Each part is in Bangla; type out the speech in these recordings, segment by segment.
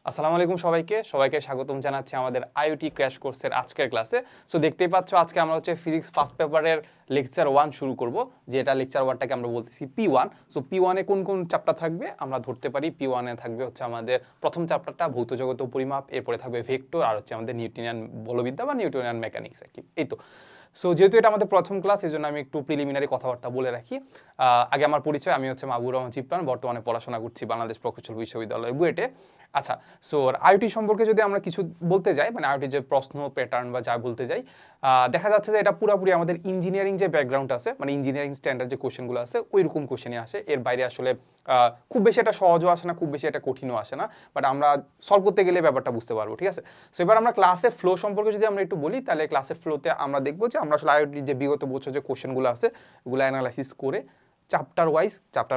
আসসালামু আলাইকুম সবাইকে স্বাগতম জানাচ্ছি আমাদের আইওটি ক্র্যাশ কোর্সের আজকের ক্লাসে। সো দেখতেই পাচ্ছ আজকে আমরা হচ্ছে ফিজিক্স ফার্স্ট পেপারের লেকচার 1 শুরু করব, যেটা লেকচার 1টাকে আমরা বলতেছি P1। সো P1 এ কোন কোন চ্যাপ্টার থাকবে আমরা ধরতে পারি। P1 এ থাকবে হচ্ছে আমাদের প্রথম চ্যাপ্টারটা ভৌত জগৎ ও পরিমাপ, এরপরে থাকবে ভেক্টর, আর হচ্ছে আমাদের নিউটনিয়ান বলবিদ্যা বা নিউটনিয়ান মেকানিক্স আর কি। এই তো। সো যেহেতু এটা আমাদের প্রথম ক্লাস, এই জন্য আমি একটু প্রিলিমিনারি কথাবার্তা বলে রাখি। আগে আমার পরিচয়, আমি হচ্ছে মাহবুবুর রহমান চিপ্রান, বর্তমানে পড়াশোনা করছি বাংলাদেশ প্রকৌশল বিশ্ববিদ্যালয় বুয়েটে। আচ্ছা, সো আইওটি সম্পর্কে যদি আমরা কিছু বলতে যাই, মানে আইওটির যে প্রশ্ন প্যাটার্ন বা যা বলতে যাই, দেখা যাচ্ছে যে এটা পুরোপুরি আমাদের ইঞ্জিনিয়ারিং যে ব্যাকগ্রাউন্ড আছে, মানে ইঞ্জিনিয়ারিং স্ট্যান্ডার্ড যে কোশ্চেনগুলো আছে ওই রকম কোশ্চেনই আসে। এর বাইরে আসলে খুব বেশি এটা সহজও আসে না, খুব বেশি এটা কঠিনও আসে না, বাট আমরা সলভ করতে গেলে ব্যাপারটা বুঝতে পারবো, ঠিক আছে? সো এবার আমরা ক্লাসের ফ্লো সম্পর্কে যদি আমরা একটু বলি, তাহলে ক্লাসের ফ্লোতে আমরা দেখবো যে আমরা আসলে আইওটির যে বিগত বছর যে কোশ্চেনগুলো আছে ওগুলো অ্যানালাইসিস করে চ্যাপ্টার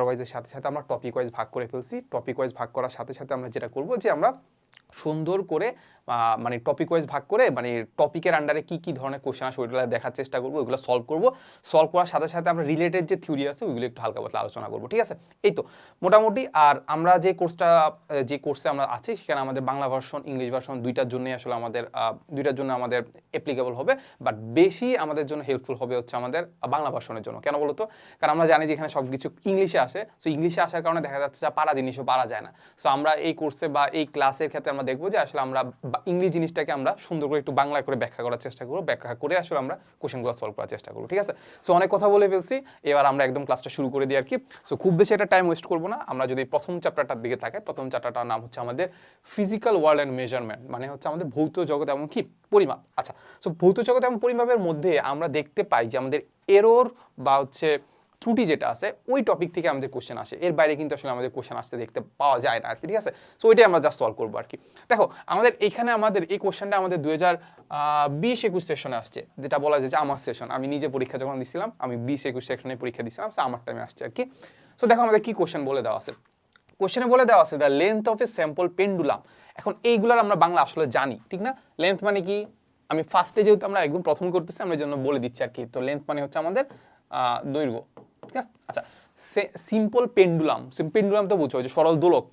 ওয়াইজের সাথে সাথে আমরা টপিক ওয়াইজ ভাগ করে ফেলছি। টপিক ওয়াইজ ভাগ করার সাথে সাথে আমরা যেটা করবো যে আমরা সুন্দর করে মানে টপিক ওয়াইজ ভাগ করে, মানে টপিকের আন্ডারে কি কি ধরনের কোশ্চেন আসে ওইগুলো দেখার চেষ্টা করবো, ওইগুলো সলভ করার সাথে সাথে আমরা রিলেটেড যে থিওরি আছে ওইগুলো একটু হালকা পাতলা আলোচনা করবো, ঠিক আছে? এই তো মোটামুটি। আর আমরা যে কোর্সে আমরা আছি সেখানে আমাদের বাংলা ভার্সন, ইংলিশ ভার্সন দুইটার জন্যই আসলে আমাদের অ্যাপ্লিকেবল হবে, বাট বেশি আমাদের জন্য হেল্পফুল হবে হচ্ছে আমাদের বাংলা ভার্সনের জন্য। কেন বলো তো? কারণ আমরা জানি যে এখানে সব কিছু ইংলিশে আসে। সো ইংলিশে আসার কারণে দেখা যাচ্ছে যে পারা জিনিসও পারা যায় না। সো আমরা এই কোর্সে বা এই ক্লাসের ক্ষেত্রে আমরা দেখবো যে আসলে আমরা ইংলিশ জিনিসটাকে আমরা সুন্দর করে একটু বাংলা করে ব্যাখ্যা করার চেষ্টা করবো, ব্যাখ্যা করে আসলে আমরা কোশ্চেনগুলো সলভ করার চেষ্টা করবো, ঠিক আছে? সো অনেক কথা বলে ফেলছি, এবার আমরা একদম ক্লাসটা শুরু করে দিই আর কি। সো খুব বেশি একটা টাইম ওয়েস্ট করবো না। আমরা যদি প্রথম চ্যাপ্টারটার দিকে তাকাই, প্রথম চ্যাপ্টারটার নাম হচ্ছে আমাদের ফিজিক্যাল ওয়ার্ল্ড অ্যান্ড মেজারমেন্ট, মানে হচ্ছে আমাদের ভৌত জগৎ এবং কি পরিমাপ। আচ্ছা, সো ভৌত জগৎ এবং পরিমাপের মধ্যে আমরা দেখতে পাই যে আমাদের এরর বা হচ্ছে ত্রুটি যেটা আছে ওই টপিক থেকে আমাদের কোশ্চেন আসে। এর বাইরে কিন্তু আসলে আমাদের কোশ্চেন আসতে দেখতে পাওয়া যায় না আর কি, ঠিক আছে? সো ওইটাই আমরা জাস্ট সলভ করবো আর কি। দেখো আমাদের এইখানে আমাদের এই কোশ্চেনটা আমাদের 2020-21 সেশনে আসছে, যেটা বলা যায় যে আমার সেশন। আমি নিজে পরীক্ষা যখন দিছিলাম, আমি 20-21 সেশনে পরীক্ষা দিছিলাম, সো আমার টাইমে আসছে আর কি। সো দেখো আমাদের কি কোশ্চেন বলে দেওয়া আছে। কোশ্চেনে বলে দেওয়া আছে the length of A sample pendulum. এখন এইগুলার আমরা বাংলা আসলে জানি, ঠিক না? লেন্থ মানে কি, আমি ফার্স্টে যেহেতু আমরা একদম প্রথম করতেছি আমরা জন্য বলে দিচ্ছি আর কি। তো লেন্থ মানে হচ্ছে আমাদের দৈর্ঘ্য, ঠিক আছে? আচ্ছা, সিম্পল পেন্ডুলাম, পেন্ডুলাম তো বুঝো, যে সরল দোলক।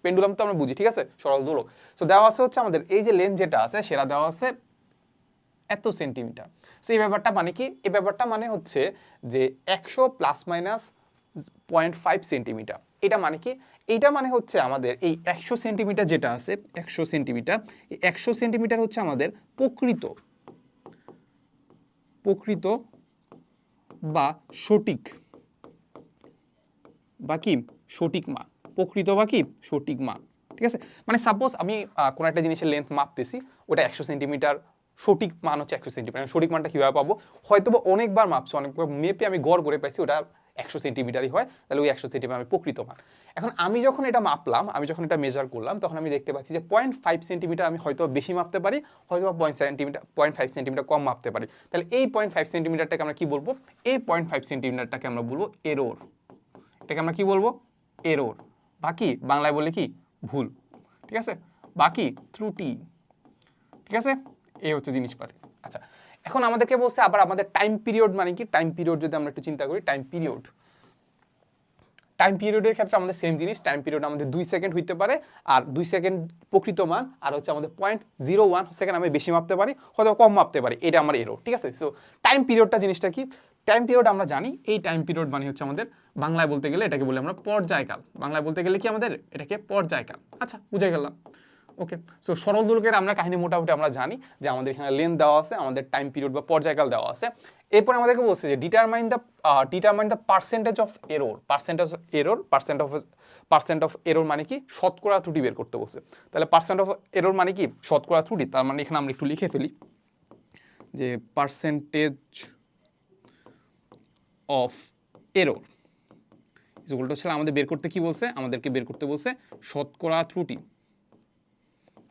পেন্ডুলাম তো আমরা বুঝি, ঠিক আছে? সরল দোলক। সো দেওয়া আছে হচ্ছে আমাদের এই যে লেন্থ যেটা আছে সেটা দেওয়া আছে এত সেন্টিমিটার। সো এই ব্যাপারটা মানে কি? এই ব্যাপারটা মানে হচ্ছে যে 100 প্লাস মাইনাস 0.5 সেন্টিমিটার। এটা মানে কি? এইটা মানে হচ্ছে আমাদের এই 100 সেন্টিমিটার যেটা আছে, 100 সেন্টিমিটার, এই 100 সেন্টিমিটার হচ্ছে আমাদের প্রকৃত প্রকৃত বা সঠিক বা কি সঠিক মান, প্রকৃত বা কি সঠিক মান, ঠিক আছে? মানে সাপোজ আমি কোনো একটা জিনিসের লেন্থ মাপতেছি, ওটা 100 সেন্টিমিটার, সঠিক মান হচ্ছে 100 সেন্টিমিটার। সঠিক মানটা কীভাবে পাবো? হয়তো বা অনেকবার মাপছি, অনেকবার মেপে আমি গড় করে পাইছি ওটা 100 সেন্টিমিটারই হয়, তাহলে ওই 100 সেন্টিমিটার আমি প্রকৃত মান। এখন আমি যখন এটা মাপলাম, আমি যখন এটা মেজার করলাম, তখন আমি দেখতে পাচ্ছি যে 0.5 সেন্টিমিটার আমি হয়তো বেশি মাপতে পারি, হয়তো বা 0.5 সেন্টিমিটার কম মাপতে পারি। তাহলে এই 0.5 সেন্টিমিটারটাকে আমরা কি বলবো? এই 0.5 সেন্টিমিটারটাকে আমরা বলবো এরর। এটাকে আমরা কি বলবো? এরর। বাকি বাংলায় বলে কি ভুল, ঠিক আছে? বাকি ত্রুটি, ঠিক আছে? এই হচ্ছে জিনিসপাতি। আচ্ছা, এখন আমাদেরকে বলছে আবার আমাদের টাইম পিরিয়ড মানে কি? টাইম পিরিয়ড যদি আমরা একটু চিন্তা করি, টাইম পিরিয়ডের ক্ষেত্রে আমাদের সেম জিনিস। টাইম পিরিয়ড আমাদের 2 সেকেন্ড হইতে পারে, আর 2 সেকেন্ড প্রকৃত মান, আর হচ্ছে আমাদের 0.01 সেকেন্ড আমি বেশি মাপতে পারি, হয়তো কম মাপতে পারি, এটা আমার এরর, ঠিক আছে? সো টাইম পিরিয়ডটা জিনিসটা কি? টাইম পিরিয়ড আমরা জানি, এই টাইম পিরিয়ড মানে হচ্ছে আমাদের বাংলায় বলতে গেলে এটাকে বলি আমরা পর্যায়কাল। বাংলায় বলতে গেলে কি আমাদের এটাকে পর্যায়কাল। আচ্ছা, বুঝে গেলাম। ওকে, সো সরল দোলকের আমরা কাহিনী মোটামুটি আমরা জানি যে আমাদের এখানে লেন্থ দেওয়া আছে, আমাদের টাইম পিরিয়ড বা পর্যায়কাল দেওয়া আছে। এরপর আমাদেরকে বলছে যে determine the percentage of error. Percent of error মানে কি? শতকরা ত্রুটি বের করতে বলছে। তাহলে পার্সেন্ট অফ এরর মানে কি? শতকরা ত্রুটি। তার মানে এখানে আমরা একটু লিখে ফেলি যে percentage of error equal to আমাদের বের করতে কি বলছে? আমাদেরকে বের করতে বলছে শতকরা ত্রুটি।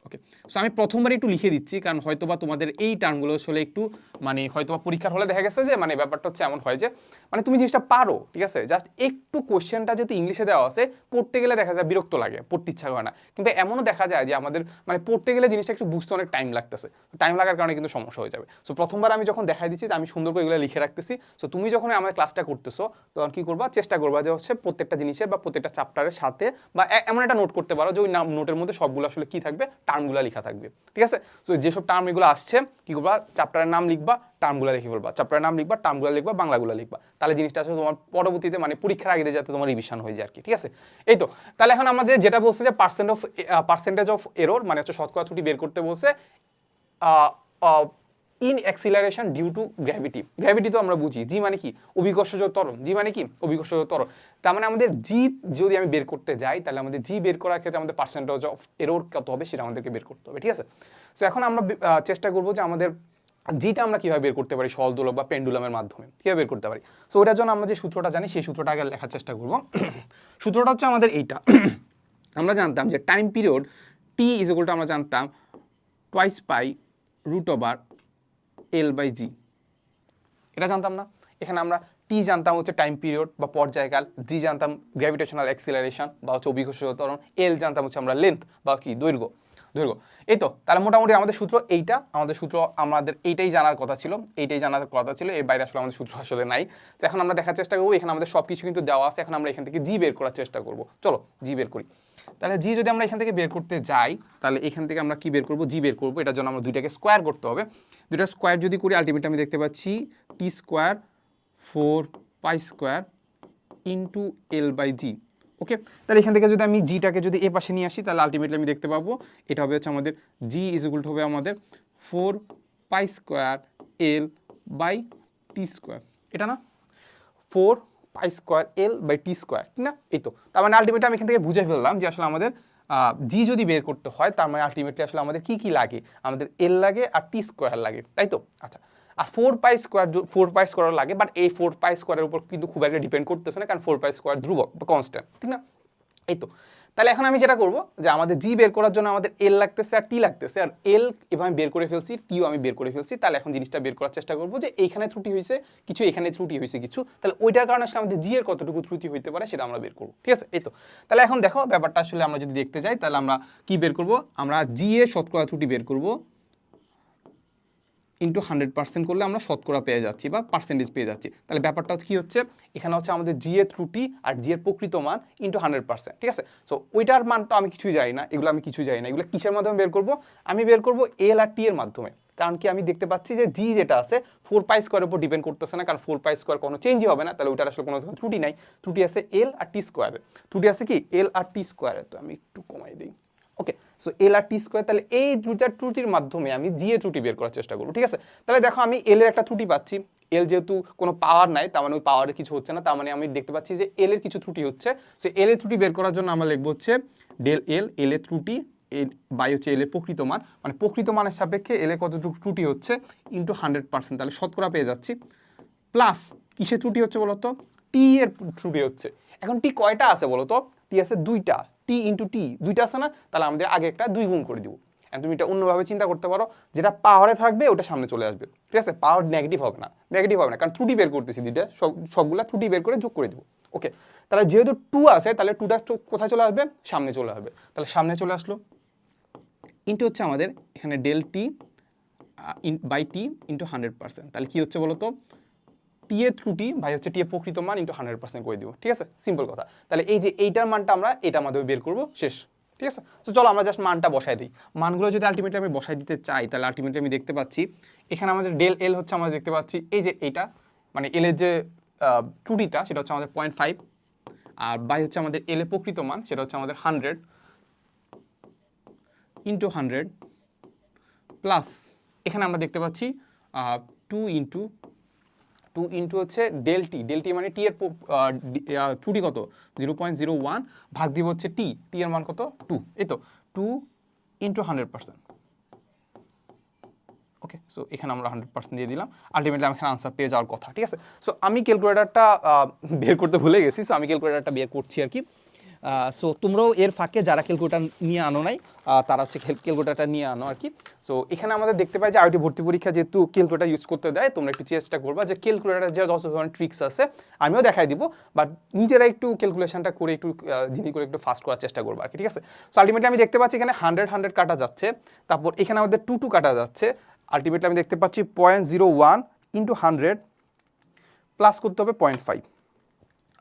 ওকে, সো আমি প্রথমবার একটু লিখে দিচ্ছি, কারণ হয়তোবা তোমাদের এই টার্মগুলো আসলে একটু মানে হয়তোবা পরীক্ষার হলে দেখা গেছে যে মানে ব্যাপারটা হচ্ছে এমন হয় যে মানে তুমি জিনিসটা পারো, ঠিক আছে, জাস্ট একটু কোশ্চেনটা যেহেতু ইংলিশে দেওয়া আছে পড়তে গেলে দেখা যায় বিরক্ত লাগে, পড়তে ইচ্ছা করে না, কিন্তু এমনও দেখা যায় যে আমাদের মানে পড়তে গেলে জিনিসটা একটু বুঝতে অনেক টাইম লাগতেছে, টাইম লাগার কারণে কিন্তু সমস্যা হয়ে যাবে। সো প্রথমবার আমি যখন দেখাই দিচ্ছি আমি সুন্দর করে এগুলো লিখে রাখতেছি। সো তুমি যখন আমাদের ক্লাসটা করতেছো তখন কি করবা, চেষ্টা করবা যে হচ্ছে প্রত্যেকটা জিনিসের বা প্রত্যেকটা চ্যাপ্টারের সাথে বা এমন একটা নোট করতে পারো যে ওই নোটের মধ্যে সবগুলো আসলে কি থাকবে, টার্মগুলো লেখা থাকবে, ঠিক আছে। সো যেসব টার্ম এগুলো আসছে কি করবা, চ্যাপ্টারের নাম লিখবা, টার্মগুলো লিখে ফেলবা, চ্যাপ্টারের নাম লিখবা, টার্মগুলো লিখবা, বাংলাগুলো লিখবা, তাহলে জিনিসটা আসলে তোমার পরবর্তীতে মানে পরীক্ষার আগে যাতে তোমার রিভিশন হয়ে যায় আর কি, ঠিক আছে। এই তো তাহলে এখন আমাদের যেটা বলছে যে পার্সেন্টেজ অফ এরর মানে হচ্ছে শতকরা ত্রুটি বের করতে বলছে in acceleration due to gravity. Gravity তো আমরা বুঝি, জি মানে কি অভিকর্ষজ ত্বরণ, জি মানে কি অভিকর্ষজ ত্বরণ, তার মানে আমাদের জি যদি আমি বের করতে যাই তাহলে আমাদের জি বের করার ক্ষেত্রে আমাদের পার্সেন্টেজ অফ এরর কত হবে সেটা আমাদেরকে বের করতে হবে, ঠিক আছে। সো এখন আমরা চেষ্টা করবো যে আমাদের জিটা আমরা কীভাবে বের করতে পারি সরল দোলক বা পেন্ডুলামের মাধ্যমে কীভাবে বের করতে পারি। সো ওটার জন্য আমরা যে সূত্রটা জানি সেই সূত্রটা আগে লেখার চেষ্টা করবো। সূত্রটা হচ্ছে আমাদের এইটা, আমরা জানতাম যে time period T is equal to আমরা জানতাম twice pi root over L by G, এটা জানতাম না। এখানে আমরা টি জানতাম হচ্ছে টাইম পিরিয়ড বা পর্যায়কাল, জি জানতাম গ্র্যাভিটেশনাল অ্যাক্সিলারেশন বা হচ্ছে অভিকর্ষজ ত্বরণ, এল জানতাম হচ্ছে আমরা লেন্থ বা কি দৈর্ঘ্য। এই তো তাহলে মোটামুটি আমাদের সূত্র এইটা, আমাদের সূত্র আমাদের এইটাই জানার কথা ছিল, এর বাইরে আসলে আমাদের সূত্র আসলে নাই। তো এখন আমরা দেখার চেষ্টা করবো, এখানে আমাদের সব কিছু কিন্তু দেওয়া আছে, এখন আমরা এখান থেকে জি বের করার চেষ্টা করবো। চলো জি বের করি। তাহলে জি যদি আমরা এখান থেকে বের করতে যাই তাহলে এখান থেকে আমরা কি বের করবো, জি বের করবো। এটার জন্য আমরা দুইটাকে স্কোয়ার করতে হবে, দুইটা স্কোয়ার যদি করি আলটিমেটলি আমি দেখতে পাচ্ছি T square 4 pi square into L by G. Okay, তাহলে এখান থেকে যদি আমি জিটাকে যদি এ পাশে নিয়ে আসি তাহলে আলটিমেটলি আমি দেখতে পাবো এটা হবে হচ্ছে আমাদের জি ইজ ইকুয়াল টু হবে আমাদের 4 pi square l by t square, এটা না 4 pi square l by t square, ঠিক না। এই তো তার মানে আলটিমেটলি আমি এখান থেকে বুঝে ফেললাম যে আসলে আমাদের জি যদি বের করতে হয় তার মানে আলটিমেটলি আসলে আমাদের কি কি লাগে, আমাদের এল লাগে আর টি স্কোয়ার লাগে, তাই তো। আচ্ছা, আর 4 পাই স্কোয়ার লাগে, বাট এই 4 পাই স্কোয়ারের উপর কিন্তু খুব একটা ডিপেন্ড করতেছে না, কারণ 4 পাই স্কোয়ার ধ্রুবক বা কনস্ট্যান্ট, ঠিক না। এই তো তাহলে এখন আমি যেটা করবো যে আমাদের জি বের করার জন্য আমাদের এল লাগতেছে আর টি লাগতেছে, আর এল এভাবে বের করে ফেলছি, টিও আমি বের করে ফেলছি। তাহলে এখন জিনিসটা বের করার চেষ্টা করবো যে এইখানে ত্রুটি হয়েছে কিছু, এখানে ত্রুটি হয়েছে কিছু, তাহলে ওইটার কারণে আসলে আমাদের জি এর কতটুকু ত্রুটি হইতে পারে সেটা আমরা বের করবো, ঠিক আছে। এই তো তাহলে এখন দেখো ব্যাপারটা আসলে আমরা যদি দেখতে যাই তাহলে আমরা কি বের করবো, আমরা জি এর শতকরা ত্রুটি বের করবো ইন্টু 100% করলে আমরা শতকরা পেয়ে যাচ্ছি বা পার্সেন্টেজ পেয়ে যাচ্ছি। তাহলে ব্যাপারটা কি হচ্ছে, এখানে হচ্ছে আমাদের জি এর ত্রুটি আর জি এর প্রকৃত মান ইন্টু 100%, ঠিক আছে। সো ওইটার মানটা আমি কিছুই জানি না, এগুলো আমি কিছুই জানি না, এগুলো কিসের মাধ্যমে বের করবো, আমি বের করবো এল আর টি এর মাধ্যমে। কারণ কি আমি দেখতে পাচ্ছি যে জি যেটা আছে 4 পাই স্কোয়ারের উপর ডিপেন্ড করতেছে না, কারণ 4 পাই স্কোয়ার কোনো চেঞ্জই হবে না, তাহলে ওইটার আসলে কোনো ত্রুটি নাই, ত্রুটি আছে এল আর টি স্কোয়ারের, ত্রুটি আছে কি এল আর টি স্কোয়ারের। তো আমি একটু কমাই দিই, ওকে। সো এল আর টি স্কোয়ার, তাহলে এই দুইটা ত্রুটির মাধ্যমে আমি জি এর ত্রুটি বের করার চেষ্টা করবো, ঠিক আছে। তাহলে দেখো আমি এল এর একটা ত্রুটি পাচ্ছি, এল যেহেতু কোনো পাওয়ার নাই তার মানে ওই পাওয়ারের কিছু হচ্ছে না, তার মানে আমি দেখতে পাচ্ছি যে এল এর কিছু ত্রুটি হচ্ছে। সো এল এর ত্রুটি বের করার জন্য আমরা লিখবো হচ্ছে ডেল এল, এল এর ত্রুটি বাই হচ্ছে এল এর প্রকৃত মান, মানে প্রকৃত মানের সাপেক্ষে এল এর কতটুকু ত্রুটি হচ্ছে ইন্টু 100%, তাহলে শতকরা পেয়ে যাচ্ছি। প্লাস কিসের ত্রুটি হচ্ছে বলতো, টি এর ত্রুটি হচ্ছে। এখন টি কয়টা আছে বলতো, টি আছে দুইটা, টি ইন্টু টি দুইটা আছে না, তাহলে আমাদের আগে একটা 2 গুণ করে দিব। এখন তুমি এটা অন্যভাবে চিন্তা করতে পারো, যেটা পাওয়ারে থাকবে ওটা সামনে চলে আসবে, ঠিক আছে। পাওয়ার নেগেটিভ হবে না, কারণ ত্রুটি বের করতেছি দুইটা, সবগুলা ত্রুটি বের করে যোগ করে দিব। ওকে, তাহলে যেহেতু 2 আছে তাহলে 2টা কোথায় চলে আসবে, সামনে চলে আসবে, তাহলে সামনে চলে আসলো। ইন্টু হচ্ছে আমাদের এখানে del t by t into 100%, তাহলে কি হচ্ছে বলতো, টি এর ত্রুটি ভাই হচ্ছে টি এর প্রকৃত মান ইন্টু 100% করে দিব, ঠিক আছে, সিম্পল কথা। তাহলে এই যে এইটার মানটা আমরা এটার মাধ্যমে বের করবো, শেষ, ঠিক আছে। তো চলো আমরা জাস্ট মানটা বসাই দিই। মানগুলো যদি আলটিমেটলি আমি বসাই দিতে চাই তাহলে আলটিমেটলি আমি দেখতে পাচ্ছি এখানে আমাদের ডেল এল হচ্ছে আমরা দেখতে পাচ্ছি এই যে এইটা, মানে এল এর যে ত্রুটিটা সেটা হচ্ছে আমাদের 0.5, আর বাই হচ্ছে আমাদের এল এর প্রকৃত মান সেটা হচ্ছে আমাদের 100 ইন্টু 100 প্লাস এখানে আমরা দেখতে পাচ্ছি 2 ইন্টু হচ্ছে ডেল টি মানে টি এর ত্রুটি কত 0.01 ভাগ দিব হচ্ছে টি এর মান কত 2, এই তো 2 ইন্টু 100%। ওকে, সো এখানে আমরা 100% দিয়ে দিলাম, আলটিমেটলি আমি এখানে আনসার পেয়ে যাওয়ার কথা, ঠিক আছে। সো আমি ক্যালকুলেটারটা বের করতে ভুলে গেছি, সো আমি ক্যালকুলেটারটা বের করছি আর কি। সো তোমরাও এর ফাঁকে যারা ক্যালকুলেটর নিয়ে আনো নাই তারা হচ্ছে ক্যালকুলেটরটা নিয়ে আনো আর কি। সো এখানে আমাদের দেখতে পাই যে আইটি ভর্তি পরীক্ষা যেহেতু ক্যালকুলেটর ইউজ করতে দেয়, তোমরা একটু চেষ্টা করবা যে ক্যালকুলেটর যে যত ধরনের ট্রিক্স আছে আমিও দেখাই দিব, বাট নিজেরা একটু ক্যালকুলেশনটা করে একটু জিনি করে একটু ফাস্ট করার চেষ্টা করবো আর কি, ঠিক আছে। সো আলটিমেটলি আমি দেখতে পাচ্ছি এখানে 100 কাটা যাচ্ছে, তারপর এখানে আমাদের 2 কাটা যাচ্ছে, আলটিমেটলি আমি দেখতে পাচ্ছি 0.01 ইন্টু 100 প্লাস করতে হবে 0.5,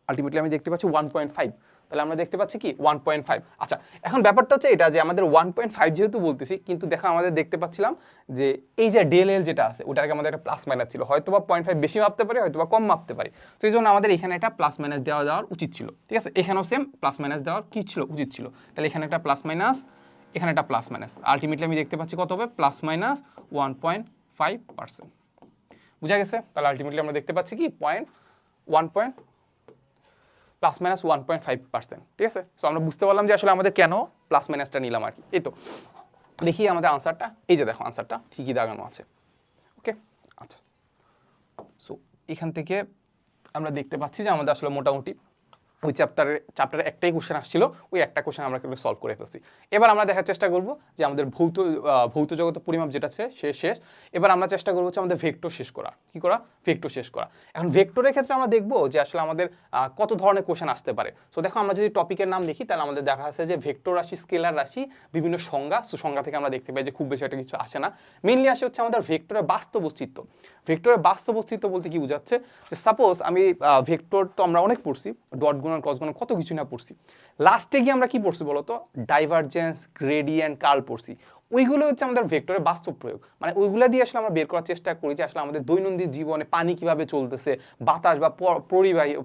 আলটিমেটলি আমি দেখতে পাচ্ছি 1.5। তাহলে আমরা দেখতে পাচ্ছি কি 1.5। আচ্ছা, এখন ব্যাপারটা হচ্ছে এটা যে আমাদের 1.5 যেহেতু বলতেছি, কিন্তু দেখো আমাদের দেখতে পাচ্ছিলাম যে এই যে ডেল এল যেটা আছে ওটাকে আমাদের একটা প্লাস মাইনাস ছিল, হয়তো বা 0.5 বেশি মাপতে পারি, হয়তো বা কম মাপতে পারি। তো এই জন্য আমাদের এখানে একটা প্লাস মাইনাস দেওয়ার উচিত ছিল, ঠিক আছে। এখানেও সেম প্লাস মাইনাস দেওয়ার কি ছিল, উচিত ছিল। তাহলে এখানে একটা প্লাস মাইনাস, এখানে একটা প্লাস মাইনাস, আলটিমেটলি আমি দেখতে পাচ্ছি কত হবে, প্লাস মাইনাস 1.5%। বুঝা গেছে? তাহলে আলটিমেটলি আমরা দেখতে পাচ্ছি কি 1.5%, ঠিক আছে। সো আমরা বুঝতে পারলাম যে আসলে আমাদের কেন প্লাস মাইনাসটা নিলাম আর কি। এই তো দেখি আমাদের আনসারটা, এই যে দেখো আনসারটা ঠিকই দাগানো আছে। ওকে, আচ্ছা। সো এখান থেকে আমরা দেখতে পাচ্ছি যে আমাদের আসলে মোটামুটি ওই চ্যাপ্টারে একটাই কোশ্চেন আসছিল, ওই একটা কোশ্চেন আমরা কিন্তু সলভ করে ফেলছি। এবার আমরা দেখার চেষ্টা করব যে আমাদের ভৌত জগতের পরিমাপ যেটা আছে সে শেষ। এবার আমরা চেষ্টা করবো হচ্ছে আমাদের ভেক্টর শেষ করা। কি করা? ভেক্টর শেষ করা। এখন ভেক্টরের ক্ষেত্রে আমরা দেখব যে আসলে আমাদের কত ধরনের কোশ্চেন আসতে পারে। সো দেখো আমরা যদি টপিকের নাম দেখি তাহলে আমাদের দেখা আছে যে ভেক্টর রাশি, স্কেলার রাশি, বিভিন্ন সংজ্ঞা। সো সংজ্ঞা থেকে আমরা দেখতে পাই যে খুব বেশি একটা কিছু আসে না, মেইনলি আসে হচ্ছে আমাদের ভেক্টরের বাস্তব অস্তিত্ব। ভেক্টরের বাস্তব অস্তিত্ব বলতে কি বোঝাচ্ছে যে সাপোজ আমি ভেক্টর তো আমরা অনেক পড়ছি, ডট গুণন, ক্রস গুণন, কত কিছু না পড়ছি। লাস্টে গিয়ে আমরা কি পড়ছি বলতো? ডাইভারজেন্স, গ্রেডিয়েন্ট, কার্ল পড়ছি। ওইগুলো হচ্ছে আমাদের ভেক্টরের বাস্তব প্রয়োগ, মানে ওইগুলো দিয়ে আসলে আমরা বের করার চেষ্টা করি যে আসলে আমাদের দৈনন্দিন জীবনে পানি কিভাবে চলতেছে, বাতাস বা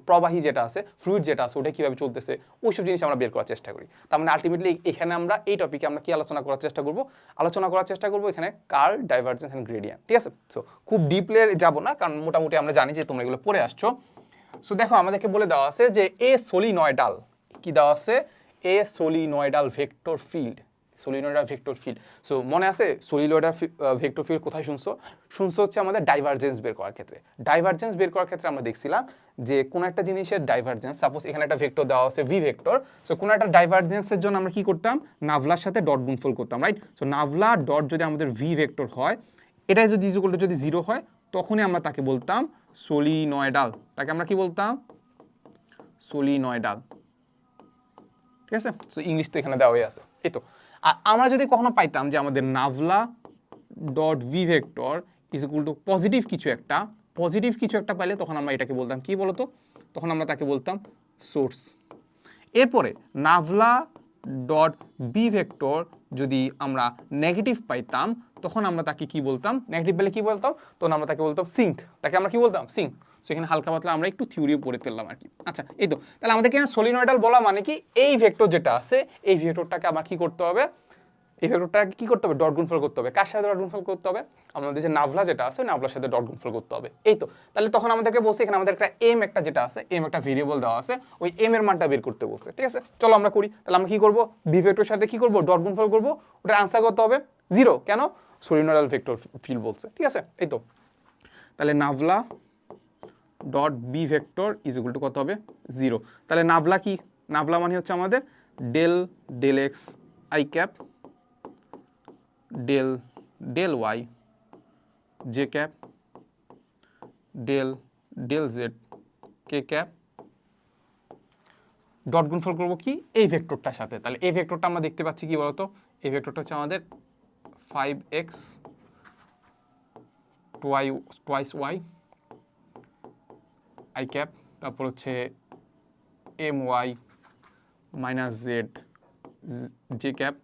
প্রবাহী যেটা আছে, ফ্লুইড যেটা আছে ওটা কিভাবে চলতেছে, ওইসব জিনিস আমরা বের করার চেষ্টা করি। তার মানে আলটিমেটলি এখানে আমরা এই টপিকে আমরা কি আলোচনা করার চেষ্টা করবো এখানে কার্ল, ডাইভারজেন্স এন্ড গ্রেডিয়েন্ট, ঠিক আছে। সো খুব ডিপলি যাব না, কারণ মোটামুটি আমরা জানি যে তোমরা এগুলো পড়ে আসছো। সো দেখো আমাদেরকে বলে দেওয়া আছে যে এ সলিনয়েডাল, কি দেওয়া আছে? A solenoidal vector field, solenoidal vector field. So মনে আছে সলিনয়েডাল ভেক্টর ফিল্ড কোথায় শুনছো হচ্ছে আমাদের ডাইভারজেন্স বের করার ক্ষেত্রে। ডাইভারজেন্স বের করার ক্ষেত্রে আমরা দেখছিলাম যে কোন একটা জিনিসের ডাইভারজেন্স, সাপোজ এখানে একটা ভেক্টর দেওয়া আছে ভি ভেক্টর। সো কোন একটা ডাইভারজেন্সের জন্য আমরা কি করতাম? নাভলার সাথে ডট গুণফল করতাম, রাইট? সো নাভলা ডট যদি আমাদের ভি ভেক্টর হয়, এটাই যদি ইকুয়াল টু যদি 0 হয়, তখনই আমরা তাকে বলতাম সলিনয়েডাল। তাকে আমরা কি বলতাম? সলিনয়েডাল, ঠিক আছে। সো ইংলিশ তো এখানে দেওয়াই আছে, এই তো। আর আমরা যদি কখনো পাইতাম যে আমাদের nabla dot V vector is equal to positive কিছু একটা পাইলে তখন আমরা এটাকে বলতাম কি বলতো? তখন আমরা তাকে বলতাম সোর্স। এরপরে নাভলা ডট বি ভেক্টর যদি আমরা নেগেটিভ পাইতাম তখন আমরা তাকে কি বলতাম? নেগেটিভ পেলে কি বলতাম? তখন আমরা তাকে বলতাম সিঙ্ক। তাকে আমরা কি বলতাম? সিঙ্ক। সো এখানে হালকা পাতলা আমরা একটু থিওরিও পড়ে ফেললাম আর কি। আচ্ছা, এই তো। তাহলে আমাদেরকে সলিনয়েডাল বলা মানে কি? এই ভেক্টর যেটা আছে এই ভেক্টরটাকে আমার কি করতে হবে? এই ভেক্টরটাকে কি করতে হবে? ডট গুণফল করতে হবে। কার সাথে ডট গুণফল করতে হবে? আমাদের যে নাভলা যেটা আছে নাভলার সাথে ডট গুণফল করতে হবে, এই তো। তাহলে তখন আমাদেরকে বলছে এখানে আমাদের একটা এম একটা যেটা আছে, এম একটা ভেরিয়েবল দেওয়া আছে, ওই এম এর মানটা বের করতে বলছে, ঠিক আছে। চলো আমরা করি। তাহলে আমরা কি করব? বি ভেক্টরের সাথে কি করব? ডট গুণফল করব। ওটার আনসার করতে হবে 0। কেন? সলিনয়েডাল ভেক্টর ফিল্ড বলছে, ঠিক আছে। এই তো। তাহলে nabla dot B vector is equal to কত হবে? 0। তাহলে নাভলা কি? নাভলা মানে হচ্ছে আমাদের del x i cap del y j cap del z k cap, dot গুণফল করবো কি? এই ভেক্টরটার সাথে। তাহলে এই ভেক্টরটা আমরা দেখতে পাচ্ছি কি বলতো? এই ভেক্টরটা হচ্ছে আমাদের 5x twice Y I cap, তারপর হচ্ছে m y minus z j cap,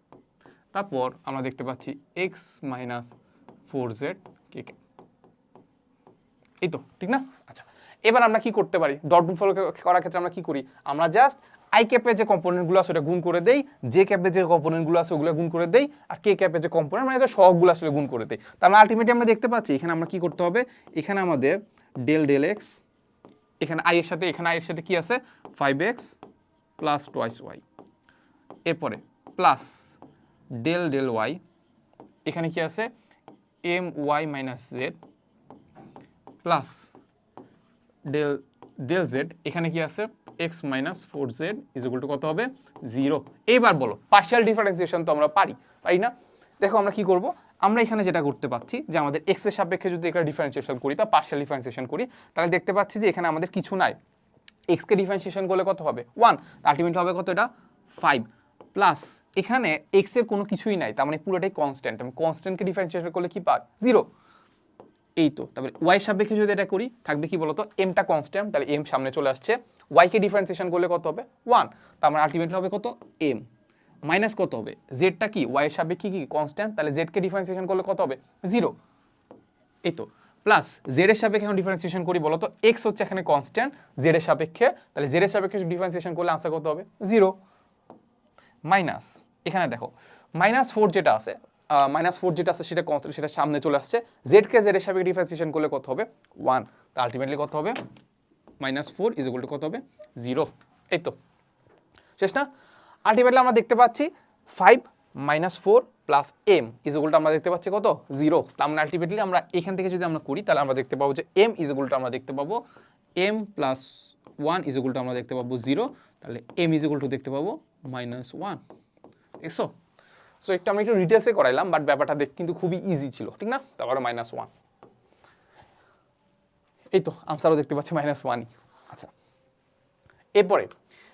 তারপর আমরা দেখতে পাচ্ছি এক্স মাইনাস 4z কে ক্যাপ। এই তো, ঠিক না? আচ্ছা, এবার আমরা কি করতে পারি? ডট গুণফল করার ক্ষেত্রে আমরা কি করি? আমরা জাস্ট আই ক্যাপের যে কম্পোনেন্টগুলো আছে ওটা গুণ করে দেই, জে ক্যাপের যে কম্পোনেন্টগুলো আছে ওগুলো গুণ করে দেই, আর কে ক্যাপের যে কম্পোনেন্ট মানে যে সহগগুলো আসলে গুণ করে দেই। তার মানে আলটিমেটলি আমরা দেখতে পাচ্ছি এখানে আমরা কি করতে হবে? এখানে আমাদের ডেল এক্স, এখানে আই এর সাথে কি আছে? 5x প্লাস টুয়াইস ওয়াই, এরপরে প্লাস ডেল ওয়াই, এখানে কি আছে? M y minus z plus del z, এখানে কি আছে? X minus 4z is equal to কত হবে 0। এবার বলো পার্শিয়াল ডিফারেন্সিয়েশন তো আমরা পারি না? দেখো আমরা কি করব, আমরা এখানে যেটা করতে পাচ্ছি যে আমাদের এক্স এর সাপেক্ষে যদি একটা ডিফারেন্সিয়েশন করি বা পার্শিয়াল ডিফারেন্সিয়েশন করি, তাহলে দেখতে পাচ্ছি যে এখানে আমাদের কিছু নাই। এক্স কে ডিফারেন্সিয়েশন করলে কত হবে 1, আলটিমেটলি হবে কত এটা 5, প্লাস এখানে এক্স এর কোনো কিছুই নাই, তার মানে পুরোটাই কনস্ট্যান্ট। আমি কনস্ট্যান্টকে ডিফারেন্সিয়েশন করলে কি পাই 0। এই তো তারপরে ওয়াই সাপেক্ষে যদি এটা করি থাকবে কি বলতো, এমটা কনস্ট্যান্ট, তাহলে এম সামনে চলে আসছে। ওয়াই কে ডিফারেন্সিয়েশন করলে কত হবে 1, তার মানে আলটিমেটলি হবে কত এম, মাইনাস কত হবে জেডটা কি ওয়াই এর সাপেক্ষে কি কনস্ট্যান্ট, তাহলে জেড কে ডিফারেন্সিয়েশন করলে কত হবে 0। এই তো প্লাস জেড এর সাপেক্ষে এখন ডিফারেন্সিয়েশন করি বলতো, এক্স হচ্ছে এখানে কনস্ট্যান্ট জেড এর সাপেক্ষে, তাহলে জেড এর সাপেক্ষে ডিফারেন্সিয়েশন করলে আনসার কত হবে 0, মাইনাস এখানে দেখো -4 যেটা আছে, -4 যেটা আছে সেটা কনস্ট্যান্ট, সেটা সামনে চলে আসছে। জেড কে জেড এর সাপেক্ষে ডিফারেন্সিয়েশন করলে কত হবে 1, তা আলটিমেটলি কত হবে -4 ইজ ইকুয়াল টু কত হবে 0। এই তো শেষ না? আলটিমেটলি আমরা দেখতে পাচ্ছি 5 -4 plus m is equal to আমরা দেখতে পাচ্ছি কত 0। তার মানে আলটিমেটলি আমরা এখান থেকে যদি আমরা করি তাহলে আমরা দেখতে পাবো যে এম ইজ ইকুয়াল টু আমরা দেখতে পাবো M plus 1 is equal to আমরা দেখতে পাবো 0, তাহলে এম ইজ ইকুয়াল টু দেখতে পাবো -1। দেখছো? সো একটু আমি একটু ডিটেলসে করাইলাম, বাট ব্যাপারটা দেখ কিন্তু খুবই ইজি ছিল, ঠিক না? তারপরে -1, এই তো আনসারও দেখতে পাচ্ছি -1ই। আচ্ছা, এরপরে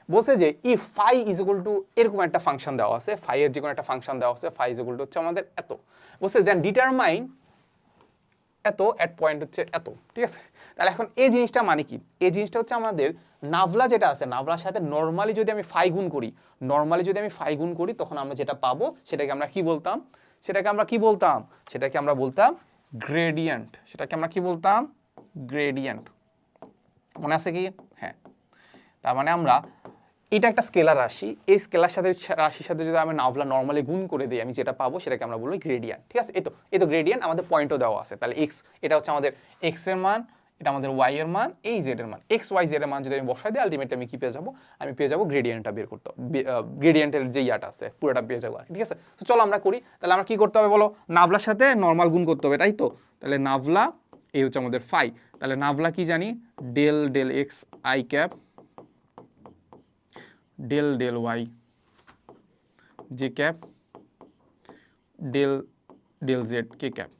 বলছে যে if phi is equal to এরকম একটা ফাংশন দেওয়া আছে, ফাই এর যে কোনো একটা ফাংশন দেওয়া আছে, ফাই ইজ ইকুয়াল টু হচ্ছে আমাদের এত, বলছে দেন ডিটারমাইন এত এট পয়েন্ট হচ্ছে এত, ঠিক আছে? তাহলে এখন এই জিনিসটা মানে কি? এই জিনিসটা হচ্ছে আমাদের নাভলা যেটা আছে, নাভলার সাথে নর্মালি যদি আমি ফাই গুণ করি, তখন আমরা যেটা পাবো সেটাকে আমরা কি বলতাম, সেটাকে আমরা বলতাম গ্রেডিয়েন্ট। গ্রেডিয়েন্ট মনে আছে কি? হ্যাঁ, তার মানে আমরা এটা একটা স্কেলার রাশি, এই স্কেলার রাশির সাথে যদি আমি নাভলা নর্মালি গুণ করে দিই, আমি যেটা পাবো সেটাকে আমরা বলি গ্রেডিয়েন্ট, ঠিক আছে? এই তো গ্রেডিয়েন্ট, আমাদের পয়েন্টও দেওয়া আছে। তাহলে এক্স, এটা হচ্ছে আমাদের এক্স এর মান, এটা আমাদের ওয়াই এর মান, এই জেড এর মান, এক্স ওয়াই জেড এর মান যদি আমি বসাই দিই আলটিমেটলি আমি কি পেয়ে যাবো, আমি পেয়ে যাবো গ্রেডিয়েন্টটা বের করতে, গ্রেডিয়েন্টের যে ইয়াটা আছে পুরোটা পেয়ে যাবো, ঠিক আছে? তো চলো আমরা করি। তাহলে আমরা কি করতে হবে বলো, নাভলার সাথে নর্মাল গুণ করতে হবে, তাই তো? তাহলে নাভলা এই হচ্ছে আমাদের ফাই, তাহলে নাভলা কি জানি del del x i cap del del y j cap del del z k cap.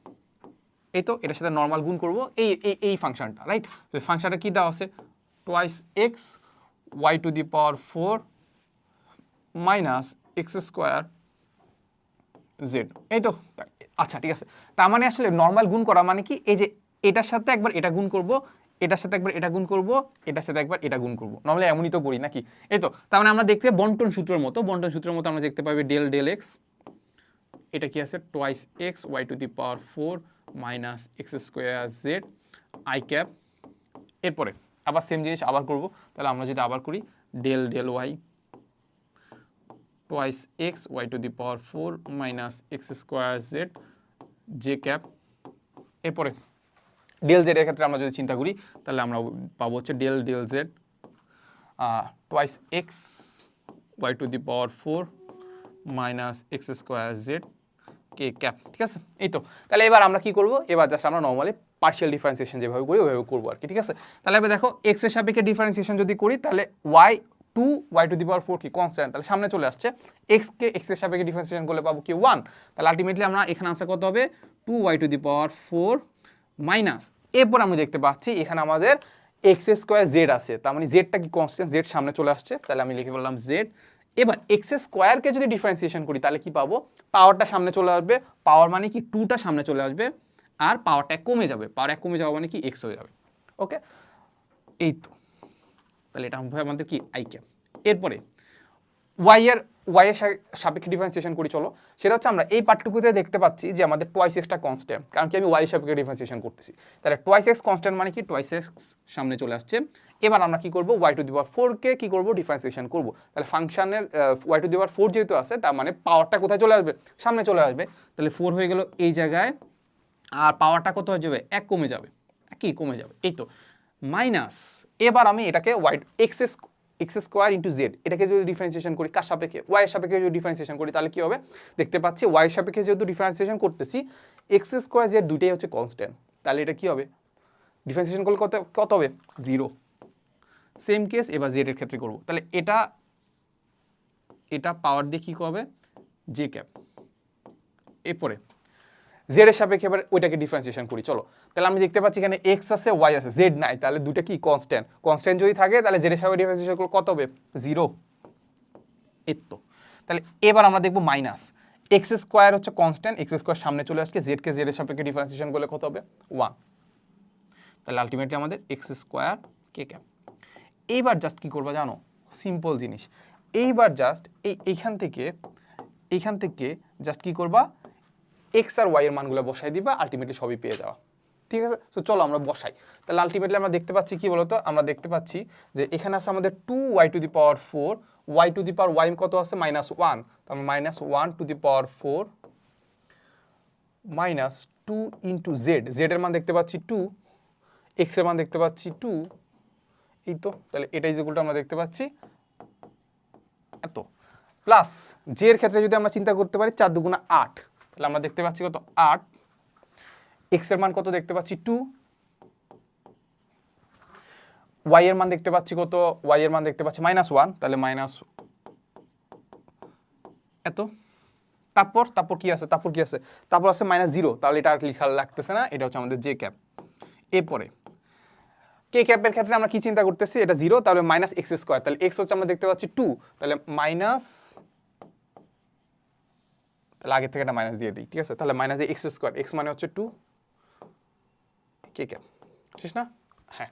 এই তো এটার সাথে নর্মাল গুণ করবো এই ফাংশনটা, রাইট? তো ফাংশনটা কি দেওয়া আছে, twice x y to the power 4 minus x square z. এই তো আচ্ছা, ঠিক আছে। তার মানে আসলে নর্মাল গুণ করা মানে কি, এই যে এটার সাথে একবার এটা গুণ করব, এটার সাথে একবার এটা গুণ করব, এটার সাথে একবার এটা গুণ করব, নর্মালি এমনই তো করি নাকি? এই তো তার মানে আমরা দেখতে বন্টন সূত্রের মতো আমরা দেখতে পাবো ডেল ডেল এক্স, এটা কি আছে twice x y to the power 4 minus x square z i cap. এরপরে আবার সেম জিনিস আবার করব, তাহলে আমরা যদি আবার করি del del y twice x y to the power 4 minus x square z j cap. এরপরে ডেল জেড এর ক্ষেত্রে আমরা যদি চিন্তা করি তাহলে আমরা পাবো হচ্ছে del del z twice x y to the power 4 minus x square z k cap, ঠিক আছে? এই তো তাহলে এবার আমরা কি করব, এবার জাস্ট আমরা নর্মালি পার্শিয়াল ডিফারেন্সিয়েশন যেভাবে করি ওইভাবে করবো আর কি, ঠিক আছে? তাহলে এবার দেখো এক্স এর সাপেক্ষে ডিফারেন্সিয়েশন যদি করি তাহলে ওয়াই টু দি পাওয়ার 4 কি কনস্ট্যান্ট, তাহলে সামনে চলে আসছে। এক্স কে এক্স এর সাপেক্ষে ডিফারেন্সিয়েশন করলে পাবো কি 1, তাহলে আলটিমেটলি আমরা এখানে আনসার কত হবে 2y two the power 4 minus, এরপর আমরা দেখতে পাচ্ছি এখানে আমাদের এক্স স্কোয়ার জেড আছে, তার মানে জেডটা কি কনস্ট্যান্ট, জেড সামনে চলে আসছে, তাহলে আমি লিখে বললাম জেড। এবার এক্স স্কোয়ারকে যদি ডিফারেন্সিয়েশন করি তাহলে কি পাবো, পাওয়ারটা সামনে চলে আসবে, পাওয়ার মানে কি 2টা সামনে চলে আসবে, আর পাওয়ারটা কমে যাবে, পাওয়ার 1 কমে যাওয়া মানে কি এক্স হয়ে যাবে, ওকে? এই তো তাহলে এটা হবে আমাদের কি আই ক্যাপ। এরপরে ওয়াই এর সাপেক্ষে ডিফারেন্সিয়েশন করি, চলো সেটা হচ্ছে আমরা এই পার্টটুকুতে দেখতে পাচ্ছি যে আমাদের টুয়াইস এক্সটা কনস্ট্যান্ট, কারণ কি আমি ওয়াই সাপেক্ষে ডিফারেন্সিয়েশন করতেছি, তাহলে টুয়াইস এক্স কনস্ট্যান্ট মানে কি টুয়াইস এক্স সামনে চলে আসছে। এবার আমরা কি করব, ওয়াই টু দি পাওয়ার 4 কে কি করব ডিফারেন্সিয়েশন করব, তাহলে ফাংশনের ওয়াই টু দি পাওয়ার 4 যেহেতু আছে তার মানে পাওয়ারটা কোথায় চলে আসবে, সামনে চলে আসবে, তাহলে 4 হয়ে গেল এই জায়গায়, আর পাওয়ারটা কত হয়ে যাবে 1 কমে যাবে, কি কমে যাবে, এই তো মাইনাস। এবার আমি এটাকে y x square into z এটাকে যদি ডিফারেন্সিয়েশন করি কার সাপেক্ষে, ওয়াই এর সাপেক্ষে যদি ডিফারেন্সিয়েশন করি তাহলে কি হবে, দেখতে পাচ্ছি ওয়াই এর সাপেক্ষে যেহেতু ডিফারেন্সিয়েশন করতেছি এক্স স্কোয়ার জেড দুইটাই হচ্ছে কনস্ট্যান্ট, তাহলে এটা কি হবে ডিফারেন্সিয়েশন করলে কত হবে 0, সেম কেস এবার জেড এর ক্ষেত্রে করব, তাহলে এটা এটা পাওয়ার দিয়ে কি হবে জে ক্যাপ, এরপরে জেড এর সাপেক্ষে এবার ওইটাকে ডিফারেন্সিয়েশন করি। চলো তাহলে আমি দেখতে পাচ্ছি এখানে এক্স আছে ওয়াই আছে, জেড নাই, তাহলে দুইটা কি কনস্ট্যান্ট, কনস্ট্যান্ট যদি থাকে তাহলে জেড এর সাপেক্ষে ডিফারেন্সিয়েশন করলে কত হবে 0। এর তো তাহলে এবার আমরা দেখবো মাইনাস এক্স স্কোয়ার হচ্ছে কনস্ট্যান্ট, এক্স স্কোয়ার সামনে চলে আসছে, জেড কে জেড এর সাপেক্ষে ডিফারেন্সিয়েশন করলে কত হবে 1, তাহলে আলটিমেটলি আমাদের এক্স স্কোয়ার কে ক্যাপ। এইবার জাস্ট কি করবা জানো, সিম্পল জিনিস, এইবার জাস্ট এইখান থেকে জাস্ট কি করবা এক্স আর ওয়াই এর মানগুলো বসাই দিবা, আলটিমেটলি সবই পেয়ে যাওয়া। ঠিক আছে, সো চলো আমরা বসাই। তাহলে আলটিমেটলি আমরা দেখতে পাচ্ছি কি বলতো, আমরা দেখতে পাচ্ছি যে এখানে আছে আমাদের 2y two the power 4, y two the power y কত আছে -1, তার মানে -1 to the power 4 minus 2 into Z, Z এর মান দেখতে পাচ্ছি 2, এক্স এর মান দেখতে পাচ্ছি 2, এই তো, তাহলে এটা ইজ ইকুয়াল টু আমরা দেখতে পাচ্ছি এত, প্লাস জে এর ক্ষেত্রে যদি আমরা চিন্তা করতে পারি 4 দুগুণা 8, তাহলে আমরা দেখতে পাচ্ছি কত 8, এক্স এর মান কত দেখতে পাচ্ছি 2, ওয়াই এর মান দেখতে পাচ্ছি কত, ওয়াই এর মান দেখতে পাচ্ছি -1, তাহলে মাইনাস এত, তারপর কি আছে, তারপর আছে -0, তাহলে এটা আর লেখা লাগতেছে না, এটা হচ্ছে আমাদের জে ক্যাপ। এরপরে কে ক্যাপের ক্ষেত্রে আমরা কি চিন্তা করতেছি, এটা 0, তাহলে -x স্কয়ার, তাহলে x হচ্ছে আমরা দেখতে পাচ্ছি 2, তাহলে তাহলে আগে থেকে একটা মাইনাস দিয়ে দিই, ঠিক আছে, তাহলে -x স্কয়ার, x মানে হচ্ছে 2 কে ক্যাপ, ঠিক না? হ্যাঁ,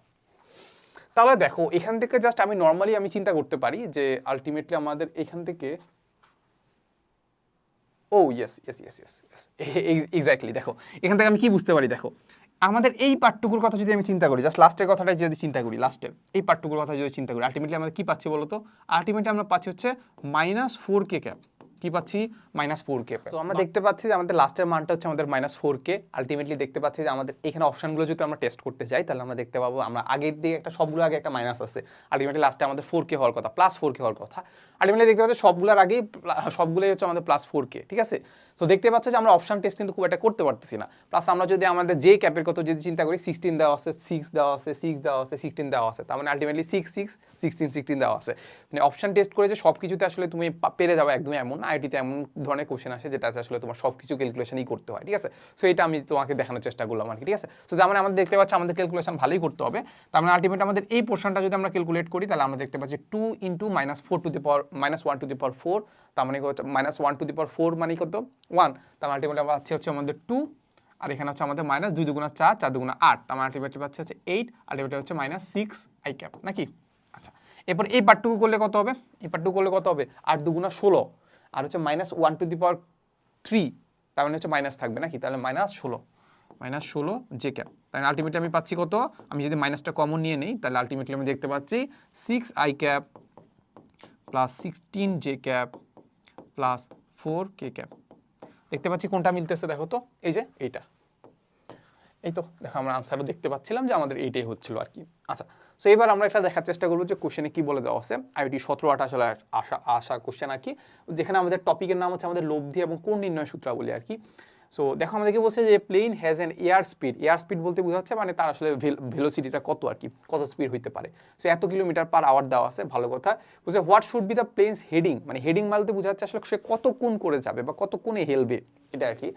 তাহলে দেখো এখান থেকে জাস্ট আমি নর্মালি চিন্তা করতে পারি যে আলটিমেটলি আমাদের এখান থেকে ও ইয়েস এক্স্যাক্টলি, দেখো এখান থেকে আমি কি বুঝতে পারি, দেখো আমাদের এই পার্টটুকুর কথা যদি আমি চিন্তা করি, জাস্ট লাস্টের কথাটাই যদি চিন্তা করি, লাস্টের এই পার্টটুকুর কথা যদি চিন্তা করি, আলটিমেটলি আমরা কি পাচ্ছি বলতো, আলটিমেটলি আমরা পাচ্ছি হচ্ছে -4 কে ক্যাপ, কি পাচ্ছি -4 কে। সো আমরা দেখতে পাচ্ছি যে আমাদের লাস্টের মানটা হচ্ছে আমাদের -4 কে, আলটিমেটলি দেখতে পাচ্ছি যে আমাদের এখানে অপশনগুলো যদি আমরা টেস্ট করতে যাই, তাহলে আমরা দেখতে পাবো আমরা আগের দিকে একটা সবগুলো আগে একটা মাইনাস আছে, আলটিমেটলি লাস্টে আমাদের 4 কে হওয়ার কথা, +4 কে হওয়ার কথা, আলটিমেটলি দেখতে পাচ্ছি সবগুলোর আগেই সবগুলোই হচ্ছে আমাদের +4 কে, ঠিক আছে। সো দেখতে পাচ্ছ যে আমরা অপশন টেস্ট কিন্তু খুব একটা করতে পারতেছি না, প্লাস আমরা যদি আমাদের যে ক্যাপের কথা যদি চিন্তা করি 16 দেওয়া আছে, 6 দেওয়া আছে, 6 দেওয়া আছে, 16 দেওয়া আছে, তার মানে আলটিমেটলি 6 6 16 16 দেওয়া আছে, মানে অপশন টেস্ট করে যে সব কিছুতে আসলে তুমি পেরে যাবে একদমই এমন না, আইটিতে এমন ধরনের কোশ্চেন আসে যেটা আসলে তোমার সব কিছু ক্যালকুলেশনই করতে হয়, ঠিক আছে। সো এটা আমি তোমাকে দেখানোর চেষ্টা করলাম আর কি, ঠিক আছে। সো তার মানে আমাদের দেখতে পাচ্ছি আমাদের ক্যালকুলেশন ভালোই করতে হবে, তার মানে আলটিমেট আমাদের এই পোর্শনটা যদি আমরা ক্যালকুলেট করি, তাহলে আমরা দেখতে পাচ্ছি 2 into -4 to the power -1 to the power 4, তার মানে হচ্ছে -1 টু দি পাওয়ার 4 মানে কত 1, তার মানে আলটিমেটলি আমরা পাচ্ছি হচ্ছে আমাদের 2, আর এখানে হচ্ছে আমাদের -2 দুগুণা 4, 4 দুগুণা 8, তার মানে আলটিমেটলি পাচ্ছি হচ্ছে 8, আলটিমেটলি হচ্ছে -6 আই ক্যাপ নাকি। আচ্ছা, এরপর এই পার্টটুকু করলে কত হবে, এই পার্টটুকু করলে কত হবে 8 দুগুণা 16, আর হচ্ছে -1 টু দি পাওয়ার 3, তার মানে হচ্ছে মাইনাস থাকবে নাকি, তাহলে -16 জে ক্যাপ, তাহলে আলটিমেটলি আমি পাচ্ছি কত, আমি যদি মাইনাসটা কমন নিয়ে নেই, তাহলে আলটিমেটলি আমি দেখতে পাচ্ছি 6 I cap plus 16 J cap plus 4 K cap. দেখতে পাচ্ছি কোনটা মিলতেছে, দেখো তো, এই যে এইটা, এই তো দেখো আমরা আনসারও দেখতে পাচ্ছিলাম যে আমাদের এইটাই হচ্ছিল আর কি। আচ্ছা, সো এবার আমরা একটা দেখার চেষ্টা করবো যে কোশ্চেনে কি বলে দেওয়া আছে, আইটি 17-18 আসলে আসা কোশ্চেন আর কি, যেখানে আমাদের টপিকের নাম হচ্ছে আমাদের লব্ধি এবং কোণ নির্ণয় সূত্রাবলী আর কি। সো দেখো আমাদেরকে বলছে যে plane has an air speed বলতে বোঝাচ্ছে মানে তার আসলে ভেলোসিটিটা কত আর কি, কত স্পিড হইতে পারে। সো এত কিলোমিটার/আওয়ার দেওয়া আছে, ভালো কথা। বলছে what should be the planes heading, মানে হেডিং বলতে বোঝাচ্ছে আসলে সে কত কোণ করে যাবে বা কত কোণে হেলবে এটা আর কি।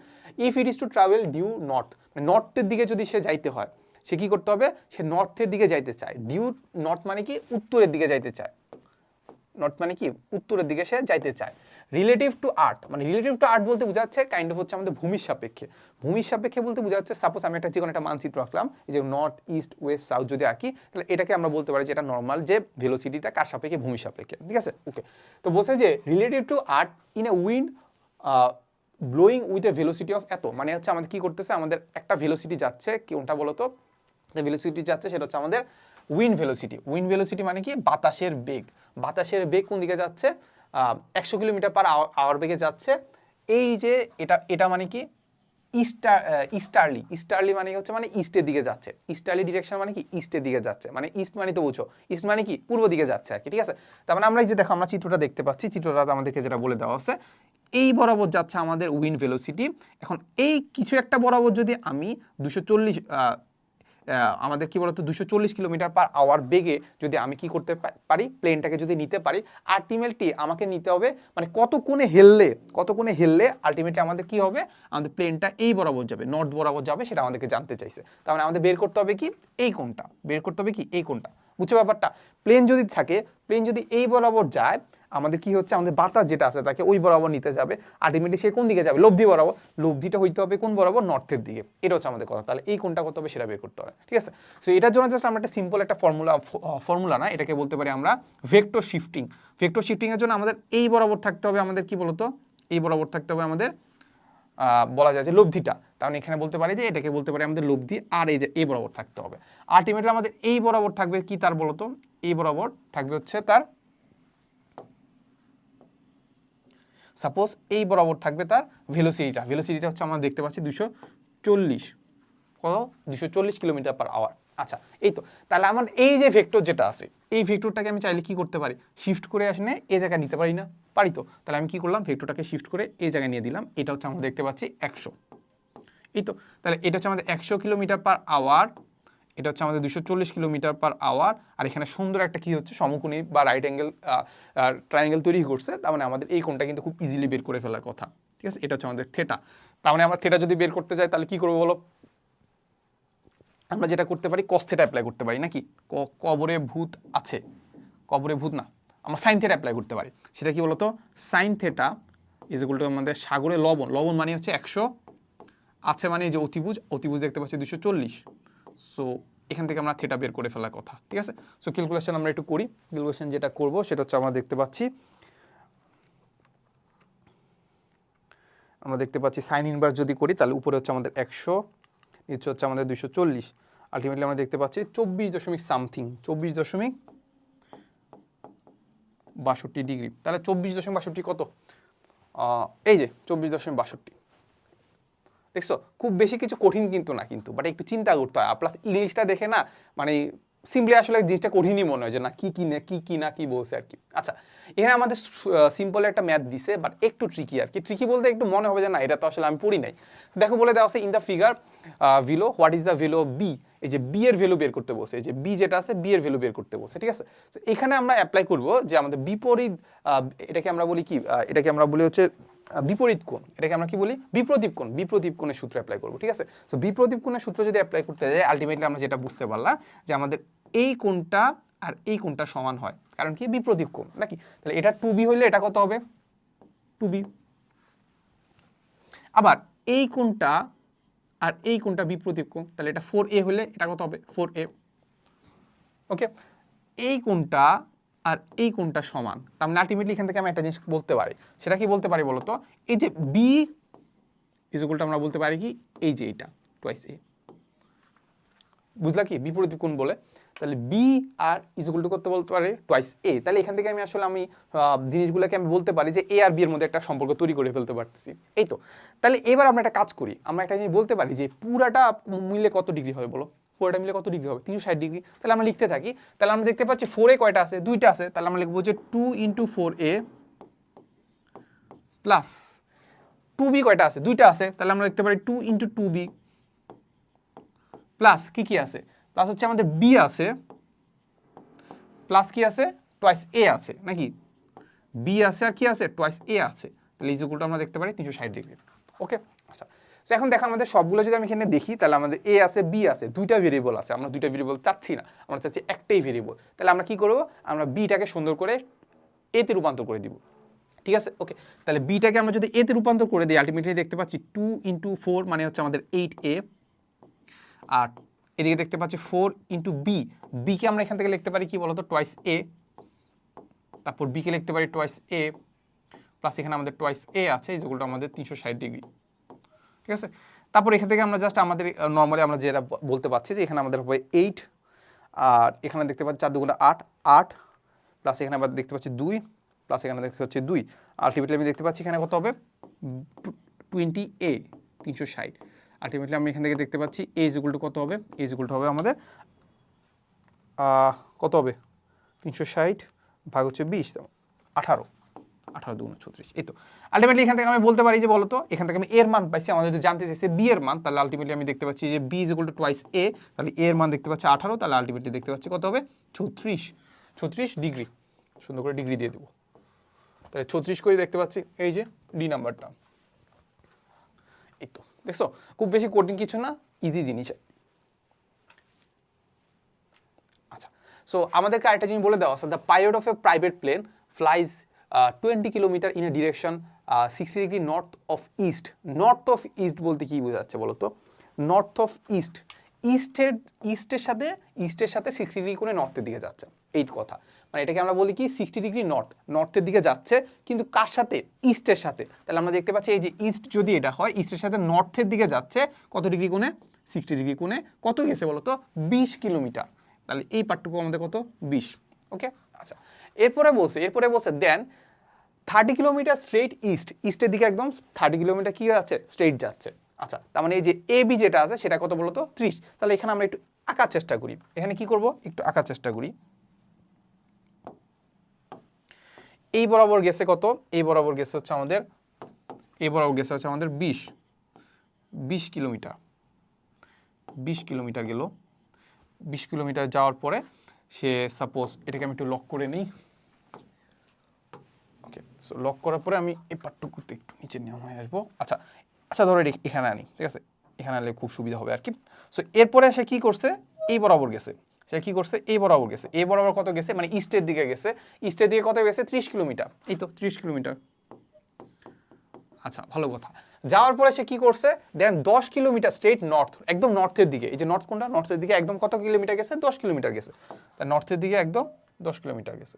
If it is to travel due north, মানে নর্থের দিকে যদি সে যাইতে হয়, সে কি করতে হবে, সে নর্থের দিকে যাইতে চায়, ডিউ নর্থ মানে কি উত্তরের দিকে যাইতে চায়, নর্থ মানে কি উত্তরের দিকে সে যাইতে চায়। রিলেটিভ টু আর্থ, মানে রিলেটিভ টু আর্থ বলতে বোঝাচ্ছে কাইন্ড অফ হচ্ছে আমাদের ভূমির সাপেক্ষে বলতে বোঝাচ্ছে সাপোজ আমি একটা যে কোনো একটা মানচিত্র আঁকলাম, এই যে নর্থ ইস্ট ওয়েস্ট সাউথ যদি আঁকি, তাহলে এটাকে আমরা বলতে পারি যে এটা নর্মাল যে ভেলোসিটিটা কার সাপেক্ষে, ভূমির সাপেক্ষে, ঠিক আছে। ওকে, তো বলছে যে relative to earth in a wind blowing with a velocity of এত, মানে হচ্ছে আমাদের কি করতেছে, আমাদের একটা ভেলোসিটি যাচ্ছে, কোনটা বলতো, ভেলোসিটি যাচ্ছে সেটা হচ্ছে আমাদের উইন্ড ভেলোসিটি মানে কি বাতাসের বেগ কোন দিকে যাচ্ছে, 100 কিলোমিটার/আওয়ার বেগে যাচ্ছে। এই যে এটা মানে কি ইস্টার্লি মানে হচ্ছে মানে ইস্টের দিকে যাচ্ছে, ইস্টার্লি ডিরেকশন মানে কি ইস্টের দিকে যাচ্ছে, মানে ইস্ট মানে তো বুঝো, ইস্ট মানে কি পূর্ব দিকে যাচ্ছে আর কি, ঠিক আছে। তার মানে আমরা এই যে দেখো আমরা চিত্রটা দেখতে পাচ্ছি, চিত্রটা আমাদেরকে যেটা বলে দেওয়া আছে, এই বরাবর যাচ্ছে আমাদের উইন্ড ভেলোসিটি। এখন এই কিছু একটা বরাবর যদি আমি 240 আমাদের কি বলতো 240 কিলোমিটার পার আওয়ার বেগে যদি আমি কি করতে পারি, প্লেনটাকে যদি নিতে পারি, আলটিমেটলি আমাকে নিতে হবে মানে কত কোণে হেললে আলটিমেটলি আমাদের কি হবে, আমাদের প্লেনটা এই বরাবর যাবে, নর্থ বরাবর যাবে, সেটা আমাদেরকে জানতে চাইছে। তার মানে আমাদের বের করতে হবে কি এই কোণটা, বুঝছো ব্যাপারটা? প্লেন যদি এই বরাবর যায়, আমাদের কি হচ্ছে, আমাদের বাতাস যেটা আছে তাকে ওই বরাবর নিতে যাবে, আলটিমেটলি সে কোন দিকে যাবে, লব্ধি বরাবর, লব্ধিটা হইতে হবে কোন বরাবর, নর্থের দিকে। এটা হচ্ছে আমাদের কথা। তাহলে এই কোনটা কত হবে সেটা বের করতে হবে, ঠিক আছে? সো এটার জন্য জাস্ট আমরা একটা সিম্পল একটা ফর্মুলা না, এটাকে বলতে পারি আমরা ভেক্টর শিফটিং। ভেক্টর শিফটিং এর জন্য আমাদের এই বরাবর থাকতে হবে, আমাদের কি বলতো, এই বরাবর থাকতে হবে আমাদের বলা যায় যে লব্ধিটা। তার মানে এখানে বলতে পারি যে এটাকে বলতে পারি আমাদের লব্ধি, আর এই যে এই বরাবর থাকতে হবে। আলটিমেটলি আমাদের এই বরাবর থাকবে কি তার বলতো, এই বরাবর থাকবে হচ্ছে তার, সাপোজ এই বরাবর থাকবে তার ভেলোসিটিটা হচ্ছে আমরা দেখতে পাচ্ছি 240 কিলোমিটার পার আওয়ার। আচ্ছা, এই তো। তাহলে আমার এই যে ভেক্টর যেটা আছে, এই ভেক্টরটাকে আমি চাইলে কি করতে পারি, শিফট করে আসলে এই জায়গায় নিতে পারি না, পারি তো? তাহলে আমি কি করলাম, ভেক্টরটাকে শিফট করে এই জায়গায় নিয়ে দিলাম। এটা হচ্ছে আমরা দেখতে পাচ্ছি 100, এই তো। তাহলে এটা হচ্ছে আমাদের 100 কিলোমিটার পার আওয়ার, এটা হচ্ছে আমাদের 240 কিলোমিটার পার আওয়ার। আর এখানে সুন্দর একটা কি হচ্ছে, সমকোণী বা রাইট অ্যাঙ্গেল ট্রায়াঙ্গেল তৈরি করছে। তার মানে আমাদের এই কোণটা কিন্তু খুব ইজিলি বের করে ফেলার কথা, ঠিক আছে? এটা হচ্ছে আমাদের থিটা। তার মানে আমরা থিটা যদি বের করতে চাই তাহলে কি করবো বলো, আমরা যেটা করতে পারি cos থিটা অ্যাপ্লাই করতে পারি নাকি, কবরে ভূত আছে, কবরে ভূত না, আমরা সাইন থিটা অ্যাপ্লাই করতে পারি। সেটা কি বলতো, sine theta is equal to আমাদের সাগরে লবণ মানে হচ্ছে 100, আছে মানে এই যে অতিভুজ দেখতে পাচ্ছি 240। সো এখান থেকে আমরা থিটা বের করে ফেলার কথা, ঠিক আছে? সো ক্যালকুলেশন আমরা একটু করি। ক্যালকুলেশন যেটা করব সেটা হচ্ছে আমরা দেখতে পাচ্ছি সাইন ইনভার্স যদি করি তাহলে উপরে হচ্ছে আমাদের 100, নিচে হচ্ছে আমাদের 240, আলটিমেটলি আমরা দেখতে পাচ্ছি 24.62 ডিগ্রি। তাহলে 24.62 কত, এই যে 24.62, দেখছো? খুব বেশি কিছু কঠিন কিন্তু না, কিন্তু বাট একটু চিন্তা করতে হয়। প্লাস ইংলিশটা দেখে না মানে সিম্পলি আসলে জিনিসটা কঠিনই মনে হয় যে না কি বলছে আর কি। আচ্ছা, এখানে আমাদের সিম্পল একটা ম্যাথ দিছে, বাট একটু ট্রিকি আর কি। ট্রিকি বলতে একটু মনে হবে যে না এটা তো আসলে আমি পড়ি নাই। দেখো বলে দেওয়া আছে in the figure below what is the value of B, এই যে বি এর ভ্যালু বের করতে বলছে, এই যে বি যেটা আছে বি এর ভ্যালু বের করতে বলছে, ঠিক আছে? তো এখানে আমরা অ্যাপ্লাই করব যে আমাদের বিপরীত, এটাকে আমরা বলি কি, এটাকে আমরা বলি হচ্ছে বিপরীত কোণ, এটাকে আমরা কি বলি, বিপ্রদীপ কোণের সূত্র অ্যাপ্লাই করব, ঠিক আছে? সো বিপ্রদীপ কোণের সূত্র যদি অ্যাপ্লাই করতে যাই, আলটিমেটলি আমরা যেটা বুঝতে পারলাম যে আমাদের এই কোণটা আর এই কোণটা সমান হয়, কারণ কি বিপ্রদীপ কোণ নাকি। তাহলে এটা 2b হইলে এটা কত হবে, 2b। আবার এই কোণটা আর এই কোণটা বিপ্রদীপ কোণ, তাহলে এটা 4a হলে এটা কত হবে, 4a। ওকে, এই কোণটা আর এই কোণটা সমান, তার মানে আলটিমেটলি এখান থেকে আমি একটা জিনিস বলতে পারি। সেটা কি বলতে পারি বলতো, এই যে বি ইজ ইকুয়াল টু আমরা বলতে পারি কি, এই যে এইটা টুয়াইস এ, বুঝলা কি বিপরীত কোণ বলে। তাহলে B R is equal to করতে বলতে পারি টুয়াইস এ। তাহলে এখান থেকে আমি আসলে জিনিসগুলোকে আমি বলতে পারি যে এ আর বি এর মধ্যে একটা সম্পর্ক তৈরি করে ফেলতে পারতেছি, এই তো। তাহলে এবার আমরা একটা কাজ করি, আমরা একটা জিনিস বলতে পারি যে পুরাটা মিলে কত ডিগ্রি হবে বলো, পুরোটা মিলে কত ডিগ্রি হবে, 360 ডিগ্রি। তাহলে আমরা লিখতে থাকি, তাহলে আমরা দেখতে পাচ্ছি 4a কয়টা আছে, দুইটা আছে। তাহলে আমরা লিখবো যে 2 × 4a প্লাস 2b কয়টা আছে, দুইটা আছে। তাহলে আমরা লিখতে পারি 2 × 2b প্লাস কি আছে, প্লাস হচ্ছে আমাদের b আছে, প্লাস কি আছে, টুয়াইস a আছে নাকি, b আছে আর কি আছে, টুয়াইস a আছে। তাহলে ইজ ইকুয়াল টু আমরা দেখতে পারি 360 ডিগ্রি। ওকে, আচ্ছা। তো এখন দেখো আমাদের সবগুলো যদি আমি এখানে দেখি, তাহলে আমাদের a আছে b আছে, দুইটা ভেরিয়েবল আছে। আমরা দুইটা ভেরিয়েবল চাচ্ছি না, আমরা চাচ্ছি একটাই ভেরিয়েবল। তাহলে আমরা কি করব, আমরা bটাকে সুন্দর করে a তে রূপান্তর করে দিব, ঠিক আছে? ওকে, তাহলে bটাকে আমরা যদি a তে রূপান্তর করে দিই, আলটিমেটলি দেখতে পাচ্ছি 2 × 4 মানে হচ্ছে আমাদের 8a, আর এদিকে দেখতে পাচ্ছি 4 × b, b কে আমরা এখান থেকে লিখতে পারি কি বলতো, টুয়াইস a, তারপর b কে লিখতে পারি টুয়াইস a, প্লাস এখানে আমাদের টুয়াইস a আছে, ইজ ইকুয়াল টু আমাদের 360 ডিগ্রি, ঠিক আছে? তারপর এখান থেকে আমরা জাস্ট আমাদের নর্মালি আমরা যেটা বলতে পারছি যে এখানে আমাদের হবে 8, আর এখানে দেখতে পাচ্ছি 4 × 2 = 8, 8 প্লাস এখানে আবার দেখতে পাচ্ছি 2, প্লাস এখানে দেখতে পাচ্ছি 2, আলটিমেটলি আমি দেখতে পাচ্ছি এখানে কত হবে, 20a, 360। আলটিমেটলি আমি এখান থেকে দেখতে পাচ্ছি a ইজ ইকুয়াল টু কত হবে, a ইজ ইকুয়াল টু হবে আমাদের কত হবে, 360 ভাগ হচ্ছে 20, 18 18 2 36। এই তো আলটিমেটলি এখান থেকে আমি বলতে পারি যে বলতো এখান থেকে আমি এর মান পাইছি, আমাদের যদি জানতে চাইছে বি এর মান, তাহলে আলটিমেটলি আমি দেখতে পাচ্ছি যে B is equal to twice A, তাহলে এর মান দেখতে পাচ্ছি 18, তাহলে আলটিমেটলি দেখতে পাচ্ছি কত হবে 36 ডিগ্রি। সুন্দর করে ডিগ্রি দিয়ে দেবো, তাহলে 36 করে দেখতে পাচ্ছি, এই যে ডি নাম্বারটা। এই তো দেখছো, খুব বেশি কঠিন কিছু না, ইজি জিনিস। আচ্ছা, সো আমাদেরকে আরেকটা জিনিস বলে দেওয়া আছে, the pilot of a private plane flies 20 kilometre in a direction 60 degree north of east. North of east বলতে কি বোঝাচ্ছে বলো তো? নর্থ অফ ইস্ট, ইস্টের সাথে 60 ডিগ্রি কোণে নর্থের দিকে যাচ্ছে, এই কথা। মানে এটাকে আমরা বলি কি 60 ডিগ্রি নর্থের দিকে যাচ্ছে, কিন্তু কার সাথে? ইস্টের সাথে। তাহলে আমরা দেখতে পাচ্ছি এই যে ইস্ট যদি এটা হয়, ইস্টের সাথে নর্থের দিকে যাচ্ছে কত ডিগ্রি কোণে? 60 ডিগ্রি কোণে। কত গেছে বলো তো? 20 কিলোমিটার। তাহলে এই পার্টটুকু আমাদের কত? 20। ওকে, আচ্ছা। এরপরে বলছে দেন 30 কিলোমিটার স্ট্রেট ইস্টের দিকে একদম 30 কিলোমিটার কি যাচ্ছে? স্ট্রেট যাচ্ছে। আচ্ছা, তার মানে এই যে এ বি যেটা আছে সেটা কত বলতো? 30। তাহলে এখানে আমরা একটু আঁকার চেষ্টা করি। এখানে কি করব? একটু আঁকার চেষ্টা করি। এই বরাবর গেছে কত? এই বরাবর গেছে হচ্ছে আমাদের 20 কিলোমিটার। 20 কিলোমিটার গেল। 20 কিলোমিটার যাওয়ার পরে সে সাপোজ এটাকে আমি একটু লক করে নিই। ওকে, সো লক করার পরে আমি এই পার্টটুকুতে একটু নিচে নেমে আসবো। আচ্ছা ধরো এখানে আনি, ঠিক আছে? এখানে আনলে খুব সুবিধা হবে আর কি। সো এরপরে সে কি করছে? এই বরাবর গেছে। এই বরাবর কত গেছে? মানে ইস্টের দিকে গেছে। ইস্টের দিকে কত গেছে? 30 কিলোমিটার। এই তো 30 কিলোমিটার। আচ্ছা, ভালো কথা। যাওয়ার পরে সে কি করছে? দেন 10 কিলোমিটার স্ট্রেট নর্থ, একদম নর্থের দিকে। এই যে নর্থ কোনটা? নর্থের দিকে একদম কত কিলোমিটার গেছে? 10 কিলোমিটার গেছে। তা নর্থের দিকে একদম 10 কিলোমিটার গেছে।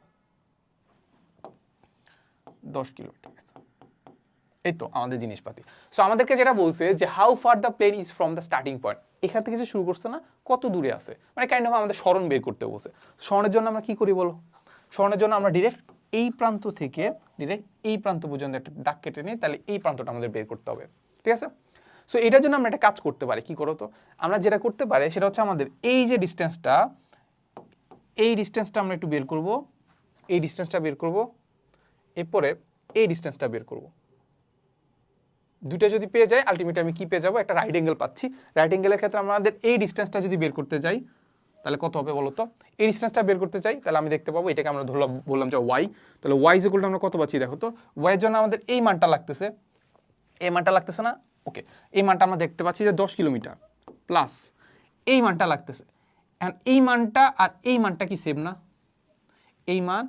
10 কিলোমিটার গেছে। এই তো আমাদের জিনিসপাতি। সো আমাদেরকে যেটা বলছে যে how far the plane is from the starting point, এখান থেকে যে শুরু করছে না, কত দূরে আছে, মানে কাইন্ড অফ আমাদের স্মরণ বের করতে বলছে। স্মরণের জন্য আমরা কি করি বলো? স্মরণের জন্য আমরা ডিরেক্ট এই প্রান্ত থেকে ডিরেক্ট এই প্রান্ত পর্যন্ত একটা দাগ কেটে নিই, তাহলে এই প্রান্তটা আমাদের বের করতে হবে, ঠিক আছে? সো এটার জন্য আমরা একটা কাজ করতে পারি। কি করো তো? আমরা যেটা করতে পারি সেটা হচ্ছে আমাদের এই যে ডিস্টেন্সটা, এই ডিস্টেন্সটা আমরা একটু বের করব। এই ডিস্টেন্সটা বের করব, এরপরে এই ডিস্টেন্সটা বের করব। দুইটা যদি পেয়ে যাই, আলটিমেটলি আমি কি পেয়ে যাবো? একটা রাইট অ্যাঙ্গেল পাচ্ছি। রাইট অ্যাঙ্গেলের ক্ষেত্রে আমাদের এই ডিস্টেন্সটা যদি বের করতে যাই, তাহলে কত হবে বলো তো? এই ডিস্টেন্সটা বের করতে চাই, তাহলে আমি দেখতে পাবো এটাকে আমরা বললাম যে ওয়াই। তাহলে ওয়াই ইজ ইকুয়াল টু আমরা কত পাচ্ছি দেখো তো? ওয়াই এর জন্য আমাদের এই মানটা লাগতেছে, এই মানটা লাগতেছে না? ওকে, এই মানটা আমরা দেখতে পাচ্ছি যে 10 কিলোমিটার প্লাস এই মানটা লাগতেছে। এখন এই মানটা আর এই মানটা কি সেম না? এই মান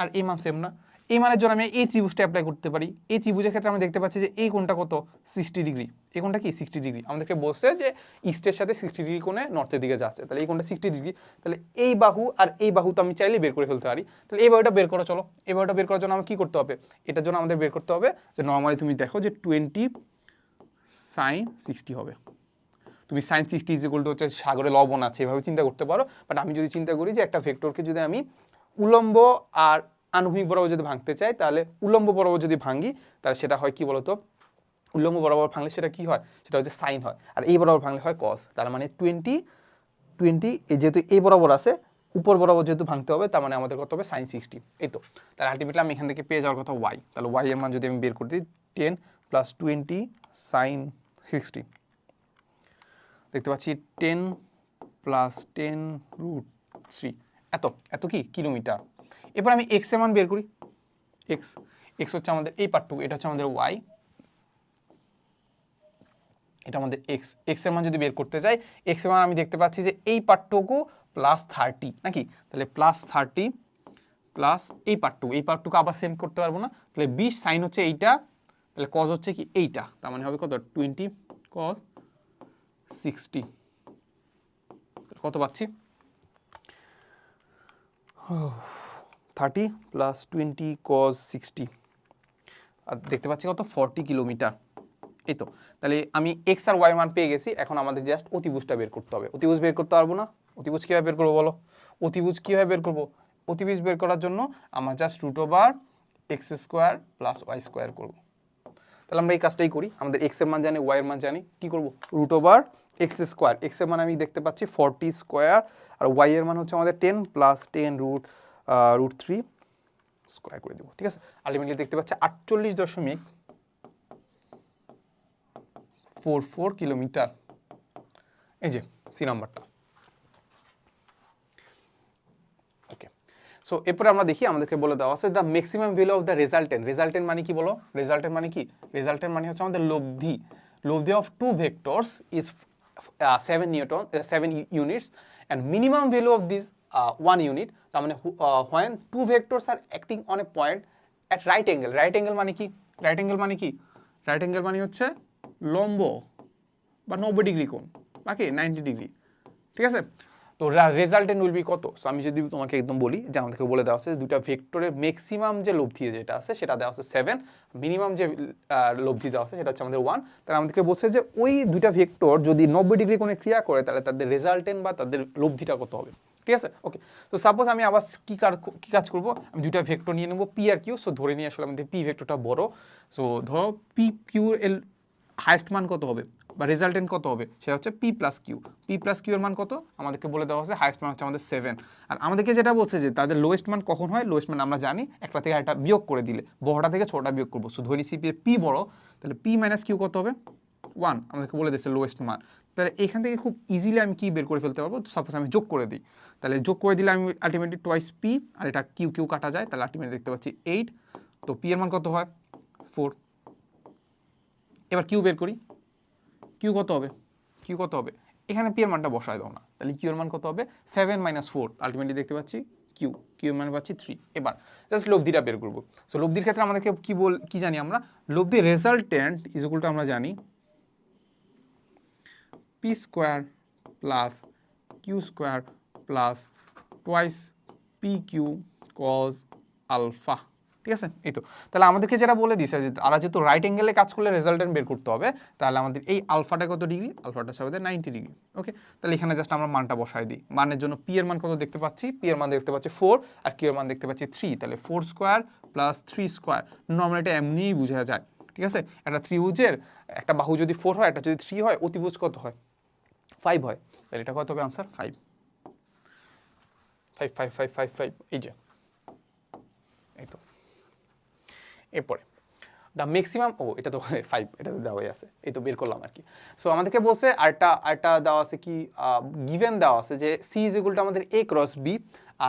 আর এই মান সেম না? এই মানের জন্য আমি এই ত্রিভুজটা অ্যাপ্লাই করতে পারি। এই ত্রিভুজের ক্ষেত্রে আমরা দেখতে পাচ্ছি যে এই কোণটা কত? 60 ডিগ্রি। এই কোণটা কি? 60 ডিগ্রি। আমাদেরকে বলছে যে ইস্টের সাথে 60 ডিগ্রি কোণে নর্থের দিকে যাচ্ছে, তাহলে এই কোণটা 60 ডিগ্রি। তাহলে এই বাহু আর এই বাহু তো আমি চাইলে বের করে ফেলতে পারি। তাহলে এই বাহুটা বের করো, চলো। এই বাহুটা বের করার জন্য আমার কি করতে হবে? এটার জন্য আমাদের বের করতে হবে যে নর্মালি তুমি দেখো যে 20 sin 60 হবে। তুমি sin 60 ইজ ইকুয়াল টু হচ্ছে সাগরে লবণ আছে, এভাবে চিন্তা করতে পারো। বাট আমি যদি চিন্তা করি যে একটা ভেক্টরকে যদি আমি উলম্ব আর আনুভূমিক বরাবর যদি ভাঙতে চাই, তাহলে উলম্ব বরাবর যদি ভাঙি, তাহলে সেটা হয় কি বলতো? উলম্ব বরাবর ভাঙলে সেটা কি হয়? সেটা হচ্ছে সাইন হয়। আর এই বরাবর ভাঙলে হয় কস। তার মানে 20 যেহেতু এই বরাবর আছে, উপর বরাবর যেহেতু ভাঙতে হবে, তার মানে আমাদের কত হবে? sin 60। এই তো, তাহলে আলটিমেটলি আমি এখান থেকে পেয়ে যাওয়ার কথা ওয়াই। তাহলে ওয়াই এর মান যদি আমি বের করে দিই 10 + 20 sin 60, দেখতে পাচ্ছি 10 + 10 √3, এত কি কিলোমিটার। এবার আমি এক্স এর মান বের করি। এক্স হচ্ছে আমাদের এই পার্টটুকু, এটা হচ্ছে আমাদের ওয়াই, এটা আমাদের এক্স এর মান যদি বের করতে যাই, এক্স এর মান আমি দেখতে পাচ্ছি যে এই পার্টটুকু +30 নাকি? তাহলে +30 প্লাস এই পার্টটুকু আবার সেম করতে পারবো না। তাহলে 20 সাইন হচ্ছে এইটা, তাহলে কজ হচ্ছে কি এইটা, তার মানে হবে কত? 20 cos 60। কত পাচ্ছি? 30 + 20 cos 60, আর দেখতে পাচ্ছি কত? 40 কিলোমিটার। এই তো, তাহলে আমি এক্স আর ওয়াই মান পেয়ে গেছি। এখন আমাদের জাস্ট অতিভুজটা বের করতে হবে। অতিভুজ বের করতে পারবো না? অতিভুজ কীভাবে বের করবো বলো? অতিভুজ কীভাবে বের করবো? অতিভুজ বের করার জন্য আমার জাস্ট √x² + y² করবো। তাহলে আমরা এই কাজটাই করি। আমাদের এক্স এর মান জানি, ওয়াই এর মান জানি, কি করবো? √x², এক্স এর মান আমি দেখতে পাচ্ছি 40², আর ওয়াই এর মান হচ্ছে আমাদের 10 + 10 √3 √3 স্কোয়ার করে দেবো, ঠিক আছে। আলটিমেটলি দেখতে পাচ্ছি 48.44 কিলোমিটার, এই যে সি নাম্বারটা। ওকে, সো এরপরে আমরা দেখি আমাদেরকে বলে দেওয়া আছে the maximum value of the resultant. Resultant মানে কি বলো? রেজাল্টেন্ট মানে কি? রেজাল্টেন্ট মানে হচ্ছে আমাদের লব্ধি। লব্ধি of two vectors is 7 units and minimum value of this 1 unit, তার মানে when two vectors are acting on a point at right angle. right angle মানে কি? right angle মানে কি? right angle মানে হচ্ছে লম্ব বা 90 ডিগ্রি কোণ, বাকি 90 ডিগ্রি, ঠিক আছে। তো রেজাল্টেন্ট উইল বি কত? সো আমি যদি তোমাকে একদম বলি যে আমাদেরকে বলে দেওয়া আছে দুটা ভেক্টরের ম্যাক্সিমাম যে লব্ধি যেটা আছে সেটা দেওয়া আছে 7, মিনিমাম যে লব্ধি দেওয়া আছে সেটা হচ্ছে আমাদের 1। তাহলে আমাদেরকে বলছে যে ওই দুইটা ভেক্টর যদি 90 ডিগ্রি কোণে ক্রিয়া করে তাহলে তাদের রেজাল্টেন্ট বা তাদের লব্ধিটা কত হবে, ঠিক আছে। ওকে, তো সাপোজ আমি আবার কি কাজ করব, আমি দুইটা ভেক্টর নিয়ে নেব পি আর কিউ। সো ধরে নিয়ে আসলে আমাদের পি ভেক্টরটা বড়। সো ধরো পি কিউ এর হাইয়েস্ট মান কত হবে বা রেজাল্টেন্ট কত হবে, সেটা হচ্ছে P plus Q. P plus Q এর মান কত আমাদেরকে বলে দেওয়া হচ্ছে, হাইয়েস্ট মান হচ্ছে আমাদের 7। আর আমাদেরকে যেটা বলছে যে তাদের লোয়েস্ট মান কখন হয়, লোয়েস্ট মান আমরা জানি একটা থেকে একটা বিয়োগ করে দিলে, বড়টা থেকে ছোটটা বিয়োগ করবো। সো ধরি সিপি পি বড়, তাহলে পি মাইনাস কিউ কত হবে 1, আমাদেরকে বলে দিচ্ছে লোয়েস্ট মান। তাহলে এখান থেকে খুব ইজিলি আমি কি বের করে ফেলতে পারবো, সাপোজ আমি যোগ করে দিই, তাহলে যোগ করে দিলে আমি আলটিমেটলি টোয়াইস পি, আর এটা কিউ কিউ কাটা যায়, তাহলে আলটিমেটলি দেখতে পাচ্ছি 8। তো পি এর মান কত হয় 4। এবার কিউ বের করি, কিউ কত হবে, কিউ কত হবে, এখানে পি এর মানটা বসায় দাও না, তাহলে কিউ এর মান কত হবে 7 - 4, আলটিমেটলি দেখতে পাচ্ছি কিউ কিউ এর মান পাচ্ছি 3। এবার জাস্ট লব্ধিটা বের করবো। সো লব্ধির ক্ষেত্রে আমাদেরকে কি জানি আমরা, লব্ধি রেজাল্টেন্ট ইজ ইকুয়াল টু আমরা জানি P square plus Q square plus twice P Q cos alpha, ঠিক আছে। এই তো, তাহলে আমাদেরকে যেটা বলে দিছে যে তারা যেহেতু রাইট অ্যাঙ্গেলে কাজ করলে রেজাল্টেন্ট বের করতে হবে, তাহলে আমাদের এই আলফাটা কত ডিগ্রি, আলফাটা হচ্ছে আমাদের 90 ডিগ্রি। ওকে, তাহলে এখানে জাস্ট আমরা মানটা বসাই দিই। মানের জন্য পি এর মান কত দেখতে পাচ্ছি, পি এর মান দেখতে পাচ্ছি 4 আর কিউ এর মান দেখতে পাচ্ছি 3, তাহলে 4 স্কোয়ার প্লাস 3 স্কোয়ার, নর্মালি এটা এমনিই বোঝা যায়, ঠিক আছে। একটা ত্রিভুজের একটা বাহু যদি 4 হয়, একটা যদি 3 হয়, অতিভুজ কত হয় 5 হয়, তাহলে এটা কত হবে আনসার 5। 5 5 5 5 5, এই যে, এই তো। এরপরে দ্য ম্যাক্সিমাম, এটা তো 5, এটা তো দেওয়াই আছে, এই তো বের করলাম আর কি। সো আমাদেরকে বলছে আরটা দেওয়া আছে কি, গিভেন দেওয়া আছে যে সি ইজ ইকুয়াল টু আমাদের এ ক্রস বি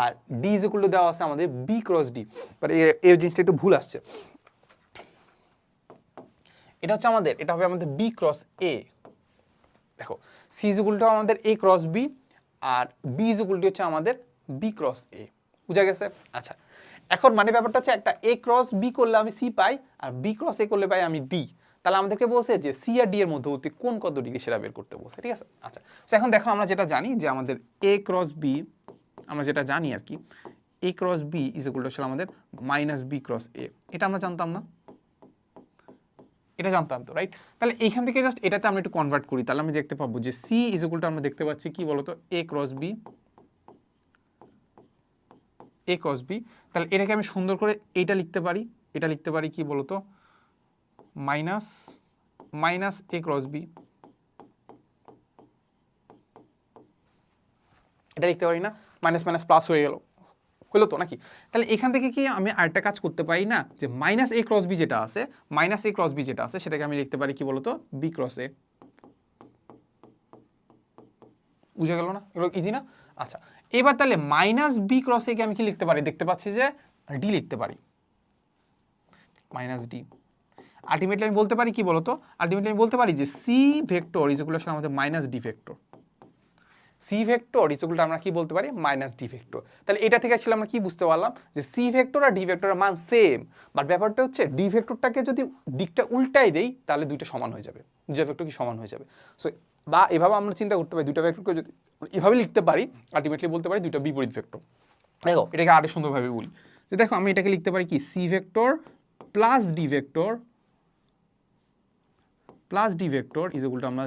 আর ডি ইজ ইকুয়াল টু দেওয়া আছে আমাদের বি ক্রস ডি। বাট এই জিনিসটা একটু ভুল আসছে, এটা হচ্ছে আমাদের, এটা হবে আমাদের বি ক্রস এ। দেখো সি ইজ ইকুয়াল টু আমাদের এ ক্রস বি আর বি ইজ ইকুয়াল টু হচ্ছে আমাদের বি ক্রস এ, বুঝা গেছে। আচ্ছা, এখন মানে ব্যাপারটা হচ্ছে একটা এ ক্রস বি করলে আমি সি পাই আর বি ক্রস এ করলে পাই আমি ডি। তাহলে আমাদেরকে বলছে যে সি আর ডি এর মধ্যবর্তী কোন কত ডিগ্রি সেটা বের করতে বলছে, ঠিক আছে। আচ্ছা, তো এখন দেখো আমরা যেটা জানি যে আমাদের এ ক্রস বি, আমরা যেটা জানি আর কি, A cross B is equal to আমাদের মাইনাস বি ক্রস এ, এটা আমরা জানতাম না, এটা জানতাম তো, রাইট। তাহলে এইখান থেকে জাস্ট এটাতে আমরা একটু কনভার্ট করি, তাহলে আমি দেখতে পাবো যে সি ইজ ইকুয়াল টু আমরা দেখতে পাচ্ছি কি বলতো, এ ক্রস বি, এ ক্রস বি। তাহলে এটাকে আমি সুন্দর করে এইটা লিখতে পারি, এটা লিখতে পারি কি বলতো, মাইনাস মাইনাস এ ক্রস বি, এটা লিখতে পারি না, মাইনাস মাইনাস প্লাস হয়ে গেল, হলো তো নাকি। তাহলে এখান থেকে কি আমি আরেকটা কাজ করতে পারি না, যে মাইনাস এ ক্রস বি যেটা আছে, মাইনাস এ ক্রস বি যেটা আছে সেটাকে আমি লিখতে পারি কি বলতো, বি ক্রস এ। বুঝে গেল না, এগুলো ইজি না। আচ্ছা, এবার তাহলে মাইনাস বি ক্রস এ কে আমি কি লিখতে পারি, দেখতে পাচ্ছি যে ডি লিখতে পারি, মাইনাস ডি। আলটিমেটলি আমি বলতে পারি কি বলতো, আলটিমেটলি আমি বলতে পারি যে C vector is equal to আমাদের minus D vector. C vector is equal to আমরা কি বলতে পারি, মাইনাস ডি ভেক্টর। তাহলে এটা থেকে আসলে আমরা কি বুঝতে পারলাম যে সি ভেক্টর আর ডি ভেক্টরের মান সেম, বাট ব্যাপারটা হচ্ছে ডি ভেক্টরটাকে যদি দিকটা উল্টাই দেই তাহলে দুইটা সমান হয়ে যাবে, দুইটা ভেক্টর কি সমান হয়ে যাবে। সো বা এভাবে আমরা চিন্তা করতে পারি, দুইটা ভেক্টরকে যদি এভাবে লিখতে পারি, আলটিমেটলি বলতে পারি দুইটা বিপরীত ভেক্টর। দেখো এটাকে আরো সুন্দরভাবে বলি, যে দেখো আমি এটাকে লিখতে পারি কি, C vector plus D vector is equal to আমরা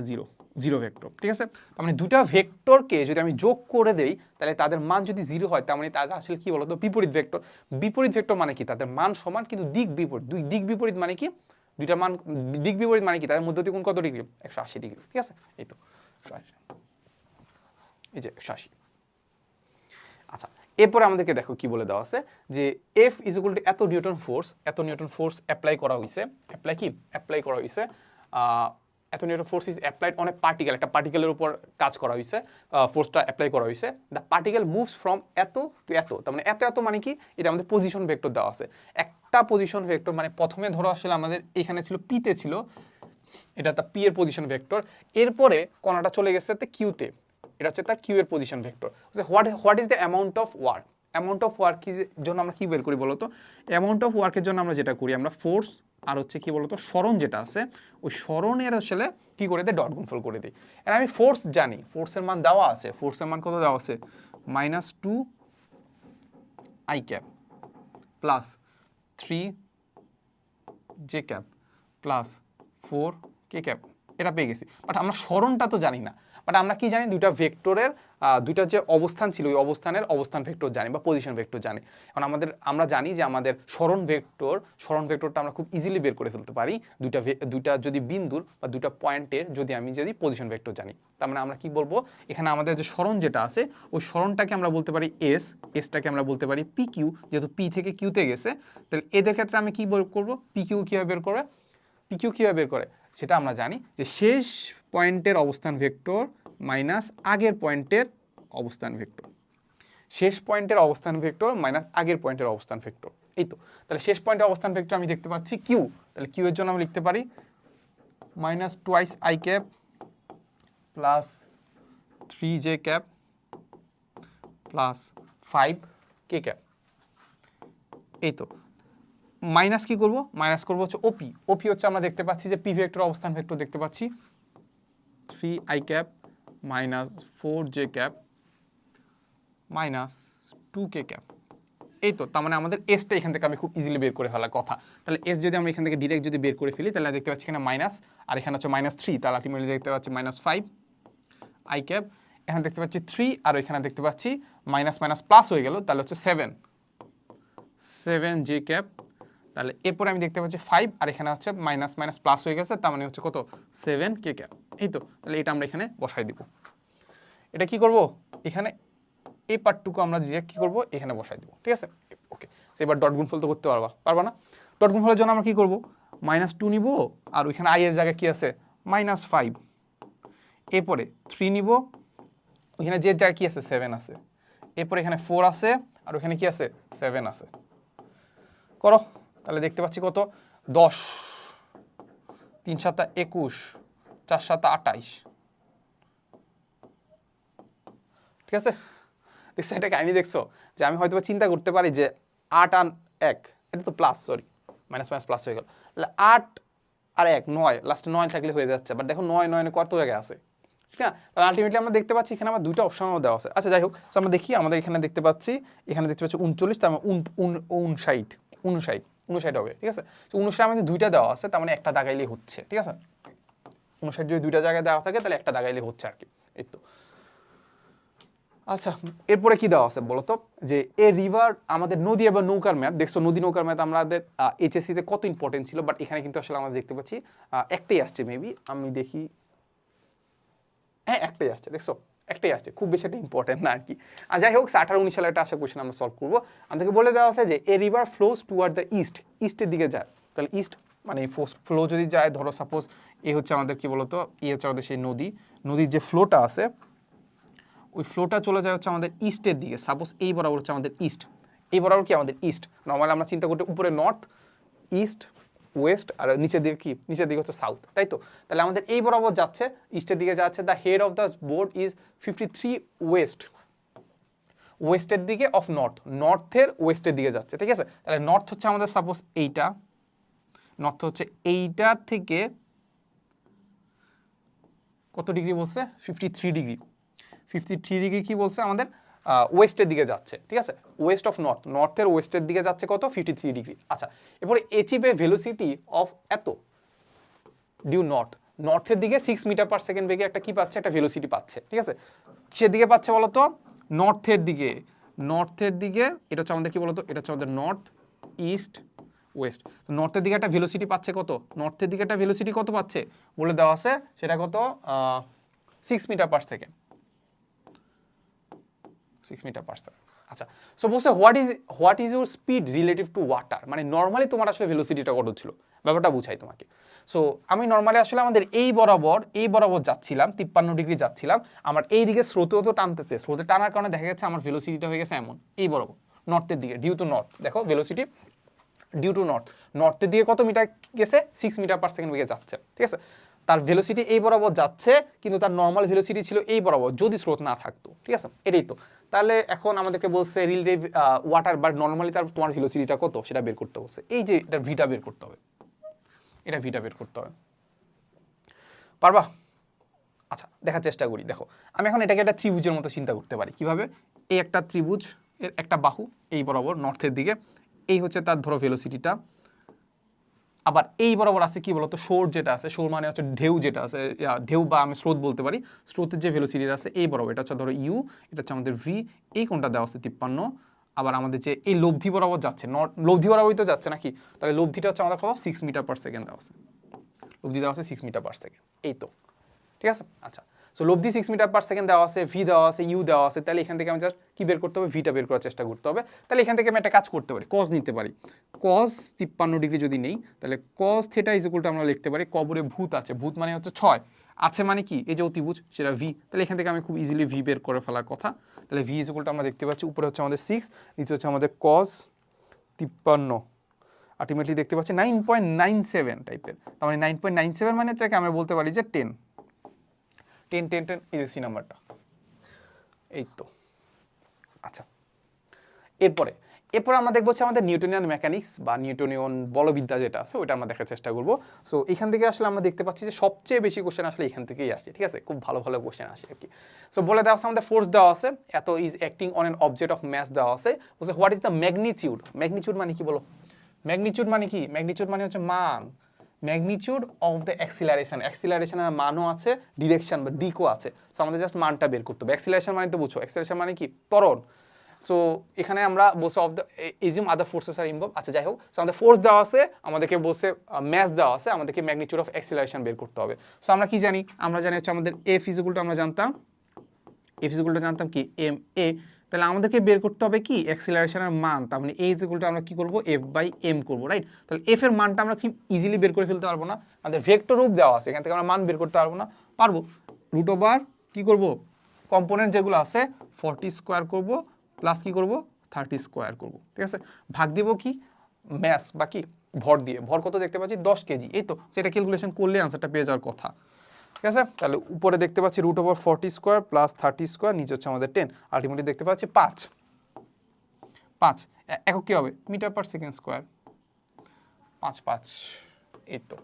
জিরো ভেক্টর, ঠিক আছে। তার মানে দুটা ভেক্টরকে যদি আমি যোগ করে দেই তাহলে তাদের মান যদি 0 হয়, তার মানে তারা আসলে কি বলতো, বিপরীত ভেক্টর। বিপরীত ভেক্টর মানে কি, তাদের মান সমান কিন্তু দিক বিপরীত। দুই দিক বিপরীত মানে কি, দুইটা মান দিক বিপরীত মানে কি, তাদের মধ্যবর্তী কোণ কত ডিগ্রি, 180 ডিগ্রি, ঠিক আছে। এই তো এই যে 180। আচ্ছা, এরপরে আমাদেরকে দেখো কি বলে দেওয়া আছে যে এফ ইজ ইকুয়াল টু এত নিউটন ফোর্স অ্যাপ্লাই করা হয়েছে, অ্যাপ্লাই করা হয়েছে, এত Newton force is applied on a particle, একটা পার্টিকেলের উপর কাজ করা হয়েছে, ফোর্সটা অ্যাপ্লাই করা হয়েছে, দ্য পার্টিকেল মুভস ফ্রম এত টু এত, তার মানে এত মানে কি, এটা আমাদের পজিশন ভেক্টর দেওয়া আছে। একটা পজিশন ভেক্টর মানে প্রথমে ধরো আসলে আমাদের এখানে ছিল পিতে ছিল, এটা তার পি এর পজিশন ভেক্টর, এরপরে কণাটা চলে গেছে কিউতে, এটা হচ্ছে তার কিউ এর position vector. What is the amount of work, amount of ওয়ার্কের জন্য আমরা কি বের করি বলতো, অ্যামাউন্ট অফ ওয়ার্কের জন্য আমরা যেটা করি, আমরা ফোর্স আর হচ্ছে কি বলতো সরণ যেটা আছে, ওই সরণের আসলে কি করে দেয়, ডট গুণফল করে দিই। আর আমি ফোর্স জানি, ফোর্সের মান দেওয়া আছে, ফোর্সের মান কত দেওয়া আছে, -2 I cap plus 3 J cap plus 4 K cap, এটা পেয়ে গেছি। বাট আমরা সরণটা তো জানি না, বাট আমরা কি জানি, দুইটা ভেক্টরের দুইটা যে অবস্থান ছিল ওই অবস্থানের অবস্থান ভেক্টর জানি বা পজিশন ভেক্টর জানি। কারণ আমরা জানি যে আমাদের সরণ ভেক্টরটা আমরা খুব ইজিলি বের করে ফেলতে পারি দুইটা যদি বিন্দুর বা দুইটা পয়েন্টের যদি পজিশন ভেক্টর জানি। তার মানে আমরা কি বলবো, এখানে আমাদের যে সরণ যেটা আছে ওই সরণটাকে আমরা বলতে পারি এসটাকে আমরা বলতে পারি পি কিউ, যেহেতু পি থেকে কিউতে গেছে, তাহলে এদের ক্ষেত্রে আমি কি করবো, পি কিউ কীভাবে বের করে সেটা আমরা জানি যে শেষ পয়েন্টের অবস্থান ভেক্টর মাইনাস আগের পয়েন্টের অবস্থান ভেক্টর, শেষ পয়েন্টের অবস্থান ভেক্টর মাইনাস আগের পয়েন্টের অবস্থান ভেক্টর। এই তো, তাহলে শেষ পয়েন্টের অবস্থান ভেক্টর আমি দেখতে পাচ্ছি কিউ, তাহলে কিউ এর জন্য আমি লিখতে পারি -2 I cap plus 3 J cap plus 5 K cap. এই তো, মাইনাস কি করব, মাইনাস করবো হচ্ছে ওপি হচ্ছে আমরা দেখতে পাচ্ছি যে পি ভেক্টর অবস্থান ভেক্টর দেখতে পাচ্ছি 3 I cap minus 4 J cap minus 2 K cap. এই তো, তার মানে আমাদের এসটা এখান থেকে আমি খুব ইজিলি বের করে ফেলার কথা। তাহলে এস যদি আমরা এখান থেকে ডিরেক্ট যদি বের করে ফেলি, তাহলে দেখতে পাচ্ছি এখানে মাইনাস, আর এখানে হচ্ছে -3, তাহলে আলটিমেটলি দেখতে পাচ্ছি -5 I ক্যাপ, এখানে দেখতে পাচ্ছি 3, আর এখানে দেখতে পাচ্ছি মাইনাস প্লাস হয়ে গেল, তাহলে হচ্ছে 7 J ক্যাপ, তাহলে এরপরে আমি দেখতে পাচ্ছি 5, আর এখানে হচ্ছে মাইনাস প্লাস হয়ে গেছে, তার মানে হচ্ছে কত, 7 K ক্যাপ। এই তো, তাহলে এটা আমরা এখানে বসাই দিব। এটা কি করব, এখানে এই পার্টটুকু আমরা ডিরেক্ট কি করব, এখানে বসাই দিব, ঠিক আছে। ওকে, এবার ডট গুণফল তো করতে পারবা না, ডট গুণফলের জন্য আমরা কি করব, -2 নিব, আর ওইখানে i এর জায়গায় কি আছে, -5, এরপরে 3 নিব, ওইখানে যে জায়গায় কি আছে, 7 আছে, এরপরে এখানে 4 আছে, আর ওখানে কি আছে, 7 আছে, করো। তাহলে দেখতে পাচ্ছি কত, 10, 3 × 7 = 21, 4 × 7 = 28, ঠিক আছে। দেখছো এটা কাহিনী, দেখছো যে আমি হয়তো চিন্তা করতে পারি যে 8 আর 1, এটা তো প্লাস, সরি মাইনাস প্লাস হয়ে গেল, তাহলে 8 আর 1 9, লাস্টে 9 থাকলে হয়ে যাচ্ছে, বাট দেখো 9 কত জায়গায় আছে, ঠিক না। তাহলে আলটিমেটলি আমরা দেখতে পাচ্ছি এখানে আমার দুইটা অপশনও দেওয়া আছে। আচ্ছা যাই হোক, আমরা দেখি আমাদের এখানে দেখতে পাচ্ছি 39, তার মানে 59 হবে, ঠিক আছে। তো 59 আমাদের দুইটা দেওয়া আছে, তার মানে একটা দাগাইলেই হচ্ছে, ঠিক আছে। 59 যদি দুইটা জায়গায় দেওয়া থাকে তাহলে একটা দাগাইলেই হচ্ছে আর কি, এই তো। আচ্ছা, এরপরে কি দেওয়া আছে বলতো, যে এ রিভার, আমাদের নদী এবং নৌকার ম্যাপ, দেখছো নদী নৌকার ম্যাপ আমাদের এইচএসসি-তে কত ইম্পর্টেন্ট ছিল, বাট এখানে কিন্তু আসলে আমরা দেখতে পাচ্ছি একটাই আসছে, মেবি আমি দেখি, হ্যাঁ একটাই আসছে, দেখছো একটাই আসছে, খুব বেশি একটা ইম্পর্টেন্ট না আর কি। আর যাই হোক 18-19 সালে একটা আসা কোয়েশ্চেন আমরা সলভ করবো। আমাদেরকে বলে দেওয়া আছে যে এ রিভার ফ্লোজ টুয়ার্ড দ্য ইস্টের দিকে যায়, তাহলে ইস্ট মানে ফ্লো যদি যায়, ধরো সাপোজ এ হচ্ছে আমাদের কি বলতো, হচ্ছে আমাদের সেই নদীর যে ফ্লোটা আছে, ওই ফ্লোটা চলে যায় হচ্ছে আমাদের ইস্টের দিকে, সাপোজ এই বরাবর হচ্ছে আমাদের ইস্ট, এই বরাবর কি আমাদের ইস্ট, নর্মালি আমরা চিন্তা করতে উপরে নর্থ, ইস্ট, ওয়েস্ট, আর নিচের দিকে হচ্ছে সাউথ, তাই তো। তাহলে আমাদের এই বরাবর যাচ্ছে, ইস্টের দিকে যাচ্ছে, the head of the board is 53 ওয়েস্টের দিকে অফ নর্থের ওয়েস্টের দিকে যাচ্ছে, ঠিক আছে। তাহলে নর্থ হচ্ছে আমাদের সাপোজ এইটা, নর্থ হচ্ছে এইটার থেকে কত ডিগ্রি বলছে, 53 ডিগ্রি, 53 ডিগ্রি কি বলছে আমাদের, ওয়েস্টের দিকে যাচ্ছে, ঠিক আছে, ওয়েস্ট অফ নর্থের ওয়েস্টের দিকে যাচ্ছে কত, 53 ডিগ্রি। আচ্ছা, এরপরে অ্যাচিভ এ ভেলোসিটি অফ এত ডিউ নর্থের দিকে 6 মিটার/সেকেন্ড বেগে একটা কি পাচ্ছে, একটা ভেলোসিটি পাচ্ছে, ঠিক আছে। কিসের দিকে পাচ্ছে বলতো, নর্থের দিকে, এটা হচ্ছে আমাদের কি বলতো, এটা হচ্ছে আমাদের নর্থ, ইস্ট, ওয়েস্ট, নর্থের দিকে একটা ভেলোসিটি পাচ্ছে কত, নর্থের দিকে একটা ভেলোসিটি কত পাচ্ছে বলে দেওয়া আছে, সেটা কত, 6 মিটার/সেকেন্ড, 6 মিটার/সেকেন্ড। আচ্ছা, সো বলছে what is your speed relative to water, মানে নর্মালি তোমার আসলে ভেলোসিটিটা কত ছিল, ব্যাপারটা বুঝাই তোমাকে। সো আমি নর্মালি আসলে আমাদের এই বরাবর যাচ্ছিলাম 53 ডিগ্রি যাচ্ছিলাম, আমার এই দিকে স্রোতেও তো টানতেছে, স্রোতে টানার কারণে দেখা যাচ্ছে আমার ভেলোসিটিটা হয়ে গেছে এমন এই বরাবর নর্থের দিকে, ডিউ টু নর্থ, দেখো ভেলোসিটি ডিউ টু নর্থের দিকে কত মিটার গেছে, 6 মিটার/সেকেন্ড বেগে যাচ্ছে, ঠিক আছে। তার ভেলোসিটি এই বরাবর যাচ্ছে, কিন্তু তার নর্মাল ভেলোসিটি ছিল এই বরাবর যদি স্রোত না থাকতো, ঠিক আছে, এটাই তো। তাহলে এখন আমাদেরকে বলছে রিলেটিভ ওয়াটার বা নর্মালি তার তোমার ভেলোসিটিটা কত সেটা বের করতে বলছে, এই যে এটা ভিটা বের করতে হবে, এটা ভিটা বের করতে হবে, পারবা? আচ্ছা দেখার চেষ্টা করি, দেখো আমি এখন এটাকে একটা ত্রিভুজের মতো চিন্তা করতে পারি, কিভাবে, এই একটা ত্রিভুজ, এর একটা বাহু এই বরাবর নর্থের দিকে, এই হচ্ছে তার ধরো ভেলোসিটিটা, আবার এই বরাবর আছে কি বলতো শোর, যেটা আছে শোর মানে হচ্ছে ঢেউ, যেটা আছে ঢেউ বা আমি স্রোত বলতে পারি, স্রোতের যে ভেলোসিটিটা আছে এই বরাবর, এটা হচ্ছে ধরো ইউ, এটা হচ্ছে আমাদের ভি, এই কোণটা দেওয়া আছে 53, আবার আমাদের যে এই লব্ধি বরাবর যাচ্ছে, লব্ধি বরাবরই তো যাচ্ছে নাকি, তাহলে লব্ধিটা হচ্ছে আমাদের কত 6 মিটার/সেকেন্ড দেওয়া আছে, লব্ধি দেওয়া আছে 6 মিটার/সেকেন্ড, এই তো, ঠিক আছে। আচ্ছা, সো লব্ধি 6 মিটার/সেকেন্ড দেওয়া আছে, ভি দেওয়া আছে, ইউ দেওয়া আছে, তাহলে এখান থেকে আমি জাস্ট কি বের করতে হবে, ভিটা বের করার চেষ্টা করতে হবে। তাহলে এখান থেকে আমি একটা কাজ করতে পারি, কজ নিতে পারি, কজ 53 ডিগ্রি যদি নেই, তাহলে cause theta is equal to আমরা লিখতে পারি, কবরে ভূত আছে, ভূত মানে হচ্ছে 6 আছে, মানে কি এই যে অতিভুজ সেটা ভি, তাহলে এখান থেকে আমি খুব ইজিলি ভি বের করে ফেলার কথা। তাহলে ভি ইজ ইকুয়াল টু আমরা দেখতে পাচ্ছি উপরে হচ্ছে আমাদের 6, নিচে হচ্ছে আমাদের কজ 53, আলটিমেটলি দেখতে পাচ্ছি 9.97 টাইপের, তার মানে 9.97 মানে এটাকে আমরা বলতে পারি যে 10 এই যে সি নাম্বারটা, এই তো। আচ্ছা, এরপরে আমরা দেখবো হচ্ছে আমাদের নিউটনিয়ান মেকানিক্স বা নিউটনিয়ান বলবিদ্যা যেটা আছে ওটা আমরা দেখার চেষ্টা করবো। সো এখান থেকে আসলে আমরা দেখতে পাচ্ছি যে সবচেয়ে বেশি কোশ্চেন আসলে এখান থেকেই আসে, ঠিক আছে, খুব ভালো ভালো কোশ্চেন আসে আর কি। সো বলে দেওয়া আছে আমাদের ফোর্স দেওয়া আছে, এত is acting on an object of mass দেওয়া আছে, বলছে what is the magnitude, magnitude মানে কি বলো, ম্যাগনিটিউড মানে কি, ম্যাগনিটিউড মানে হচ্ছে মান, ম্যাগনিটিউড অফ দ্য অ্যাক্সিলারেশন, অ্যাক্সিলারেশনের মানও আছে, ডিরেকশন বা দিকও আছে, সো আমাদের জাস্ট মানটা বের করতে হবে। অ্যাক্সিলারেশন মানে তো বুঝো, অ্যাক্সিলারেশন মানে কি ত্বরণ, সো এখানে আমরা বলছি of the assume other forces are involve, আচ্ছা যাই হোক, সো আমাদের ফোর্স দেওয়া আছে, আমাদেরকে বলছে ম্যাস দেওয়া আছে, আমাদেরকে ম্যাগনিটিউড অফ অ্যাক্সিলারেশন বের করতে হবে। সো আমরা কি জানি, আমরা জানি হচ্ছে আমাদের এফ ইজ ইকুয়াল টু, আমরা জানতাম এফ ইজ ইকুয়াল টু জানতাম কি এম এ, তাহলে আমাদেরকে বের করতে হবে কি অ্যাক্সিলারেশনের মান, তার মানে এ ইজ ইকুয়াল টু আমরা কি করব এফ বাই এম করবো, রাইট। তাহলে এফ এর মানটা আমরা কি ইজিলি বের করে ফেলতে পারবো না, আমাদের ভেক্টর রূপ দেওয়া আছে, এখান থেকে আমরা মান বের করতে পারবো না, পারবো, রুট ওভার কি করব কম্পোনেন্ট যেগুলো আছে 40 স্কোয়ার করব প্লাস কি করব 30 স্কোয়ার করব, ঠিক আছে, ভাগ দিব কি ম্যাস বা কি ভর দিয়ে, ভর কত দেখতে পাচ্ছি 10 কেজি, এই তো, সেটা ক্যালকুলেশন করলে আনসারটা পেয়ে যাওয়ার কথা, ঠিক আছে। তাহলে উপরে দেখতে পাচ্ছি root over 40 square plus 30 square, নিচে হচ্ছে আমাদের 10, আলটিমেটলি দেখতে পাচ্ছি 5 একক কি হবে মিটার/সেকেন্ড স্কোয়ার, 5 এই তো।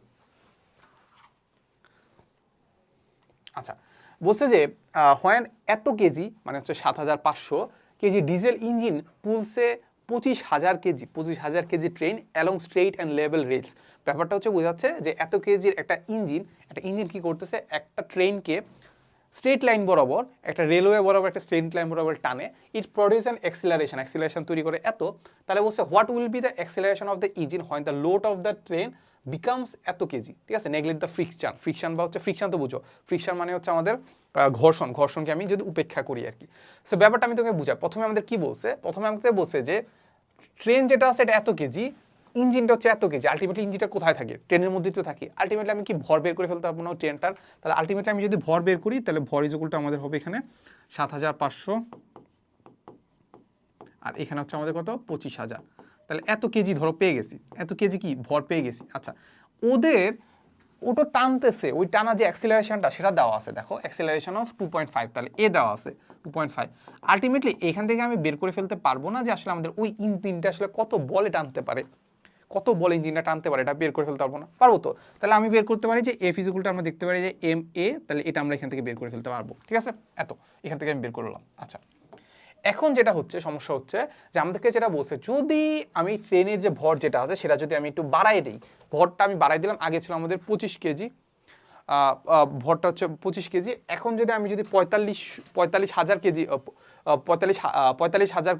আচ্ছা, বলছে যে হোয়েন এত কেজি মানে হচ্ছে 7500 KG diesel engine pulls 25,000 KG train along straight and level rails, ব্যাপারটা হচ্ছে বোঝাচ্ছে যে এত কেজির একটা ইঞ্জিন কি করতেছে, একটা ট্রেনকে স্ট্রেট লাইন বরাবর, একটা রেলওয়ে বরাবর একটা স্ট্রেট লাইন বরাবর টানে, ইট প্রডিউস অ্যান অ্যাক্সিলারেশন তৈরি করে এত, তাহলে বলছে what will be the acceleration of the engine when the load of the train becomes এত কেজি, ঠিক আছে, নেগলেক্ট দ্য ফ্রিকশন বা হচ্ছে ফ্রিকশন তো বুঝো, ফ্রিকশন মানে হচ্ছে আমাদের ঘর্ষণকে আমি যদি উপেক্ষা করি আর কি। সো ব্যাপারটা আমি তোকে বুঝাই, প্রথমে আমাদের কি বলছে, প্রথমে আমাদের বলছে যে ট্রেন যেটা আছে এটা এত কেজি, ইঞ্জিনটা হচ্ছে এত কেজি, আলটিমেটলি ইঞ্জিনটা কোথায় থাকে, ট্রেনের মধ্যে তো থাকে, আলটিমেটলি আমি কি ভর বের করে ফেলতে পারবো না ট্রেনটার, তাহলে আলটিমেটলি আমি যদি ভর বের করি তাহলে ভর ইজ ইকুয়াল টু আমাদের হবে এখানে 7500, আর এখানে হচ্ছে আমাদের কত 25,000, তাহলে এত কেজি ধরো পেয়ে গেছি, এত কেজি কি ভর পেয়ে গেছি। আচ্ছা, ওদের ওটা টানতেছে, ওই টানা যে অ্যাক্সিলারেশনটা সেটা দেওয়া আছে, দেখো অ্যাক্সিলারেশন অফ 2.5, তাহলে এ দেওয়া আছে 2.5, আলটিমেটলি এখান থেকে আমি বের করে ফেলতে পারবো না যে আসলে আমাদের ওই ইঞ্জিনটা আসলে কত বলে টানতে পারে, কত বল ইঞ্জিনটা টানতে পারে, এটা বের করে ফেলতে পারবো না, পারবো তো, তাহলে আমি বের করতে পারি যে এফ ইজ ইকুয়াল টু আমরা দেখতে পারি যে এম এ, তাহলে এটা আমরা এখান থেকে বের করে ফেলতে পারবো, ঠিক আছে, এত এখান থেকে আমি বের করলাম। আচ্ছা, এখন যেটা হচ্ছে সমস্যা হচ্ছে যে আমাদেরকে যেটা বলছে, যদি আমি ট্রেনের যে ভর যেটা আছে সেটা যদি আমি একটু বাড়াই দিই, ভরটা আমি বাড়াই দিলাম, আগে ছিল আমাদের 25 কেজি, ভরটা হচ্ছে 25 কেজি, এখন যদি আমি যদি 45,000 কেজি 45,000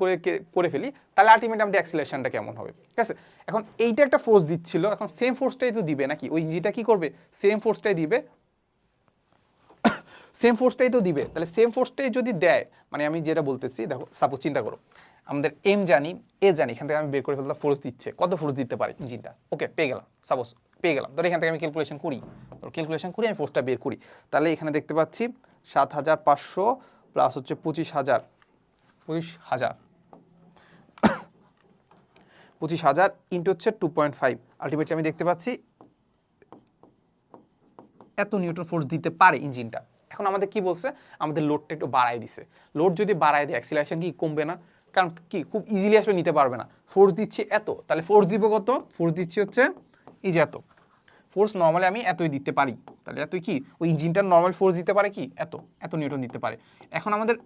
করে ফেলি, তাহলে আলটিমেটলি আমাদের অ্যাক্সিলারেশনটা কেমন হবে, ঠিক আছে। এখন এইটা একটা ফোর্স দিচ্ছিল, এখন সেম ফোর্সটাই তো দিবে নাকি, ওই ইঞ্জিনটা কি করবে সেম ফোর্সটাই দিবে, তাহলে সেম ফোর্সটাই যদি দেয়, মানে আমি যেটা বলতেছি দেখো, সাপোজ চিন্তা করো আমাদের এম জানি, এ জানি, এখান থেকে আমি বের করে ফেললাম ফোর্স দিচ্ছে, কত ফোর্স দিতে পারে ইঞ্জিনটা। ওকে, পেয়ে গেলাম, সাপোজ পেয়ে গেলাম, ধর এখান থেকে আমি ক্যালকুলেশন করি, আমি ফোর্সটা বের করি। তাহলে এখানে দেখতে পাচ্ছি 7500 প্লাস হচ্ছে 25000, 25000 ইন্টু হচ্ছে 2.5, আলটিমেটলি আমি দেখতে পাচ্ছি এত নিউটন ফোর্স দিতে পারে ইঞ্জিনটা। এখন আমাদের কি বলছে, আমাদের লোডটা একটু বাড়ায় দিছে। লোড যদি বাড়ায় দেয় অ্যাক্সিলারেশন কি কমবে না? কারণ কি খুব ইজিলি আসলে নিতে পারবে না। ফোর্স দিচ্ছি এত, তাহলে ফোর্স দিব কত? ফোর্স দিচ্ছি হচ্ছে এই যে এত। ফোর্স নর্মালি আমি এতই দিতে পারি, তাহলে এতই কি ওই ইঞ্জিনটার নর্মাল ফোর্স দিতে পারে কি এত নিউটন দিতে পারে। এখন আমাদের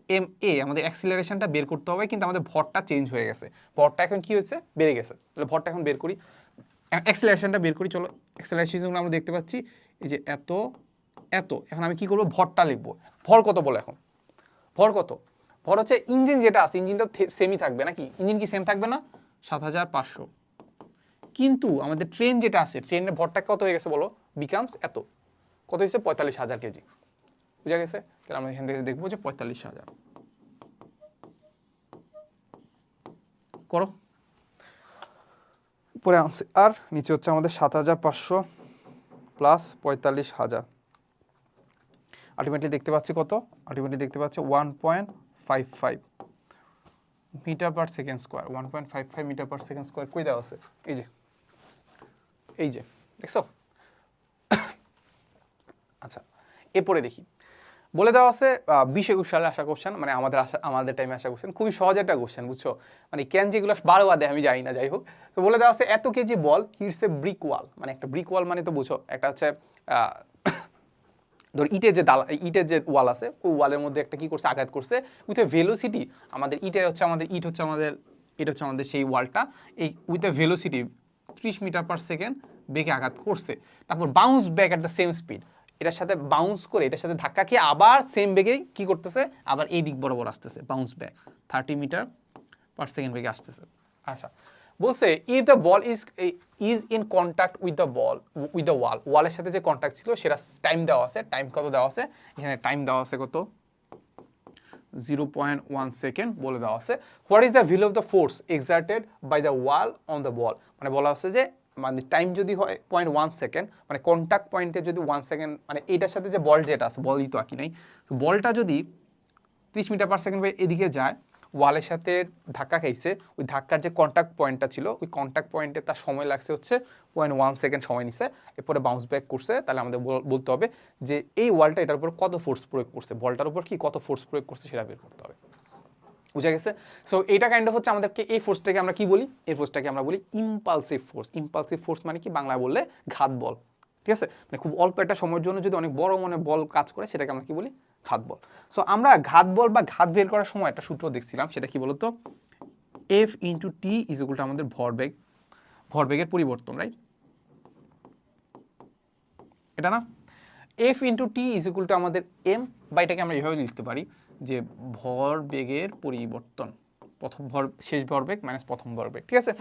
আমাদের অ্যাক্সিলারেশনটা বের করতে হবে, কিন্তু আমাদের ভরটা চেঞ্জ হয়ে গেছে, ভরটা এখন কি হয়েছে, বেড়ে গেছে। তাহলে ভরটা এখন বের করি, অ্যাক্সিলারেশনটা বের করি। চলো অ্যাক্সিলারেশনগুলো আমরা দেখতে পাচ্ছি এই যে এত। এখন আমি কি করবো, ভরটা লিখবো। ভর কত বলো এখন, ভর কত? ভর হচ্ছে ইঞ্জিন যেটা আছে, ইঞ্জিনটা সেমই থাকবে নাকি? ইঞ্জিন কি সেম থাকবে না? 7500। কিন্তু আমাদের ট্রেন যেটা আছে, ট্রেনের ভরটা কত হয়ে গেছে বলো, বিকামস এত। কত হয়েছে? 45000 কেজি। বুঝা গেছে? তাহলে আমরা এখান থেকে দেখবো যে 45000 করো, উপরে আনছে আর নিচে হচ্ছে আমাদের 7500 প্লাস 45000। আলটিমেটলি দেখতে পাচ্ছি কত? আলটিমেটলি দেখতে পাচ্ছি 1.55 metre per second square. 1.55 metre per second square কই দেওয়া আছে? এই যে দেখছো? আচ্ছা, এরপরে দেখি, বলে দেওয়া আছে 20-21 সালে আসা কোশ্চেন, মানে আমাদের টাইমে আসা কোশ্চেন, খুবই সহজ একটা কোশ্চেন, বুঝছো? মানে কেন যেগুলো বারবার দেয় আমি জানি না, যাই হোক। তো বলে দেওয়া আছে এত কেজি বল হিটস এ ব্রিক ওয়াল। মানে একটা ব্রিক ওয়াল মানে তো বুঝো, একটা হচ্ছে ধর ইটের যে ওয়াল আছে, ওই ওয়ালের মধ্যে একটা কি করছে, আঘাত করছে উইথ এ ভেলোসিটি। আমাদের ইট হচ্ছে আমাদের সেই ওয়ালটা, এই with a velocity 30 metre per second বেগে আঘাত করছে। তারপর bounce back at the same speed, এটার সাথে বাউন্স করে, এটার সাথে ধাক্কা খেয়ে আবার সেম বেগে কি করতেছে, আবার এই দিক বরাবর আসতেছে, bounce back 30 metre per second বেগে আসতেছে। আচ্ছা, বলছে if the ball is in contact with the wall, ওয়ালের সাথে যে কন্ট্যাক্ট ছিল সেটা টাইম দেওয়া আছে। টাইম কত দেওয়া আছে? এখানে টাইম দেওয়া আছে কত, 0.1 সেকেন্ড বলে দেওয়া আছে। What is the value of the force exerted by the wall on the ball? মানে বলা আছে যে মানে টাইম যদি হয় 0.1 সেকেন্ড, মানে কন্ট্যাক্ট পয়েন্টে যদি 1 সেকেন্ড, মানে এটার সাথে যে বল যেটা আছে, বলই তো আঁকি নাই, বলটা যদি 30 মিটার পার সেকেন্ড এদিকে যায়, ওয়ালের সাথে ধাক্কা খাইছে, ওই ধাক্কার যে কন্ট্যাক্ট পয়েন্টটা ছিল, ওই কন্ট্যাক্ট পয়েন্টে তার সময় লাগছে হচ্ছে 0.1 সেকেন্ড সময় নিছে, এরপরে বাউন্স ব্যাক করছে। তাহলে আমাদের বলতে হবে যে এই ওয়ালটা এটার উপর কত ফোর্স প্রয়োগ করছে, বলটার উপর কি কত ফোর্স প্রয়োগ করছে সেটা বের করতে হবে। বুঝা গেছে? সো এটা কাইন্ড অফ হচ্ছে আমাদেরকে, এই ফোর্সটাকে আমরা কি বলি, এই ফোর্সটাকে আমরা বলি ইম্পালসিভ ফোর্স। ইম্পালসিভ ফোর্স মানে কি, বাংলায় বললে ঘাত বল। ঠিক আছে? মানে খুব অল্প একটা সময়ের জন্য যদি অনেক বড় মনে বল কাজ করে, সেটাকে আমরা কি বলি, ঘাত বল। সো আমরা ঘাত বল বা ঘাত বের করার সময় একটা সূত্র দেখছিলাম, সেটা কি বলতো, F into T is equal to আমাদের ভরবেগের পরিবর্তন, রাইট? এটা না, F into T is equal to আমাদের এম, বা এটাকে আমরা এইভাবে লিখতে পারি যে ভরবেগের পরিবর্তন, শেষ ভরবেগ মাইনাস প্রথম ভরবেগ। ঠিক আছে?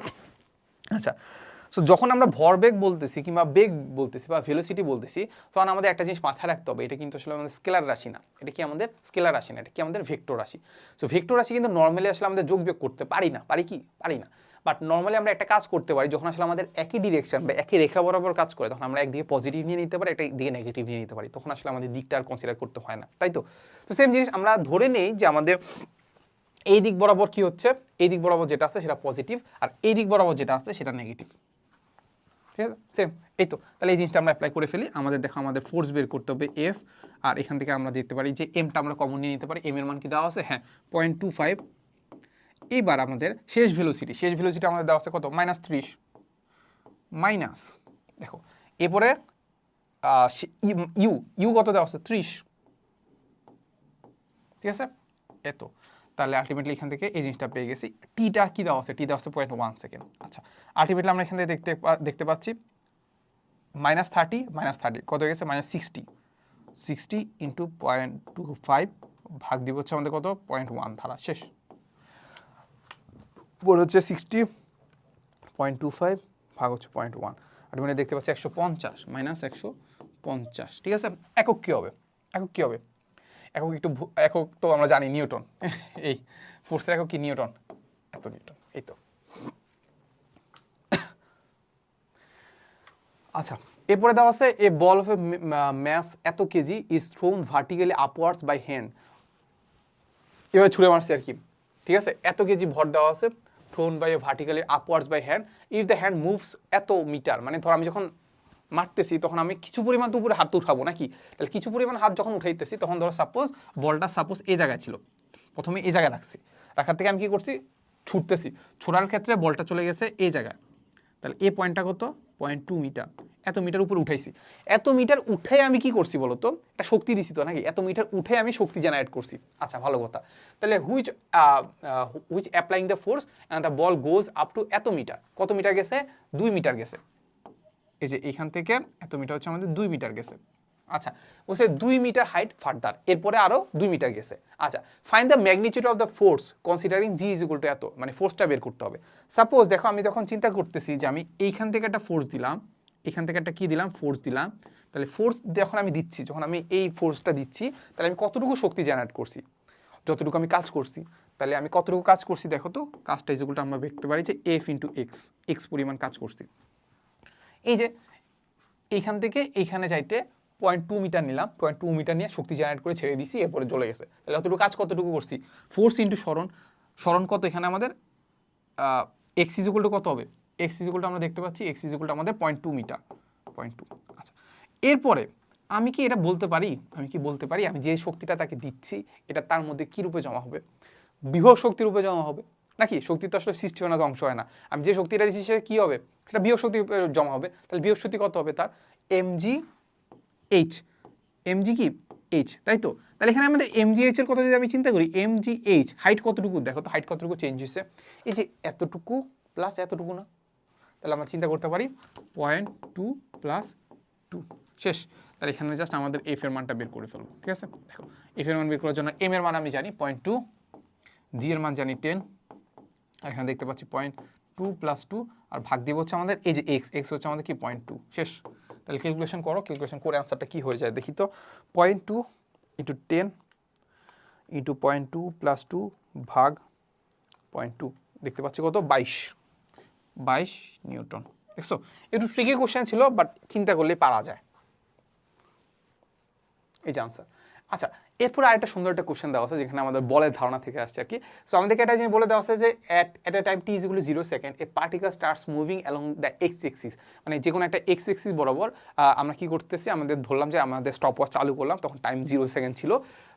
আচ্ছা, সো যখন আমরা ভরবেগ বলতেছি কিংবা বেগ বলতেছি বা ভেলোসিটি বলতেছি, তখন আমাদের একটা জিনিস মাথায় রাখতে হবে, এটা কিন্তু আসলে আমাদের স্কেলার রাশি না, এটা কি আমাদের স্কেলার রাশি না, এটা কি আমাদের ভেক্টর রাশি। সো ভেক্টর রাশি কিন্তু নর্মালি আসলে আমাদের যোগ বিয়োগ করতে পারি না, পারি না। বাট নর্মালি আমরা একটা কাজ করতে পারি, যখন আসলে আমাদের একই ডিরেকশন বা একই রেখা বরাবর কাজ করে, তখন আমরা একদিকে পজিটিভ নিয়ে নিতে পারি, একটা দিকে নেগেটিভ নিয়ে নিতে পারি, তখন আসলে আমাদের দিকটা আর কনসিডার করতে হয় না, তাই তো? তো সেম জিনিস আমরা ধরে নেই যে আমাদের এই দিক বরাবর কি হচ্ছে, এই দিক বরাবর যেটা আছে সেটা পজিটিভ, আর এই দিক বরাবর যেটা আছে সেটা নেগেটিভ। ঠিক আছে? সেম, এই তো। তাহলে এই জিনিসটা আমরা অ্যাপ্লাই করে ফেলি। আমাদের দেখো, আমাদের ফোর্স বের করতে হবে এফ, আর এখান থেকে আমরা দেখতে পারি যে এমটা আমরা কমন নিয়ে নিতে পারি। এম এর মান কি দেওয়া আছে? হ্যাঁ, 0.25। এইবার আমাদের শেষ ভেলোসিটি আমাদের দেওয়া আছে কত, -30 মাইনাস, দেখো এরপরে ইউ কত দেওয়া আছে, 30। ঠিক আছে? এত। তাহলে আলটিমেটলি এখান থেকে এই জিনিসটা পেয়ে গেছি। টিটা কি দেওয়া আছে? টি দেওয়া আছে 0.1 সেকেন্ড। আচ্ছা, আলটিমেটলি আমরা এখান থেকে দেখতে পাচ্ছি -30 কত হয়ে গেছে, -60 ইন্টু 0.25 ভাগ দিব হচ্ছে আমাদের কত, 0.1 ধারা, শেষ। পরে হচ্ছে 60.25 ভাগ হচ্ছে 0.1, আলটিমেটলি দেখতে পাচ্ছি 150 -150। ঠিক আছে? একক কি হবে? একক তো আমরা জানি নিউটন। এই ফোর্সের একক কি, নিউটন। এত নিউটন, এই তো। আচ্ছা, এরপরে দেওয়া আছে a ball of a mass এত KG is thrown vertically upwards by hand, এভাবে ছুঁড়ে মারছে আর কি, ঠিক আছে। এত কেজি ভর দেওয়া আছে, thrown by vertically upwards by hand, if the hand moves এত মিটার, মানে ধর আমি যখন মারতেছি তখন আমি কিছু পরিমাণ তো উপরে হাত উঠাবো নাকি, তাহলে কিছু পরিমাণ হাত যখন উঠাইতেছি তখন ধরো সাপোজ বলটা সাপোজ এই জায়গায় ছিল, প্রথমে এই জায়গায় রাখছি, রাখার থেকে আমি কি করছি, ছুটতেছি, ছোড়ার ক্ষেত্রে বলটা চলে গেছে এই জায়গায়, তাহলে এই পয়েন্টটা কত, 0.2 মিটার, এত মিটার উপরে উঠাইছি, এত মিটার উঠে আমি কি করছি বলতো, একটা শক্তি দিছি তো নাকি, এত মিটার উঠে আমি শক্তি জেনারেট করছি। আচ্ছা ভালো কথা, তাহলে which applying the force and the ball goes up to এত মিটার, কত মিটার গেছে, 2 মিটার গেছে, এই যে এখান থেকে এত মিটার হচ্ছে আমাদের 2 মিটার গেছে। আচ্ছা বলছে 2 মিটার হাইট ফার্দার, এরপরে আরো 2 মিটার গেছে। আচ্ছা find the magnitude of the force considering G is equal two এত, মানে ফোর্সটা বের করতে হবে। সাপোজ দেখো আমি তখন চিন্তা করতেছি যে আমি এইখান থেকে একটা ফোর্স দিলাম, এখান থেকে একটা কি দিলাম, ফোর্স দিলাম, তাহলে ফোর্স যখন আমি দিচ্ছি, যখন আমি এই ফোর্সটা দিচ্ছি তাহলে আমি কতটুকু শক্তি জেনারেট করছি, যতটুকু আমি কাজ করছি, তাহলে আমি কতটুকু কাজ করছি দেখো তো, কাজটা ইজ ইকুয়াল টু আমরা দেখতে পারি যে এফ ইন্টু এক্স, এক্স পরিমাণ কাজ করছি। এই যে এইখান থেকে এইখানে যাইতে 0.2 মিটার নিলাম, 0.2 মিটার নিয়ে শক্তি জেনারেট করে ছেড়ে দিছি, এরপরে চলে গেছে, তাহলে অতটুকু কাজ কতটুকু করছি, ফোর্স ইন্টু সরণ, সরণ কত এখানে আমাদের এক্স ইজ ইকুয়াল টু কত হবে, এক্স ইজ ইকুয়াল টু আমরা দেখতে পাচ্ছি এক্স ইজ ইকুয়াল টু আমাদের 0.2 মিটার, 0.2। আচ্ছা এরপরে আমি কি এটা বলতে পারি, আমি কি বলতে পারি আমি যে শক্তিটা তাকে দিচ্ছি এটা তার মধ্যে কি রূপে জমা হবে, বিভব শক্তি রূপে জমা হবে নাকি, শক্তি তো আসলে সৃষ্টি হয় না, ধ্বংস হয় না, আমি যে শক্তিটা দিচ্ছি সেটা কি হবে, সেটা বিভব শক্তি জমা হবে, তাহলে বিভব শক্তি কত হবে তার, এমজি এইচ, এমজি কি এইচ, তাই তো। তাহলে এখানে আমাদের এমজি এইচ এর কথা যদি আমি চিন্তা করি, এমজি এইচ হাইট কতটুকু দেখো তো, হাইট কতটুকু চেঞ্জ হয়েছে, এই যে এতটুকু প্লাস এতটুকু না, তাহলে আমরা চিন্তা করতে পারি 0.2 প্লাস 2, শেষ। তাহলে এখানে জাস্ট আমাদের এফ এর মানটা বের করে ফেলবো, ঠিক আছে। দেখো এফ এর মান বের করার জন্য এম এর মান আমি জানি 0.2, জি এর মান জানি 10, আর এখানে দেখতে পাচ্ছি 0.2 প্লাস 2, আর ভাগ দিব হচ্ছে আমাদের এই যে এক্স, এক্স হচ্ছে আমাদের কি 0.2, শেষ। তাহলে ক্যালকুলেশন করো, ক্যালকুলেশন করে অ্যান্সারটা কি হয়ে যায় দেখি তো, 0.2 ইন্টু 10 ইন্টু 0.2 প্লাস 2 ভাগ 0.2, দেখতে পাচ্ছি কত, 22 নিউটন। দেখছো একটু ট্রিকি কোশ্চেন ছিল, বাট চিন্তা করলে পারা যায়, এই যে আনসার। আচ্ছা এরপরে আরেকটা সুন্দর একটা কোশ্চেন দেওয়া আছে যেখানে আমাদের বলের ধারণা থেকে আসছে আর কি। সো আমাদেরকে একটা জিনিস বলে দেওয়া আছে যে at a time T is equal to 0 second a particle starts moving along the X axis, মানে যে কোনো একটা এক্স এক্সিস বরাবর আমরা কি করতেছি, আমাদের ধরলাম যে আমাদের স্টপ ওয়াচ চালু করলাম, তখন টাইম 0 সেকেন্ড ছিল,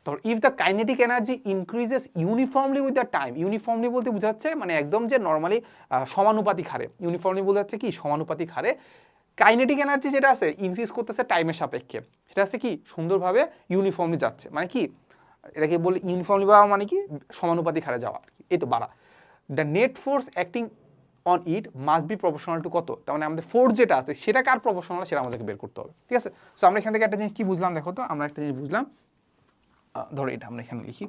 তখন if the kinetic energy increases uniformly with the time, uniformly বলতে বোঝাচ্ছে মানে একদম যে নর্মালি সমানুপাতিক হারে, ইউনিফর্মলি বোঝাচ্ছে কি সমানুপাতিক হারে কাইনেটিক এনার্জি যেটা আছে ইনক্রিজ করতেছে টাইমের সাপেক্ষে, সেটা আছে কি সুন্দরভাবে ইউনিফর্মলি যাচ্ছে, মানে কি এটাকে বলি ইউনিফর্মলি বাড়া মানে কি সমানুপাতিক হারে যাওয়া, এই তো বাড়া। The net force acting on it must be proportional to কত, তার মানে আমাদের ফোর্স যেটা আছে সেটা কার প্রপোর্শনাল সেটা আমাদেরকে বের করতে হবে, ঠিক আছে। সো আমরা এখান থেকে একটা জিনিস কি বুঝলাম দেখো তো, আমরা একটা জিনিস বুঝলাম, ধরো এটা আমরা এখানে লিখি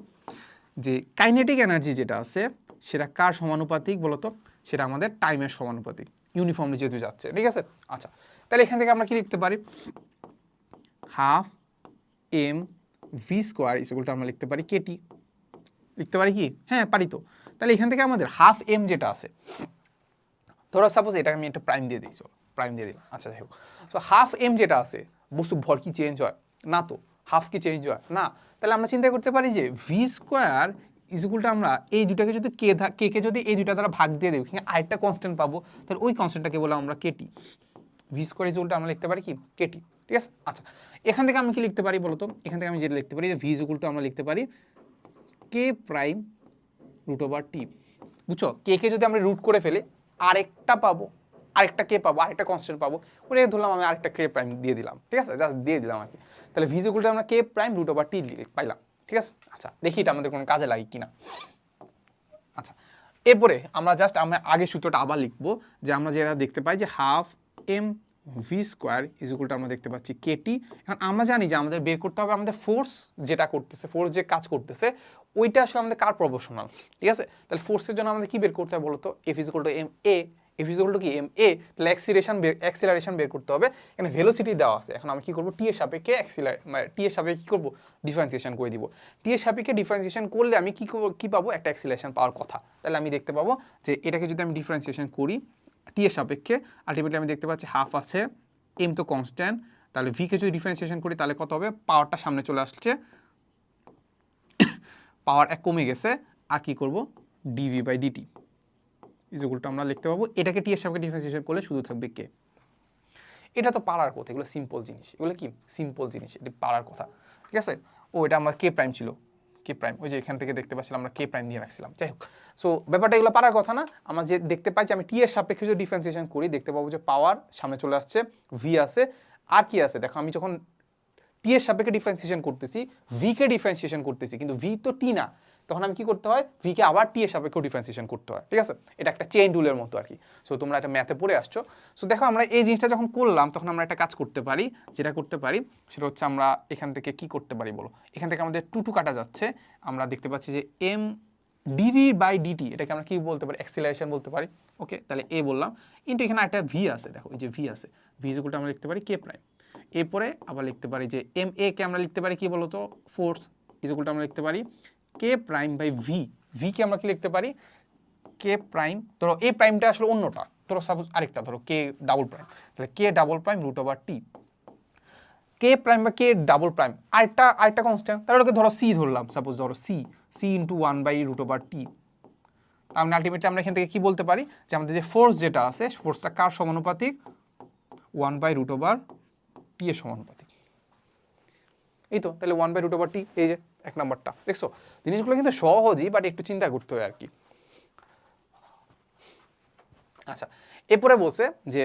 যে কাইনেটিক এনার্জি যেটা আছে সেটা কার সমানুপাতিক বলতো, সেটা আমাদের টাইমের সমানুপাতিক, ইউনিফর্মলি যেহেতু যাচ্ছে, ঠিক আছে। আচ্ছা তাহলে এখান থেকে আমরা কি লিখতে পারি, half M V square is equal to আমরা লিখতে পারি কেটি, লিখতে পারি কি, হ্যাঁ পারি তো। তাহলে এখান থেকে আমাদের হাফ এম যেটা আছে, ধরো সাপোজ এটাকে আমি একটা প্রাইম দিয়ে দিই, চলো প্রাইম দিয়ে দিলাম, আচ্ছা যাই হোক। সো হাফ এম যেটা আছে, বস্তু ভর কি চেঞ্জ হয় না, তো হাফ কি চেঞ্জ হয় না, তাহলে আমরা চিন্তা করতে পারি যে V square is equal to আমরা এই দুটাকে যদি কে কে যদি এই দুটা দ্বারা ভাগ দিয়ে দেবো, আরেকটা কনস্ট্যান্ট পাবো, তাহলে ওই কনস্ট্যান্টটাকে বললাম আমরা K T, V square is equal to আমরা লিখতে পারি কি কেটি, ঠিক আছে। আচ্ছা এখান থেকে আমি কি লিখতে পারি বলতো, এখান থেকে আমি যেটা লিখতে পারি যে ভি ইজ ইকুয়াল টু আমরা লিখতে পারি কে প্রাইম রুট ওভার টি, বুঝছো, কে কে যদি আমরা রুট করে ফেলি আরেকটা পাবো, আরেকটা কে পাবো, আরেকটা কনস্ট্যান্ট পাবো, ওটা ধরলাম আমি আরেকটা কে প্রাইম দিয়ে দিলাম, ঠিক আছে, জাস্ট দিয়ে দিলাম আর কি। তাহলে ভি ইজ ইকুয়াল টু আমরা কে প্রাইম রুট ওভার টি পাইলাম, ঠিক আছে। আচ্ছা দেখি এটা আমাদের কোনো কাজে লাগে কিনা। আচ্ছা এরপরে আমরা জাস্ট আমরা আগের সূত্রটা আবার লিখবো, যে আমরা যেটা দেখতে পাই যে half M V square is equal to আমরা দেখতে পাচ্ছি কেটি। এখন আমরা জানি যে আমাদের বের করতে হবে আমাদের ফোর্স যেটা করতেছে, ফোর্স যে কাজ করতেছে ওইটা আসলে আমাদের কার প্রপোর্শনাল, ঠিক আছে। তাহলে ফোর্সের জন্য আমাদের কি বের করতে হবে বলতো, F is equal to M A F is equal to কি এম এ, তাহলে অ্যাক্সিলারেশন বের করতে হবে। এখানে ভেলোসিটি দেওয়া আছে, এখন আমি কি করব টি এর সাপেক্ষে টি এর সাপেক্ষে কি করব ডিফারেন্সিয়েশন করে দিব। টি এর সাপেক্ষে ডিফারেন্সিয়েশন করলে আমি কি পাবো একটা অ্যাক্সিলারেশন পাওয়ার কথা। তাহলে আমি দেখতে পাবো যে এটাকে যদি আমি ডিফারেন্সিয়েশন করি টি এর সাপেক্ষে, আলটিমেটলি আমি দেখতে পাচ্ছি হাফ আছে, এম তো কনস্ট্যান্ট, তাহলে ভি কে যদি ডিফারেন্সিয়েশন করি তাহলে কত হবে, পাওয়ারটা সামনে চলে আসছে, পাওয়ার এক কমে গেছে, আর কি করব ডিভি বাই ডিটি ইকুয়ালটা আমরা লিখতে পাবো, এটাকে টি এর সাপেক্ষে ডিফারেন্সিয়েশন করলে শুধু থাকবে কে। এটা তো পারার কথা, এগুলো সিম্পল জিনিস, এগুলো কি সিম্পল জিনিস, এটা পারার কথা, ঠিক আছে। ও এটা আমার কে প্রাইম ছিল, কে প্রাইম ওই যে এখান থেকে দেখতে পাচ্ছিলাম আমরা কে প্রাইম দিয়ে রাখছিলাম, যাই হোক। সো ব্যাপারটা এগুলো পারার কথা না, আমরা যে দেখতে পাই যে আমি টি এর সাপেক্ষে যদি ডিফারেন্সিয়েশন করি দেখতে পাবো যে পাওয়ার সামনে চলে আসছে, ভি আছে, আর কি আছে দেখো, আমি যখন টি এর সাপেক্ষে ডিফারেন্সিয়েশন করতেছি, ভি কে ডিফারেন্সিয়েশন করতেছি, কিন্তু ভি তো টি না, তখন আমি কি করতে হয় ভি কে আবার টি এর সাপেক্ষে ডিফারেন্সিয়েশন করতে হয়, ঠিক আছে। এটা একটা চেইন রুলের মতো আর কি। সো তোমরা এটা ম্যাথে পড়ে আসছো। সো দেখো আমরা এই জিনিসটা যখন করলাম তখন আমরা একটা কাজ করতে পারি, যেটা করতে পারি সেটা হচ্ছে আমরা এখান থেকে কি করতে পারি বলো, এখান থেকে আমাদের টু কাটা যাচ্ছে, আমরা দেখতে পাচ্ছি যে এম ডিভি বাই ডিটি, এটাকে আমরা কি বলতে পারি অ্যাক্সিলারেশন বলতে পারি। ওকে, তাহলে এ বললাম, কিন্তু এখানে একটা ভি আছে, দেখো এই যে ভি আছে, ভি ইকুয়ালটা আমরা লিখতে পারি কে প্রাইম, এরপরে আবার লিখতে পারি যে এম এ কে আমরা লিখতে পারি কি বলতো ফোর্স, ইকুয়ালটা আমরা লিখতে পারি K prime by V, V কে আমরা কি লিখতে পারি কে প্রাইম, ধরো এ প্রাইমটা আসলে অন্যটা, ধরো সাপোজ আরেকটা ধরো কে ডাবল প্রাইম, তাহলে K double prime root over T, K prime বা কে ডাবল প্রাইম আরেকটা কনস্ট্যান্ট, তাহলে ওকে ধরো সি ধরলাম, সাপোজ ধরো C into 1 root over T. তার আলটিমেটলি আমরা এখান থেকে কি বলতে পারি যে আমাদের যে ফোর্স যেটা আছে, ফোর্সটা কার সমানুপাতিক 1 রুট ওভার টি এর সমানুপাতিক। এই তো, তাহলে 1 রুট ওভার টি, এই যে এক নাম্বারটা দেখছো, জিনিসগুলো কিন্তু সহজই, বাট একটু চিন্তা করতে হয় আর কি। আচ্ছা, এরপরে বলছে যে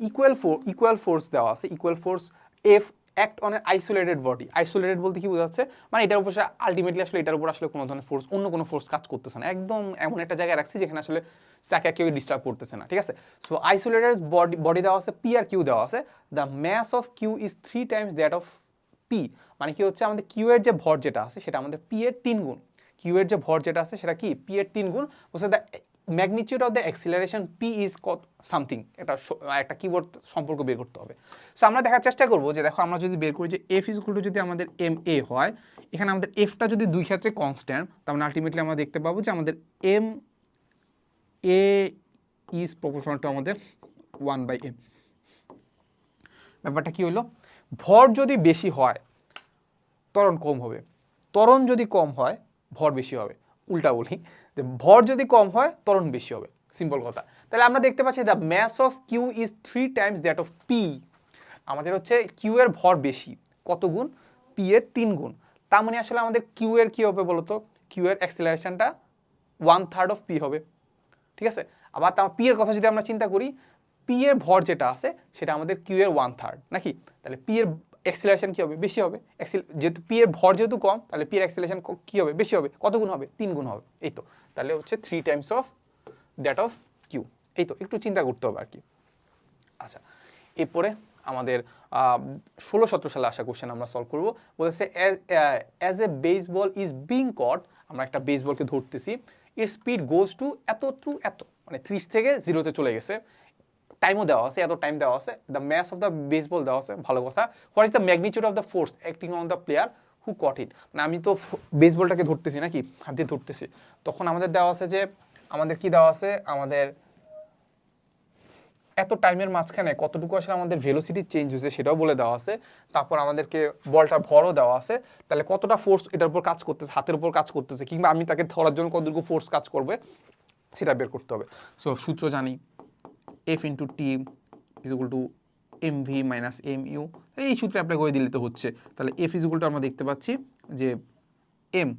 ইকুয়াল ফোর্স দেওয়া আছে, equal force F act on a isolated body. Isolated বলতে কি বোঝাচ্ছে, মানে এটার উপর আলটিমেটলি আসলে এটার উপর আসলে কোনো ধরনের ফোর্স, অন্য কোনো ফোর্স কাজ করতেছে না, একদম এমন একটা জায়গায় রাখছি যেখানে আসলে তাকে কেউ ডিস্টার্ব করতেছে না, ঠিক আছে। সো আইসোলেটেড বডি দেওয়া আছে, পি আর কিউ দেওয়া আছে, the mass of Q is 3 times that of P, মানে কি হচ্ছে আমাদের কিউ এর যে ভর যেটা আছে সেটা আমাদের পি এর 3 গুণ, কিউ এর যে ভর যেটা আছে সেটা কি পি এর 3 গুণ, বলছে the magnitude of the acceleration P is something, একটা কিবোর্ড সম্পর্ক বের করতে হবে। সো আমরা দেখার চেষ্টা করবো যে দেখো আমরা যদি বের করি যে এফ ইজ ইকুয়াল টু যদি আমাদের এম এ হয়, এখানে আমাদের এফটা যদি দুই ক্ষেত্রে কনস্ট্যান্ট, তার মানে আলটিমেটলি আমরা দেখতে পাবো যে আমাদের M A is proportional to আমাদের 1/m। ব্যাপারটা কি হলো, ভর যদি বেশি হয় ত্বরণ কম হবে, ত্বরণ যদি কম হয় ভর বেশি হবে, উল্টা বলি যে ভর যদি কম হয় ত্বরণ বেশি হবে, সিম্পল কথা। তাহলে আমরা দেখতে পাচ্ছি the mass of Q is 3 times that of P, আমাদের হচ্ছে কিউ এর ভর বেশি, কত গুণ পি এর 3 গুণ, তার মানে আসলে আমাদের কিউ এর কি হবে বলতো, কিউ এর অ্যাক্সিলারেশনটা 1/3 অফ পি হবে, ঠিক আছে। আবার পি এর কথা যদি আমরা চিন্তা করি, পি এর ভর যেটা আছে সেটা আমাদের কিউ এর 1/3 নাকি, তাহলে পি এর অ্যাক্সিলারেশন কি হবে বেশি হবে, যেহেতু পি এর ভর যেহেতু কম তাহলে পি এর অ্যাক্সিলারেশন কি হবে বেশি হবে, কত গুণ হবে 3 গুণ হবে, এই তো, তাহলে হচ্ছে 3 times of that of Q, এই তো একটু চিন্তা করতে হবে আর কি। আচ্ছা, এরপরে আমাদের 16-17 সালে আসা কোশ্চেন আমরা সলভ করবো, বলেছে as a baseball is being caught, আমরা একটা বেসবলকে ধরতেছি, এর স্পিড গোজ টু এত মানে 30 থেকে 0-তে চলে গেছে, টাইমও দেওয়া আছে, এত টাইম দেওয়া আছে, the mass of the baseball দেওয়া আছে, ভালো কথা, what is the magnitude of the force acting on the player who caught it, মানে আমি তো বেসবলটাকে ধরতেছি নাকি হাত দিয়ে ধরতেছি, তখন আমাদের দেওয়া আছে যে আমাদের কি দেওয়া আছে, আমাদের এত টাইমের মাঝখানে কতটুকু আসলে আমাদের ভেলোসিটি চেঞ্জ হয়েছে সেটাও বলে দেওয়া আছে, তারপর আমাদেরকে বলটার ভরও দেওয়া আছে, তাহলে কতটা ফোর্স এটার উপর কাজ করতেছে, হাতের উপর কাজ করতেছে, কিংবা আমি তাকে ধরার জন্য কতটুকু ফোর্স কাজ করবে সেটা বের করতে হবে। সো সূত্র জানি F into T is equal to M V minus M U, এই সূত্রে অ্যাপ্লাই করে দিলে তো হচ্ছে, তাহলে এফ ইজ ইকুয়াল টু আমরা দেখতে পাচ্ছি যে এম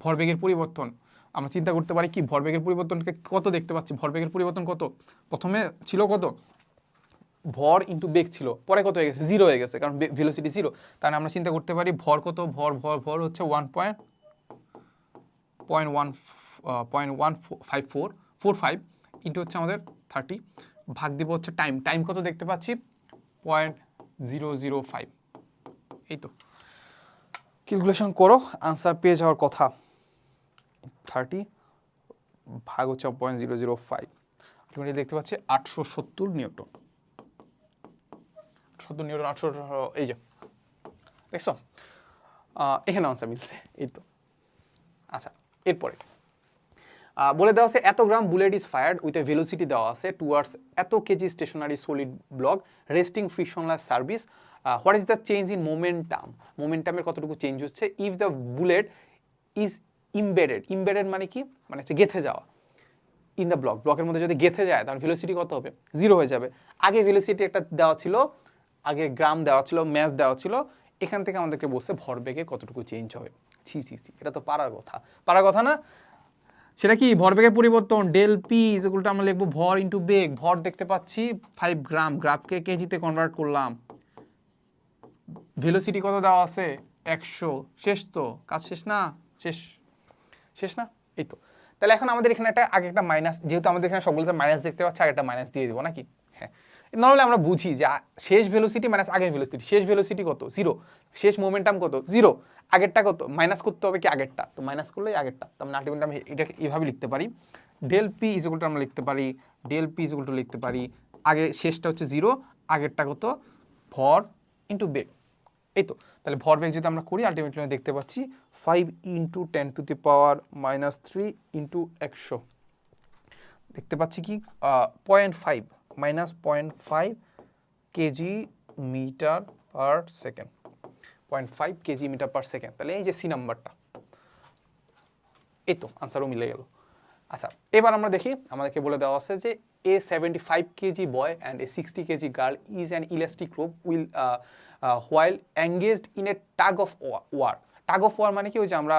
ভরবেগের পরিবর্তন, আমরা চিন্তা করতে পারি কি ভরবেগের পরিবর্তনকে কত দেখতে পাচ্ছি, ভরবেগের পরিবর্তন কত, প্রথমে ছিল কত ভর ইন্টু বেগ ছিল, পরে কত হয়ে গেছে 0 হয়ে গেছে, কারণ ভেলোসিটি 0, তাহলে আমরা চিন্তা করতে পারি ভর কত, ভর হচ্ছে 1.154 ইন্টু হচ্ছে আমাদের 30, ভাগ দিব হচ্ছে টাইম কত দেখতে পাচ্ছি 0.005, এই তো ক্যালকুলেশন করো আনসার পেয়ে যাওয়ার কথা 30 ভাগ হচ্ছে 0.005, আলটিমেটলি দেখতে পাচ্ছি 870 নিউটন। 70 নিউটন, 800, এই যে দেখছো, এখানে আনসার মিলছে, এই তো। আচ্ছা, এরপরে বলে দেওয়া আছে এত gram bullet is fired with a velocity দেওয়া আছে টুয়ার্ডস এত KG stationary solid block resting frictionless service, what is the change in momentum, মোমেন্টামের কতটুকু চেঞ্জ হচ্ছে if the bullet is embedded, embedded মানে কি, মানে হচ্ছে গেঁথে যাওয়া, ইন দ্য ব্লক, ব্লকের মধ্যে যদি গেঁথে যায় তাহলে ভেলোসিটি কত হবে, 0 হয়ে যাবে। আগে ভেলোসিটি একটা দেওয়া ছিল, আগে গ্রাম দেওয়া ছিল, ম্যাস দেওয়া ছিল, এখান থেকে আমাদেরকে বলছে ভরবেগের কতটুকু চেঞ্জ হবে। ছি, এটা তো পারার কথা না। সেটা কি ভরবেগের পরিবর্তন, ডেল পি যেগুলোটা আমরা লিখবো ভর ইন্টু বেগ, ভর দেখতে পাচ্ছি 5 গ্রাম, গ্রাফকে কেজিতে কনভার্ট করলাম, ভেলোসিটি কত দেওয়া আছে 100, শেষ তো, কাজ শেষ না, শেষ না, এই তো। তাহলে এখন আমাদের এখানে আগে একটা মাইনাস, যেহেতু আমাদের এখানে সবগুলোতে মাইনাস দেখতে পাচ্ছি, আগে একটা মাইনাস দিয়ে দিব নাকি, হ্যাঁ। নর্মালি আমরা বুঝি যে শেষ ভেলোসিটি মাইনাস আগের ভেলোসিটি, শেষ ভেলোসিটি কত 0, শেষ মোমেন্টাম কত 0, আগেরটা কত, মাইনাস করতে হবে কি আগেরটা, তো মাইনাস করলেই আগেরটা, তো আমরা আলটিমেটলি আমি এটাকে এইভাবে লিখতে পারি, del P is equal to আমরা লিখতে পারি, del P is equal to লিখতে পারি, আগে শেষটা হচ্ছে 0, আগেরটা কত ভর ইন্টু বেগ, এই তো। তাহলে ভরবেগ যদি আমরা করি আলটিমেটলি দেখতে পাচ্ছি 5 × 10⁻³ ইন্টু 100, দেখতে পাচ্ছি কি 0.5 minus 0.5 KG metre per second, 0.5 KG metre per second. তাহলে এই যে সি নাম্বারটা, এই তো আনসারও মিলে গেল। আচ্ছা, এবার আমরা দেখি, আমাদেরকে বলে দেওয়া আছে যে a 75 kg boy and a 60 kg girl is an elastic rope will while engaged in a tug of war. Tug of war মানে কি, ওই যে আমরা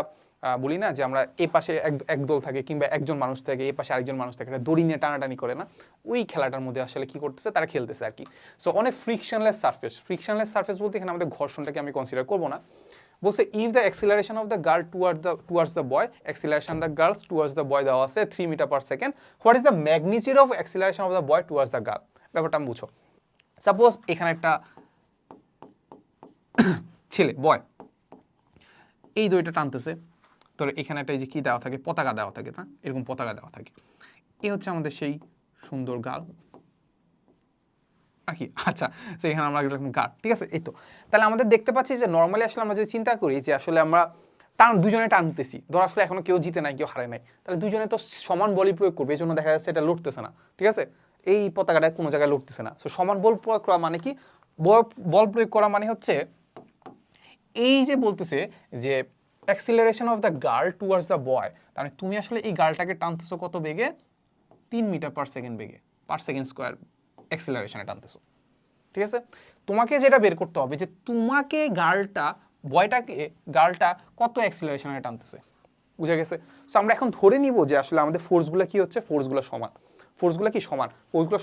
বলি না যে আমরা এই পাশে এক দল থাকে কিংবা একজন মানুষ থাকে, এই পাশে আরেকজন মানুষ থাকে, দড়ি নিয়ে টানাটানি করে না, ওই খেলাটার মধ্যে আসলে কি করতেছে, তারা খেলতেছে আর কি। সো অনেক ফ্রিকশনলেস সারফেস, ফ্রিকশনলেস সারফেস বলতে এখানে আমাদের ঘর্ষণটাকে আমি কনসিডার করবো না, বলছে if the acceleration of the girl towards the boy, acceleration the girls towards the boy দেওয়া আছে 3 metre per second, what is the magnitude of acceleration of the boy towards the girl, ব্যাপারটা বুঝো। সাপোজ এখানে একটা ছেলে বয় এই দড়িটা টানতেছে, তো এখানে একটা এই যে কি দেওয়া থাকে, পতাকা দেওয়া থাকে না, এরকম পতাকা দেওয়া থাকে, এই হচ্ছে আমাদের সেই সুন্দর গার্ল নাকি। আচ্ছা, সেখানে আমরা এরকম গার্ড, ঠিক আছে, এই তো। তাহলে আমাদের দেখতে পাচ্ছি যে নর্মালি আসলে আমরা যদি চিন্তা করি যে আসলে আমরা দুজনে টানতেছি, ধর আসলে এখনো কেউ জিতে নাই, কেউ হারে নাই, তাহলে দুজনে তো সমান বলই প্রয়োগ করবে, এই জন্য দেখা যাচ্ছে এটা লড়তেছে না, ঠিক আছে, এই পতাকাটা কোনো জায়গায় লড়তেছে না। সো সমান বল প্রয়োগ করা মানে কি, বল প্রয়োগ করা মানে হচ্ছে এই যে বলতেছে যে acceleration of the girl towards the বয়, তাহলে তুমি আসলে এই গার্লটাকে টানতেছো কত বেগে, 3 মিটার পার সেকেন্ড বেগে, পার সেকেন্ড স্কোয়ার অ্যাক্সিলারেশনে টানতেছো, ঠিক আছে। তোমাকে যেটা বের করতে হবে যে তোমাকে গার্লটা কত অ্যাক্সিলারেশনে টানতেছে, বুঝে গেছে। সো আমরা এখন ধরে নিব যে আসলে আমাদের ফোর্সগুলো কি হচ্ছে, ফোর্সগুলো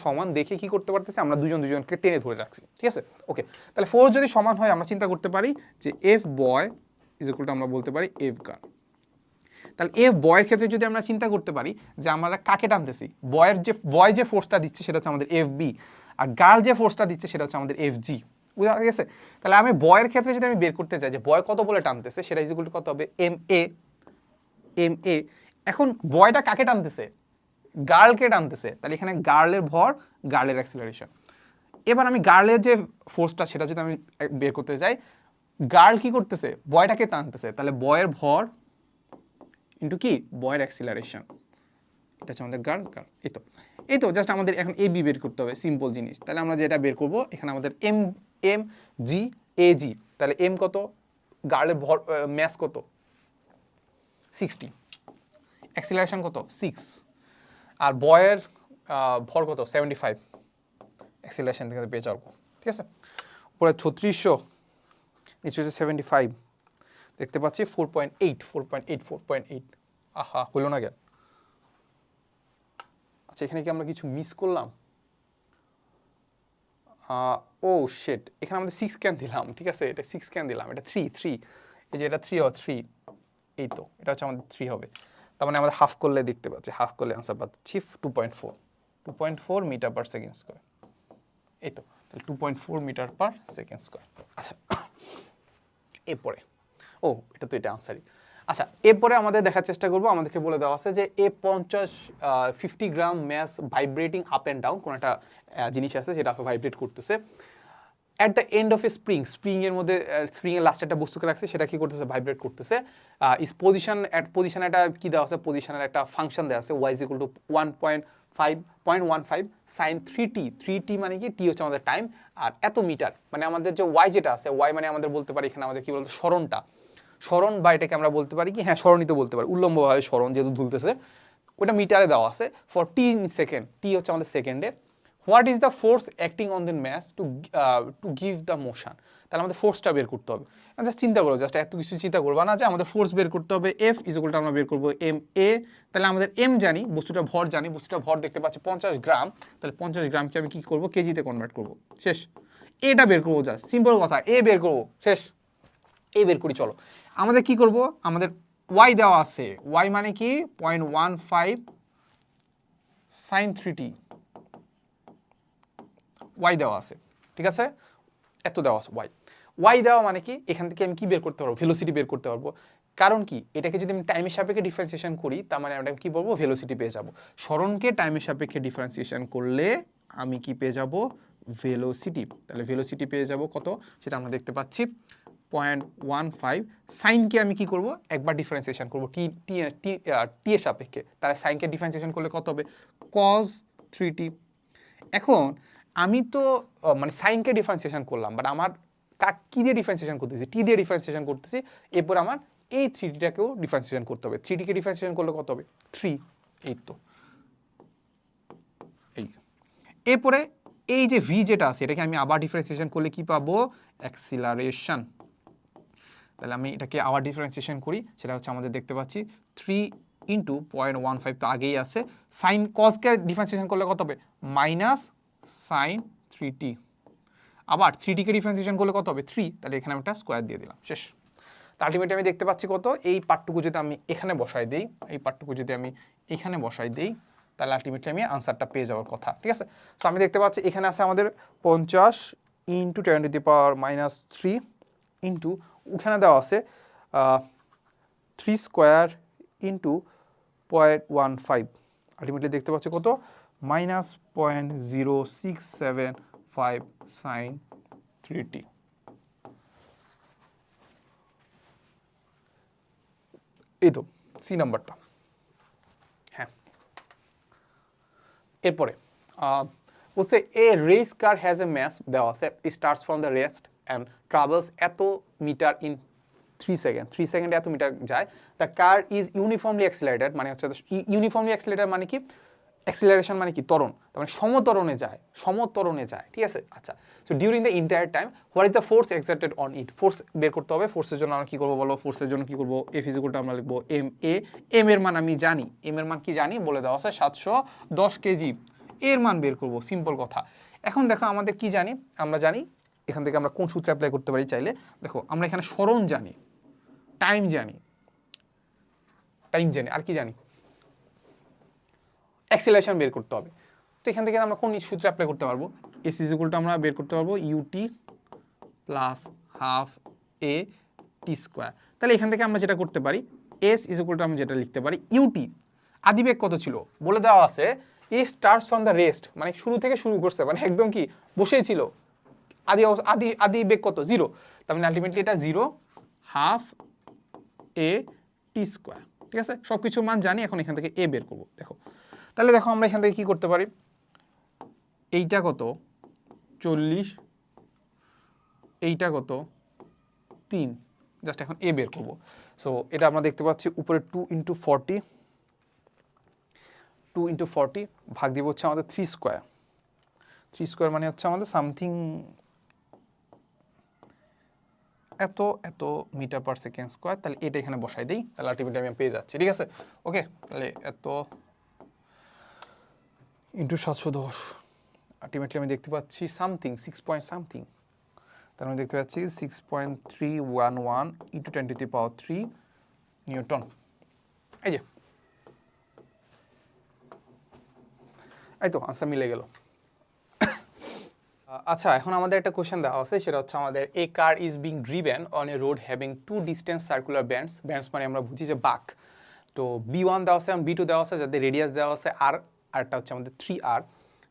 সমান দেখে কি করতে পারতেছি, আমরা দুজনকে টেনে ধরে রাখছি, ঠিক আছে, ওকে। তাহলে ফোর্স যদি সমান হয় আমরা চিন্তা করতে পারি যে F boy is equal to আমরা বলতে পারি এফ গার্ল। তাহলে এফ বয়ের ক্ষেত্রে যদি আমরা চিন্তা করতে পারি যে আমরা কাকে টানতেছি, বয় যে ফোর্সটা দিচ্ছে সেটা হচ্ছে আমাদের এফ বি, আর গার্ল যে ফোর্সটা দিচ্ছে সেটা হচ্ছে আমাদের এফ জি, বুঝা গেছে। তাহলে আমি বয়ের ক্ষেত্রে যদি আমি বের করতে চাই যে বয় কত বলে টানতেছে, সেটা ইজ ইকুয়াল টু কত হবে, এম এ। এখন বয়টা কাকে টানতেছে, গার্লকে টানতেছে, তাহলে এখানে গার্লের ভর, গার্লের অ্যাক্সিলারেশন। এবার আমি গার্লের যে ফোর্সটা সেটা যদি আমি বের করতে চাই, গার্ল কি করতেছে, বয়টাকে টানতেছে, তাহলে বয়ের ভর ইন্টু কি বয়ের অ্যাক্সিলারেশন, এটা হচ্ছে আমাদের গার্ল। এই তো জাস্ট আমাদের এখন এ বি বের করতে হবে, সিম্পল জিনিস। তাহলে আমরা যেটা বের করব এখানে আমাদের এম জি এ জি, তাহলে এম কত, গার্লের ভর ম্যাস কত 60, অ্যাক্সিলারেশন কত 6, আর বয়ের ভর কত 75, অ্যাক্সিলারেশন থেকে পেয়ে যাবো, ঠিক আছে। উপরে 3600, নিচে হচ্ছে 75, দেখতে পাচ্ছি 4.8, আহা হইল না কেন। আচ্ছা, এখানে কি আমরা কিছু মিস করলাম, ও শিট, এখানে আমাদের 6 কেন দিলাম, ঠিক আছে, এটা 6 কেন দিলাম, এটা 3, এই যে এটা 3, এই তো এটা হচ্ছে আমাদের 3 হবে, তার মানে আমাদের হাফ করলে দেখতে পাচ্ছি, হাফ করলে আনসার পাচ্ছি 2.4 মিটার পার সেকেন্ড স্কোয়ার, এই তো। তাহলে 2.4 মিটার পার সেকেন্ড স্কোয়ার। আচ্ছা, এরপরে এটা তো এটা আনসারই। আচ্ছা, এরপরে আমাদের দেখার চেষ্টা করবো, আমাদেরকে বলে দেওয়া আছে যে 50 gram mass vibrating up and down, কোনো একটা জিনিস আছে যেটা ভাইব্রেট করতেছে at the end of a spring এর মধ্যে, স্প্রিং এর লাস্টে একটা বস্তুকে রাখছে, সেটা কি করতেছে, ভাইব্রেট করতেছে। ইস পজিশন একটা কি দেওয়া আছে, পজিশনের একটা ফাংশন দেওয়া আছে y is equal to 1.15 sine 3t মানে কি, টি হচ্ছে আমাদের টাইম, আর এত মিটার মানে আমাদের যে y যেটা আছে, y মানে আমাদের বলতে পারি এখানে আমাদের কি বলতো সরণ, বা এটাকে আমরা বলতে পারি কি, হ্যাঁ সরণই তো বলতে পারি, উল্লম্বভাবে সরণ যেহেতু দুলতেছে, ওটা মিটারে দেওয়া আছে for T in second, T হচ্ছে আমাদের সেকেন্ডে। What is the force acting on the mass to give the motion, তাহলে আমাদের ফোর্সটা বের করতে হবে। জাস্ট চিন্তা করো, জাস্ট এত কিছু চিন্তা করবা না, যে আমাদের ফোর্স বের করতে হবে, এফ ইজ ইকুয়াল টু আমরা বের করবো এম এ, তাহলে আমাদের এম জানি, বস্তুটা ভর জানি, বস্তুটা ভর দেখতে পাচ্ছি 50 গ্রাম, তাহলে 50 গ্রামকে আমি কি করবো, কেজিতে কনভার্ট করবো, শেষ। এটা বের করবো, জাস্ট সিম্পল কথা, এ বের করবো, শেষ। এ বের করি, চলো আমাদের কি করব, আমাদের ওয়াই দেওয়া আছে, ওয়াই মানে কি 0.15 সাইন 3t, ওয়াই দেওয়া আছে, ঠিক আছে, এত দেওয়া আছে ওয়াই দেওয়া মানে কি, এখান থেকে আমি কি বের করতে পারবো, ভেলোসিটি বের করতে পারবো। কারণ কি, এটাকে যদি আমি টাইমের সাপেক্ষে ডিফারেন্সিয়েশন করি, তার মানে আমরা কি বলবো, ভেলোসিটি পেয়ে যাব। সরণকে টাইমের সাপেক্ষে ডিফারেন্সিয়েশন করলে আমি কি পেয়ে যাব, ভেলোসিটি। তাহলে ভেলোসিটি পেয়ে যাব কত, সেটা আমরা দেখতে পাচ্ছি 0.15। সাইনকে আমি কি করব, একবার ডিফারেন্সিয়েশন করব টি টি টি এর সাপেক্ষে, তাহলে সাইনকে ডিফারেন্সিয়েশন করলে কত হবে, cos 3t। এখন আমি তো মানে সাইনকে ডিফারেন্সিয়েশন করলাম, বাট আমার কি দিয়ে ডিফারেন্সিয়েশন করতেছি, টি দিয়ে ডিফারেন্সিয়েশন করতেছি, এরপর আমার এই 3tটাকেও ডিফারেন্সিয়েশন করতে হবে। 3tকে ডিফারেন্সিয়েশন করলে কত হবে, 3, এই তো এই। এরপরে এই যে ভি যেটা আছে, এটাকে আমি আবার ডিফারেন্সিয়েশন করলে কি পাবো, অ্যাক্সিলারেশন। তাহলে আমি এটাকে আবার ডিফারেন্সিয়েশন করি, সেটা হচ্ছে আমাদের দেখতে পাচ্ছি 3 ইন্টু 0.15 তো আগেই আছে, সাইন কসকে ডিফারেন্সিয়েশন করলে কত হবে, মাইনাস সাইন 3t, আবার 3tকে ডিফারেন্সিয়েশন করলে কত হবে, 3, তাহলে এখানে আমি একটা স্কোয়ার দিয়ে দিলাম, শেষ। তো আলটিমেটলি আমি দেখতে পাচ্ছি কত, এই পার্টটুকু যদি আমি এখানে বসাই দিই, এই পার্টটুকু যদি আমি এখানে বসাই দিই, তাহলে আলটিমেটলি আমি আনসারটা পেয়ে যাওয়ার কথা, ঠিক আছে। সো আমি দেখতে পাচ্ছি এখানে আছে আমাদের 50 ইন্টু 10⁻³ ইন্টু, ওখানে দেওয়া আছে 3 স্কোয়ার ইন্টু 0.15, আলটিমেটলি দেখতে পাচ্ছি কত, -0.0675 সাইন 3t। এই তো সি নাম্বারটা, হ্যাঁ। এরপরে বলছে a race car has a mass দেওয়া আছে, starts from the rest and travels এত মিটার ইন 3 সেকেন্ড, 3 সেকেন্ডে এত মিটার যায়। The car is uniformly accelerated, মানে হচ্ছে ইউনিফর্মলি অ্যাক্সিলারেটেড মানে কি, অ্যাক্সিলারেশন মানে কি, ত্বরণ, তার মানে সমত্বরণে যায়, ঠিক আছে। আচ্ছা, so during the entire time what is the force exerted on it, force বের করতে হবে। ফোর্সের জন্য আমরা কি করবো বলো, ফোর্সের জন্য কি করবো, এফ ইজ ইকুয়াল টু আমরা লিখবো এম এ, এম এর মান আমি জানি, এম এর মান কি জানি বলে দেওয়া আছে 710 কেজি, এর মান বের করবো, সিম্পল কথা। এখন দেখো আমাদের কি জানি, আমরা জানি এখান থেকে আমরা কোন সূত্র অ্যাপ্লাই করতে পারি চাইলে, দেখো আমরা এখানে সরণ জানি, টাইম জানি, আর কি জানি, অ্যাক্সিলারেশন বের করতে হবে। তো এখান থেকে আমরা কোন সূত্রে অ্যাপ্লাই করতে পারবো, এস ইজ ইকুয়াল টু আমরা বের করতে পারবো ইউটি প্লাস হাফ এ টি স্কোয়ার। তাহলে এখান থেকে আমরা যেটা করতে পারি, এস ইজ ইকুয়াল টু আমরা যেটা লিখতে পারি ইউটি, আদিবেগ কত ছিল বলে দেওয়া আছে, এ স্টার্টস ফ্রম দ্য রেস্ট, মানে শুরু থেকে শুরু করছে, মানে একদম কি বসেই ছিল, আদি বেগ কত, 0, তার মানে আলটিমেটলি এটা 0 হাফ এ টি স্কোয়ার, ঠিক আছে। সব কিছু মান জানি, এখন এখান থেকে এ বের করবো। দেখো তাহলে দেখো আমরা এখান থেকে কি করতে পারি, এইটা কত 40, এইটা কত 3, জাস্ট এখন এ বের করবো। সো এটা আমরা দেখতে পাচ্ছি উপরে 2 ইন্টু 40 ভাগ দিব হচ্ছে আমাদের 3 স্কোয়ার মানে হচ্ছে আমাদের সামথিং এত মিটার পার সেকেন্ড স্কোয়ার। তাহলে এটা এখানে বসাই দিই, তাহলে আলটিমেটলি আমি পেয়ে যাচ্ছি, ঠিক আছে। ওকে, তাহলে এত ইন্টু 710, আলটিমেটলি আমি দেখতে পাচ্ছি সামথিং 6 পয়েন্ট সামথিং, তার মানে দেখতে পাচ্ছি 6.311 ইন্টু 10⁻³ নিউটন। এই যে এই তো আনসার মিলে গেল। আচ্ছা, এখন আমাদের একটা কোশ্চেন দেওয়া আছে, সেটা হচ্ছে আমাদের a car is being driven on a road having two distance circular bands, bands মানে আমরা বুঝি যে বাঁক। তো B1 দেওয়া আছে এবং B2 দেওয়া আছে, যাদের রেডিয়াস দেওয়া আছে আর, আরটা হচ্ছে আমাদের 3R।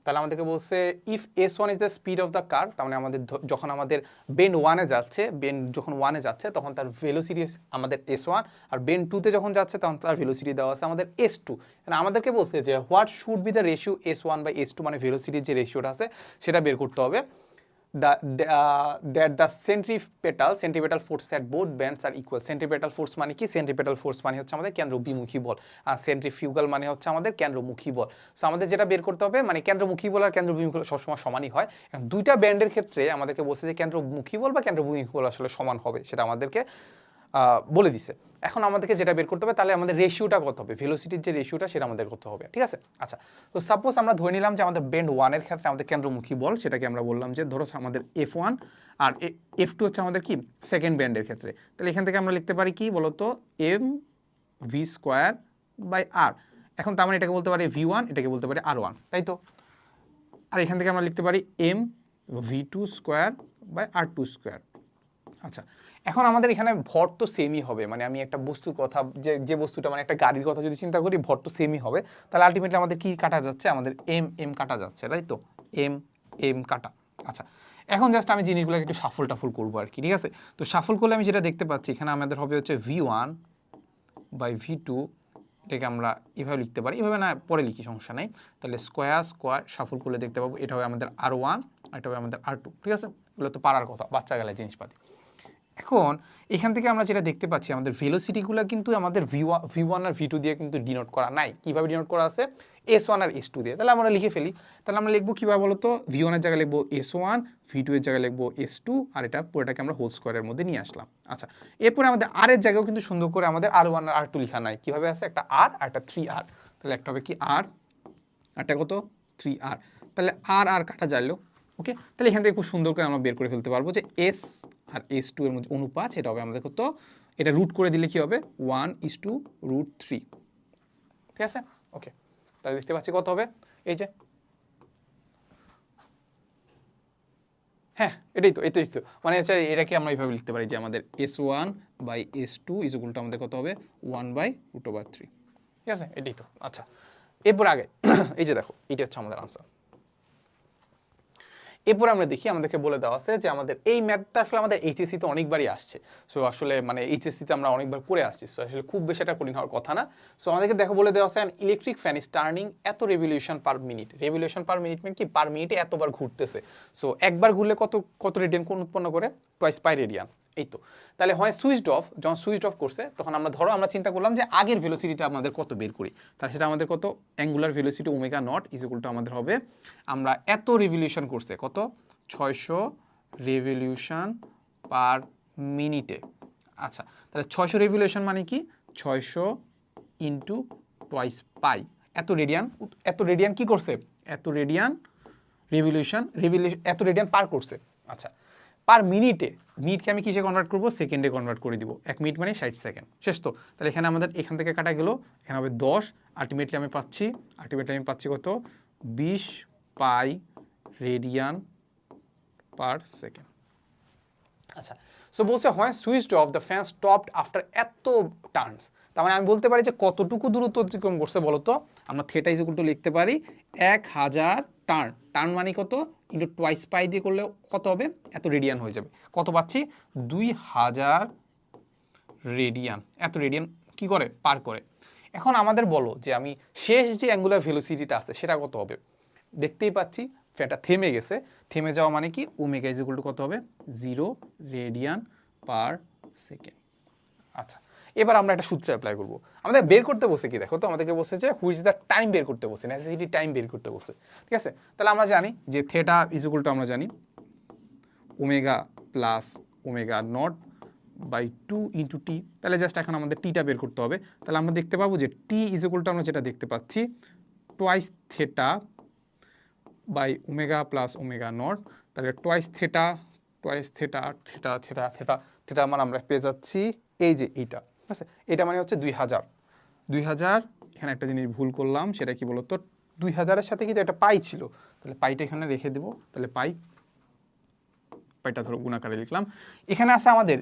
তাহলে আমাদেরকে বলছে if S1 is the speed of the car, তার মানে আমাদের যখন আমাদের বেন্ড 1-এ যাচ্ছে, বেন্ড যখন 1-এ যাচ্ছে তখন তার ভেলোসিটি আমাদের S1, আর বেন্ড 2-তে যখন যাচ্ছে তখন তার ভেলোসিটি দেওয়া আছে আমাদের S2। মানে আমাদেরকে বলছে যে what should be the ratio S1 by S2, মানে ভেলোসিটির যে রেশিওটা আছে সেটা বের করতে হবে। that the centripetal forces at both bands are equal. centripetal force মানে কি? centripetal force মানে হচ্ছে আমাদের কেন্দ্রবিমুখী বল, আর centrifugal মানে হচ্ছে আমাদের কেন্দ্রমুখী বল। সো আমাদের যেটা বের করতে হবে, মানে কেন্দ্রমুখী বল আর কেন্দ্রবিমুখী বল সবসময় সমানই হয়। দুইটা ব্যান্ডের ক্ষেত্রে আমাদেরকে বলছে যে কেন্দ্রমুখী বল বা কেন্দ্রবিমুখী বল আসলে সমান হবে, সেটা আমাদেরকে বলে দিছে। এখন আমাদেরকে যেটা বের করতে হবে, তাহলে আমাদের রেশিওটা কত হবে, ভেলোসিটির যে রেশিওটা সেটা আমাদের করতে হবে, ঠিক আছে? আচ্ছা, তো সাপোজ আমরা ধরে নিলাম যে আমাদের বেন্ড 1-এর ক্ষেত্রে আমাদের কেন্দ্রমুখী বল, সেটাকে আমরা বললাম যে ধরো আমাদের F1 আর F2 হচ্ছে আমাদের কি সেকেন্ড ব্যান্ডের ক্ষেত্রে। তাহলে এখান থেকে আমরা লিখতে পারি কি বলতো, mv²/r। এখন তার মানে এটাকে বলতে পারি V1, এটাকে বলতে পারি R1, তাই তো? আর এখান থেকে আমরা লিখতে পারি mv²/r²। আচ্ছা, এখন আমাদের এখানে ভর তো সেমই হবে, মানে আমি একটা বস্তুর কথা, যে বস্তুটা মানে একটা গাড়ির কথা যদি চিন্তা করি, ভর তো সেমই হবে। তাহলে আলটিমেটলি আমাদের কি কাটা যাচ্ছে, আমাদের এম কাটা যাচ্ছে, তাই তো? এম কাটা। আচ্ছা, এখন জাস্ট আমি জিনিসগুলোকে একটু শাফল টাফল করবো আর কি, ঠিক আছে? তো শাফল করলে আমি যেটা দেখতে পাচ্ছি, এখানে আমাদের হবে হচ্ছে V1/V2, এটাকে আমরা এভাবে লিখতে পারি, এভাবে না পরে লিখি, সমস্যা নেই। তাহলে স্কোয়ার শাফল করলে দেখতে পাবো এটা হবে আমাদের R1, আর এটা হবে আমাদের R2, ঠিক আছে? এগুলো তো পারার কথা, বাচ্চা গেলে জিনিসপাতি। এখন এখান থেকে আমরা যেটা দেখতে পাচ্ছি, আমাদের ভেলোসিটিগুলো কিন্তু আমাদের V1 আর V2 দিয়ে কিন্তু ডিনোট করা নাই। কিভাবে ডিনোট করা আছে? S1 আর S2 দিয়ে। তাহলে আমরা লিখে ফেলি। তাহলে আমরা লিখবো কিভাবে বলতো, V1 এর জায়গায় লিখবো S1, V2 এর জায়গায় লিখবো S2, আর এটা পুরোটাকে আমরা হোল স্কোয়ারের মধ্যে নিয়ে আসলাম। আচ্ছা, এরপরে আমাদের R এর জায়গাও কিন্তু সুন্দর করে আমাদের R1 আর R2 লেখা নাই। কিভাবে আছে? একটা R আর একটা 3R। তাহলে একটা হবে কি R, আরটা কত 3R। তাহলে আর কাটা যাইলো, ওকে? তাহলে এখান থেকে খুব সুন্দর করে আমরা বের করে ফেলতে পারবো যে S আর S2 এর মধ্যে অনুপাত, সেটা হবে আমাদের কত, এটা রুট করে দিলে কি হবে 1:√3, ঠিক আছে? ওকে, তাহলে দেখতে পাচ্ছি কত হবে, এই যে, হ্যাঁ এটাই তো মানে হচ্ছে এটাকে আমরা এইভাবে লিখতে পারি যে আমাদের S1/S2 ইজ ইকুয়াল টু আমাদের কত হবে 1/√3, ঠিক আছে? এটাই তো। আচ্ছা, এরপর আগে এই যে দেখো, এটা হচ্ছে আমাদের আনসার। এরপর আমরা দেখি, আমাদেরকে বলে দেওয়া আছে যে আমাদের এই ম্যাথটা আসলে আমাদের এইচএসসিতে অনেকবারই আসছে। সো আসলে মানে এইচএসসিতে আমরা অনেকবার করে আসছি, সো আসলে খুব বেশি একটা কঠিন হওয়ার কথা না। সো আমাদেরকে দেখো বলে দেওয়া আছে ইলেকট্রিক ফ্যান ইজ টার্নিং এত revolution per minute. Revolution per minute মানে কি, পার মিনিটে এতবার ঘুরতেছে। সো একবার ঘুরলে কত কত রেডিয়ান কোণ উৎপন্ন করে, টুয়াইস পাই রেডিয়ান, এই তো। তাহলে হয় সুইচড অফ, যখন সুইচড অফ করছে তখন আমরা ধরো আমরা চিন্তা করলাম যে আগের ভেলোসিটিটা আমাদের কত বের করি, তাহলে সেটা আমাদের কত, angular velocity omega not is equal to আমাদের হবে, আমরা এত রেভলিউশন করছে কত, 600 রেভলিউশন পার মিনিটে। আচ্ছা, তাহলে 600 রেভলিউশন মানে কি, 600 ইন্টু টুয়াইস পাই, এত রেডিয়ান কি করছে, এত রেডিয়ান রেভলিউশন এত রেডিয়ান পার করছে। আচ্ছা, পার মিনিটে, মিনিটকে আমি কিসে কনভার্ট করবো, সেকেন্ডে কনভার্ট করে দিব। 1 মিনিট মানে 60 সেকেন্ড, শেষ তো। তাহলে এখানে আমাদের এখান থেকে কাটা গেল, এখানে হবে 10, আলটিমেটলি আমি পাচ্ছি কত, 20 পাই রেডিয়ান পার সেকেন্ড। আচ্ছা, সো বলছে হয় switched off the fan stopped after এত টার্নস। তার মানে আমি বলতে পারি যে কতটুকু দূরত্ব অতিক্রম করছে বলতো, আমরা থিটা ইজ ইকুয়াল টু লিখতে পারি 1000 টার্ন। টার্ন মানে কত, ইন্টু টুয়াইস পাই দিয়ে করলে কত হবে, এত রেডিয়ান হয়ে যাবে। কত পাচ্ছি, 2000 রেডিয়ান। এত রেডিয়ান কি করে, পার করে। এখন আমাদের বলো যে আমি শেষ যে অ্যাঙ্গুলার ভেলোসিটিটা আছে সেটা কত হবে। দেখতেই পাচ্ছি ফ্যানটা থেমে গেছে, থেমে যাওয়া মানে কি, ওমেগা ইজ ইকুয়াল টু কত হবে, 0 রেডিয়ান পার সেকেন্ড। আচ্ছা, এবার আমরা একটা সূত্র অ্যাপ্লাই করবো। আমাদের বের করতে বসে কি, দেখো তো আমাদেরকে বসে যে হুইচ দ্য টাইম বের করতে বসে, নেসেসিটি টাইম বের করতে বসে, ঠিক আছে? তাহলে আমরা জানি যে থেটা ইজ ইকুয়াল টু আমরা জানি omega plus omega naught by 2 into T. তাহলে জাস্ট এখন আমাদের টিটা বের করতে হবে। তাহলে আমরা দেখতে পাবো যে টি ইজ ইকুয়াল টু আমরা যেটা দেখতে পাচ্ছি twice theta by omega plus omega naught. তাহলে টুয়াইস থেটা থেটা মানে আমরা পেয়ে যাচ্ছি এই যে এইটা, ঠিক আছে? এটা মানে হচ্ছে 2000। এখানে একটা জিনিস ভুল করলাম, সেটা কি বলতো, 2000-এর সাথে কিন্তু একটা পাই ছিল, তাহলে পাইটা এখানে রেখে দেবো। তাহলে পাই পাইটা ধরো গুণাকারে লিখলাম। এখানে আছে আমাদের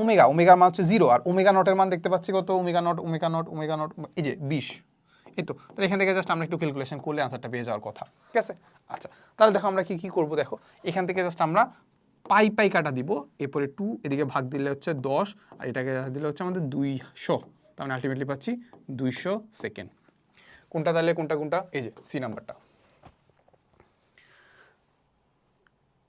ওমেগা, ওমেগার মান হচ্ছে 0, আর ওমেগা নটের মান দেখতে পাচ্ছি কত, omega not omega not omega not, এই যে 20। এই তো, তাহলে এখান থেকে জাস্ট আমরা একটু ক্যালকুলেশন করলে আনসারটা পেয়ে যাওয়ার কথা, ঠিক আছে। আচ্ছা, তাহলে দেখো আমরা কি করব, দেখো এখান থেকে জাস্ট আমরা পাই পাই কাটা দিব, এরপরে 2 এদিকে ভাগ দিলে হচ্ছে 10, আর এটাকে দিলে হচ্ছে আমাদের 200, তার মানে আলটিমেটলি পাচ্ছি 200 সেকেন্ড। কোনটা তাহলে কোনটা, এই যে সি নাম্বারটা।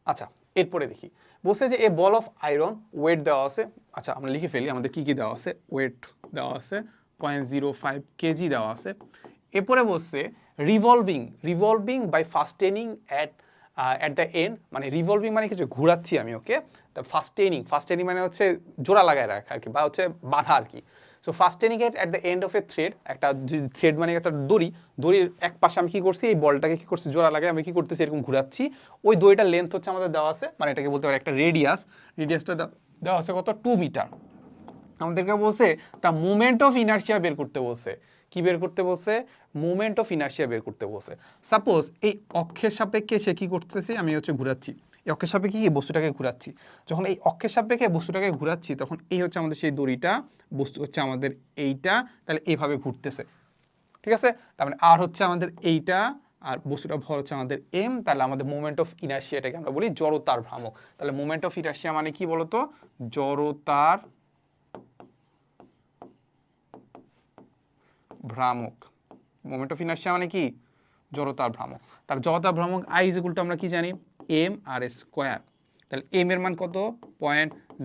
আচ্ছা, এরপরে দেখি বলছে যে এ বল অফ আয়রন ওয়েট দেওয়া আছে। আচ্ছা, আমরা লিখে ফেলি আমাদের কি দেওয়া আছে। ওয়েট দেওয়া আছে 0.05 কেজি দেওয়া আছে। এরপরে বলছে revolving by fastening at the end, মানে রিভলভিং মানে কিছু ঘোরাচ্ছি আমি ওকে। তা ফাস্টেনিং মানে হচ্ছে জোড়া লাগায় রাখা আর কি, বা হচ্ছে বাঁধা আর কি। So fastening at the end of a thread, একটা থ্রেড মানে একটা দড়ির এক পাশে আমি কি করছি, এই বলটাকে কি করছি, জোড়া লাগাই আমি কি করতেছি, এরকম ঘোরাচ্ছি। ওই দড়িটার লেন্থ হচ্ছে আমাদের দেওয়া আছে, মানে এটাকে বলতে পারি একটা রেডিয়াসটা দেওয়া আছে কত, 2 মিটার। আমাদেরকে বলছে তা মুভমেন্ট অফ ইনার্শিয়া বের করতে বলছে। কি বের করতে বলছে, মুভমেন্ট অফ ইনার্শিয়া বের করতে বলছে। সাপোজ এই অক্ষের সাপেক্ষে সে কি করতেছে, আমি হচ্ছে ঘোরাচ্ছি এই অক্ষের সাপেক্ষে কি বস্তুটাকে ঘোরাচ্ছি। যখন এই অক্ষের সাপেক্ষে বস্তুটাকে ঘোরাচ্ছি তখন এই হচ্ছে আমাদের সেই দড়িটা, বস্তু হচ্ছে আমাদের এইটা, তাহলে এইভাবে ঘুরতেছে, ঠিক আছে। তার মানে আর হচ্ছে আমাদের এইটা, আর বস্তুটা ভর হচ্ছে আমাদের এম, তাহলে আমাদের মুভমেন্ট অফ ইনার্শিয়াটাকে আমরা বলি জড়তার ভ্রামক। তাহলে মুভমেন্ট অফ ইনার্শিয়া মানে কি বলতো, জড়তার ভ্রামক। মোমেন্ট অফ ইনার্শিয়া মানে কি, জড়তার ভ্রামক। তার জড়তার ভ্রামক আই ইজ ইকুয়াল টু আমরা কি জানি, এম আর স্কোয়ার। তাহলে এম এর মান কত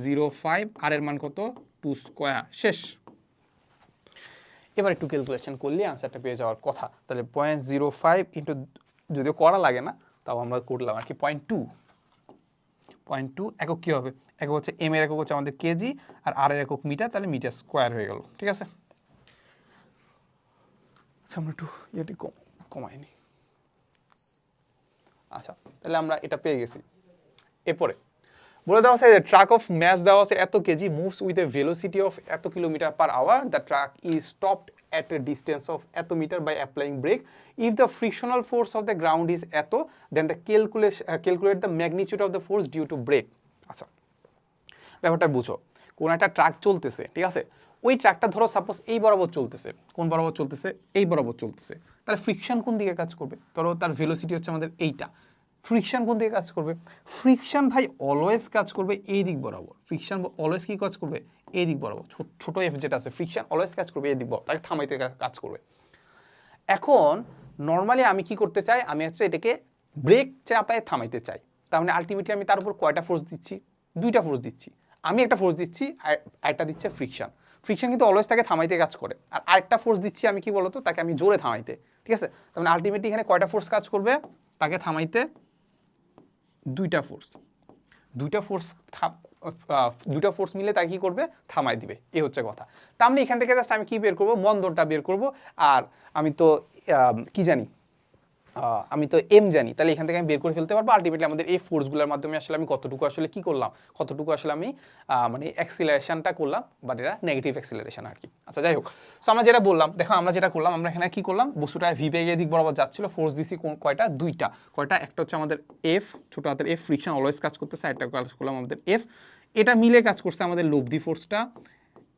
0.05, আর এর মান কত 2 স্কোয়ার, শেষ। এবার একটু ক্যালকুলেশন করলে আনসারটা পেয়ে যাওয়ার কথা। তাহলে 0.05 ইন্টু, যদিও করা লাগে না তাও আমরা করলাম আর কি, 0.2 একক কী হবে, একক হচ্ছে এম এর একক হচ্ছে আমাদের কেজি, আর এর একক মিটার, তাহলে মিটার স্কোয়ার হয়ে গেল, ঠিক আছে। আচ্ছা, আমরা একটু এটি কমাইনি। আচ্ছা, তাহলে আমরা এটা পেয়ে গেছি। এরপরে বলে দেওয়া আছে যে ট্রাক অফ ম্যাস দেওয়া আছে এত কেজি, moves with a velocity of এত kilometre per hour, the truck is stopped at a distance of এত metre by applying brake. If the frictional force of the ground is এত, then the calculate the magnitude of the force due to brake. আচ্ছা, ব্যাপারটা বুঝো। কোন একটা ট্রাক চলতেছে, ঠিক আছে, ওই ট্রাকটা ধরো সাপোজ এই বরাবর চলতেছে, কোন বরাবর চলতেছে, এই বরাবর চলতেছে, তাহলে ফ্রিকশন কোন দিকে কাজ করবে, ধরো তার ভেলোসিটি হচ্ছে আমাদের এইটা, ফ্রিকশন কোন দিকে কাজ করবে, ফ্রিকশন ভাই অলওয়েজ কাজ করবে এই দিক বরাবর। ফ্রিকশন অলওয়েজ কি কাজ করবে, এই দিক বরাবর। ছোট এফ যেটা আছে, ফ্রিকশন অলওয়েজ কাজ করবে এই দিক বরাবর, তাকে থামাইতে কাজ করবে। এখন নর্মালি আমি কি করতে চাই, আমি হচ্ছে এটাকে ব্রেক চাপায় থামাইতে চাই। তার মানে আলটিমেটলি আমি তার উপর কয়টা ফোর্স দিচ্ছি, দুইটা ফোর্স দিচ্ছি। আমি একটা ফোর্স দিচ্ছি, আর একটা দিচ্ছে ফ্রিকশন। ফ্রিকশন কিন্তু অলওয়েজ তাকে থামাইতে কাজ করে, আর আরেকটা ফোর্স দিচ্ছি আমি কি বলতো, তাকে আমি জোরে থামাইতে, ঠিক আছে। তার মানে আলটিমেটলি এখানে কয়টা ফোর্স কাজ করবে, তাকে থামাইতে দুইটা ফোর্স। দুইটা ফোর্স মিলে তাকে কি করবে, থামাই দিবে, এই হচ্ছে কথা। তার মানে এখান থেকে জাস্ট আমি কি বের করবো, মন্দনটা বের করব। আর আমি তো কি জানি, আমি তো এম জানি, তাহলে এখান থেকে আমি বের করে ফেলতে পারবো আলটিমেটলি আমাদের এই ফোর্সগুলোর মাধ্যমে আসলে আমি কতটুকু আসলে কি করলাম, কতটুকু আসলে আমি মানে অ্যাক্সিলারেশনটা করলাম, বাট এটা নেগেটিভ অ্যাক্সিলারেশন আর কি। আচ্ছা, যাই হোক, সো আমরা যেটা বললাম, দেখো আমরা যেটা করলাম, আমরা এখানে কি করলাম, বস্তুটা ভি বেগের দিক বরাবর যাচ্ছিল, ফোর্স দিছি কয়টা, দুইটা। কয়টা, একটা হচ্ছে আমাদের এফ, ছোট হাতের এফ, ফ্রিকশন অলওয়েজ কাজ করতেছে, একটা কাজ করলাম আমাদের এফ, এটা মিলে কাজ করছে আমাদের লব্ধি ফোর্সটা।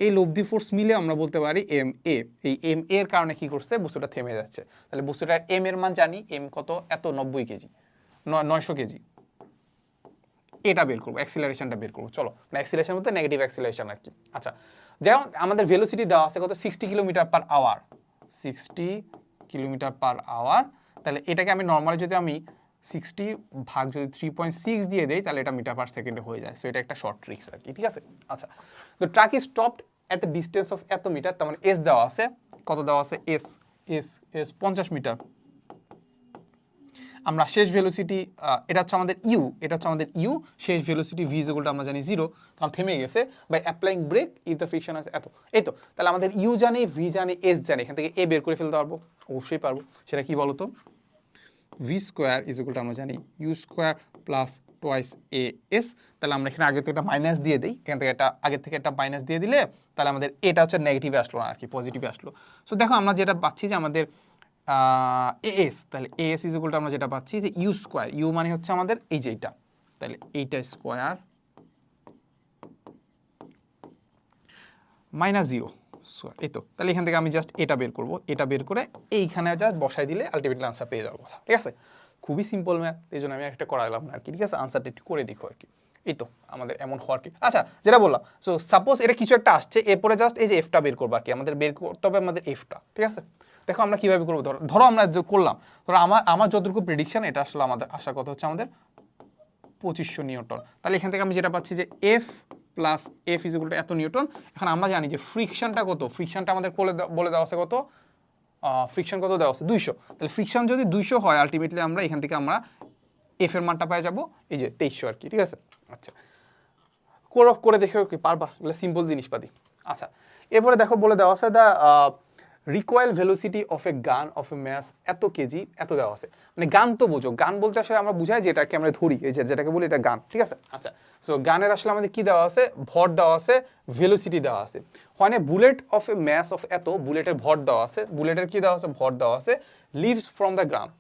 এই লব্ধি ফোর্স মিলে আমরা বলতে পারি এম এ। এই এম এর কারণে কি করছে, বস্তুটা থেমে যাচ্ছে। তাহলে বস্তুটার এম এর মান জানি, এম কত, এত 90 কেজি, 900 কেজি। এটা বের করবো, অ্যাক্সিলারেশনটা বের করবো। চলো, অ্যাক্সিলারেশন বলতে নেগেটিভ অ্যাক্সিলারেশন আর কি। আচ্ছা, যেমন আমাদের ভেলোসিটি দেওয়া আছে কত, 60 kilometre per hour, 60 kilometre per hour. তাহলে এটাকে আমি নর্মালি যদি আমি 60 ভাগ যদি 3.6 দিয়ে দেই, তাহলে এটা মিটার পার সেকেন্ডে হয়ে যায়। সো এটা একটা শর্ট ট্রিক্স আর কি, ঠিক আছে। আচ্ছা, তো truck is stopped at the distance of এত মিটার, তার মানে এস দেওয়া আছে, কত দেওয়া আছে, এস এস এস 50 মিটার। আমরা শেষ ভেলোসিটি, এটা হচ্ছে আমাদের ইউ, এটা হচ্ছে আমাদের ইউ, শেষ velocity V is equal to আমরা জানি 0, কারণ থেমে গেছে, by applying brake if the friction আছে এত। এই তো, তাহলে আমাদের ইউ জানি, ভি জানি, এস জানি, এখান থেকে এ বের করে ফেলতে পারবো, অবশ্যই পারবো। সেটা কি বলতো, V square is equal to আমরা জানি U square plus twice A S. তাহলে আমরা এখানে আগে থেকে একটা মাইনাস দিয়ে দিই, এখান থেকে একটা আগে থেকে একটা মাইনাস দিয়ে দিলে তাহলে আমাদের এটা হচ্ছে নেগেটিভে আসলো না আর কি, পজিটিভে আসলো। সো দেখো আমরা যেটা পাচ্ছি যে আমাদের এএস, তাহলে এএস ইজ ইকুয়াল টু আমরা যেটা পাচ্ছি যে ইউ স্কোয়ার, ইউ মানে হচ্ছে আমাদের এই যে এইটা, তাহলে এইটা স্কোয়ার মাইনাস 0 এই তো। তাহলে এখান থেকে আমি জাস্ট এটা বের করব, এটা বের করে এইখানে জাস্ট বসাই দিলে আলটিমেটলি আনসার পেয়ে যাওয়ার কথা। ঠিক আছে, খুবই সিম্পল ম্যাথ, এই জন্য আমি একটা করালাম না আর কি। ঠিক আছে, আনসারটা একটু করে দেখো আর কি। এই তো আমাদের এমন হওয়ার কি। আচ্ছা, যেটা বললাম, সো সাপোজ এটা কিছু একটা আসছে, এরপরে জাস্ট এই যে এফটা বের করবো আর কি, আমাদের বের করতে হবে আমাদের এফটা। ঠিক আছে, দেখো আমরা কিভাবে করবো। ধরো আমরা করলাম, ধরো আমার যতটুকু প্রেডিকশন, এটা আসলে আমাদের আসার কথা হচ্ছে আমাদের 2500 নিউটন। তাহলে এখান থেকে আমি যেটা পাচ্ছি যে F plus F is equal two এত নিউটন। এখন আমরা জানি যে ফ্রিকশনটা কত, ফ্রিকশনটা আমাদের বলে দেওয়া আছে কত, ফ্রিকশন কত দেওয়া আছে 200। তাহলে ফ্রিকশন যদি 200 হয়, আলটিমেটলি আমরা এখান থেকে আমরা এফ এর মানটা পাই যাবো এই যে 2300 আর কি। ঠিক আছে, আচ্ছা করে দেখে কি পারবা, এগুলো সিম্পল জিনিসপাতি। আচ্ছা, এরপরে দেখো বলে দেওয়া আছে দ্য রিকয়েল ভেলোসিটি অফ এ গান অফ এ ম্যাস এত কেজি, এত দেওয়া আছে। মানে গান তো বোঝো, গান বলতে আসলে আমরা বুঝাই যেটাকে আমরা ধরি, এই যেটাকে বলি এটা গান। ঠিক আছে, আচ্ছা সো গানের আসলে আমাদের কি দেওয়া আছে, ভর দেওয়া আছে, ভেলোসিটি দেওয়া আছে। হয় না bullet of a mass of এত, বুলেটের ভর দেওয়া আছে, বুলেটের কি দেওয়া আছে, ভর দেওয়া আছে, লিভস ফ্রম দ্য গ্রাউন্ড,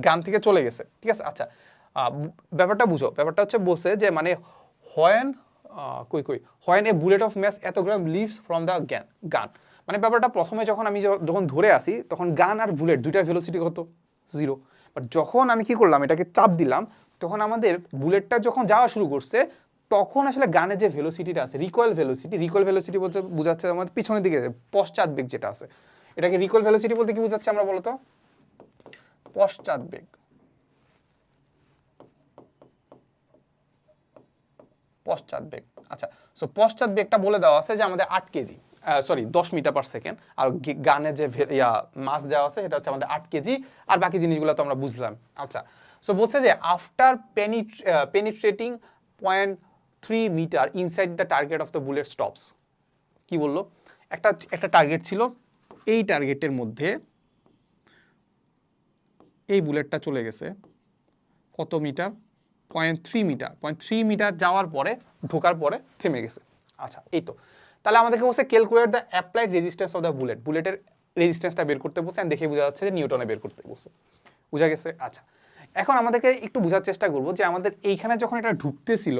গান থেকে চলে গেছে। ঠিক আছে, আচ্ছা ব্যাপারটা বুঝো, ব্যাপারটা হচ্ছে বলছে যে মানে when when a bullet of mass এত gram lives from the gun, মানে ব্যাপারটা প্রথমে যখন আমি যখন ধরে আসি, তখন গান আর বুলেট দুইটার ভেলোসিটি কত, 0। বাট যখন আমি কি করলাম, এটাকে চাপ দিলাম, তখন আমাদের বুলেটটা যখন যাওয়া শুরু করছে, তখন আসলে গানের যে ভেলোসিটিটা আছে, রিকয়েল ভেলোসিটি বলতে বোঝাচ্ছে আমাদের পিছনের দিকে পশ্চাৎ বেগ যেটা আছে, এটাকে রিকয়েল ভেলোসিটি বলতে কি বোঝাচ্ছে আমরা বলতো, পশ্চাৎ বেগ। পশ্চাৎ বেগ, আচ্ছা সো পশ্চাৎ বেগটা বলে দেওয়া আছে যে আমাদের 8 KG, sorry 10 metre per second. আর গানে যে মাস দেওয়া আছে এটা হচ্ছে আমাদের 8 কেজি। আর বাকি জিনিসগুলো তো আমরা বুঝলাম। আচ্ছা সো বলছে যে after penetrating 0.3 metre inside the target of the bullet stops. কি বললো, একটা টার্গেট ছিল, এই টার্গেটের মধ্যে এই বুলেটটা চলে গেছে কত মিটার, 0.3 মিটার যাওয়ার পরে, ঢোকার পরে থেমে গেছে। আচ্ছা এই তো, তাহলে আমাদেরকে বলছে calculate the applied resistance of the বুলেটের রেজিস্ট্যান্সটা বের করতে বলছে, দেখে বোঝা যাচ্ছে যে নিউটনে বের করতে বলছে। বোঝা গেছে, আচ্ছা এখন আমাদেরকে একটু বোঝার চেষ্টা করবো যে আমাদের এইখানে যখন এটা ঢুকতেছিল,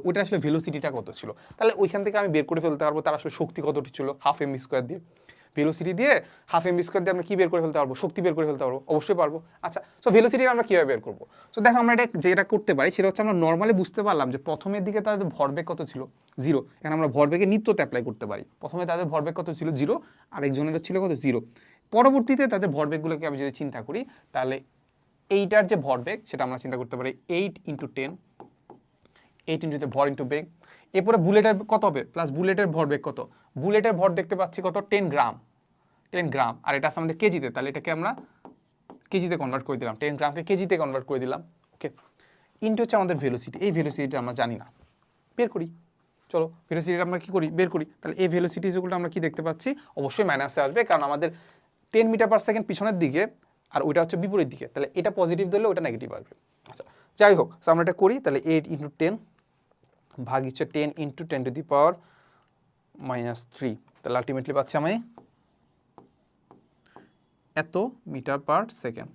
ওইটা আসলে ভেলোসিটিটা কত ছিল। তাহলে ওইখান থেকে আমি বের করে ফেলতে পারবো তার আসলে শক্তি কতটি ছিল, হাফ এম স্কোয়ার দিয়ে, ভেলোসিটি দিয়ে হাফ এম স্কোয়ার দিয়ে আমরা কি বের করে ফেলতে পারবো, শক্তি বের করে ফেলতে পারবো, অবশ্যই পারবো। আচ্ছা সো ভেলোসিটি আমরা কিভাবে বের করবো, সো দেখো আমরা যেটা করতে পারি সেটা হচ্ছে আমরা নর্মালি বুঝতে পারলাম যে প্রথমের দিকে তাদের ভরবেগ কত ছিল, 0। এখন আমরা ভরবেগের নিত্যতে অ্যাপ্লাই করতে পারি। প্রথমে তাদের ভরবেগ কত ছিল, 0, আরেকজনের ছিল কত, 0। পরবর্তীতে তাদের ভরবেগগুলোকে আমি যদি চিন্তা করি, তাহলে এইটার যে ভরবেগ সেটা আমরা চিন্তা করতে পারি 8 × 10, 8 × ভর ইন্টু বেগ। এরপরে বুলেটের কত হবে, প্লাস বুলেটের ভরবেগ কত, বুলেটের ভর দেখতে পাচ্ছি কত, 10 গ্রাম, আর এটা আছে আমাদের কেজিতে, তাহলে এটাকে আমরা কেজিতে কনভার্ট করে দিলাম, 10 গ্রামকে কেজিতে কনভার্ট করে দিলাম। ওকে, ইন্টু হচ্ছে আমাদের ভেলোসিটি, এই ভেলোসিটিটা আমরা জানি না, বের করি। চলো ভেলোসিটিটা আমরা কি করি, বের করি। তাহলে এই ভেলোসিটি যেগুলো আমরা কি দেখতে পাচ্ছি, অবশ্যই মাইনাসে আসবে, কারণ আমাদের 10 মিটার পার সেকেন্ড পিছনের দিকে, আর ওইটা হচ্ছে বিপরীত দিকে, তাহলে এটা পজিটিভ দিলে ওটা নেগেটিভ আসবে। আচ্ছা যাই হোক, আমরা এটা করি, তাহলে 8 × 10 ভাগ হচ্ছে 10 × 10⁻³ তাহলে আলটিমেটলি পাচ্ছি আমি এত metre per second,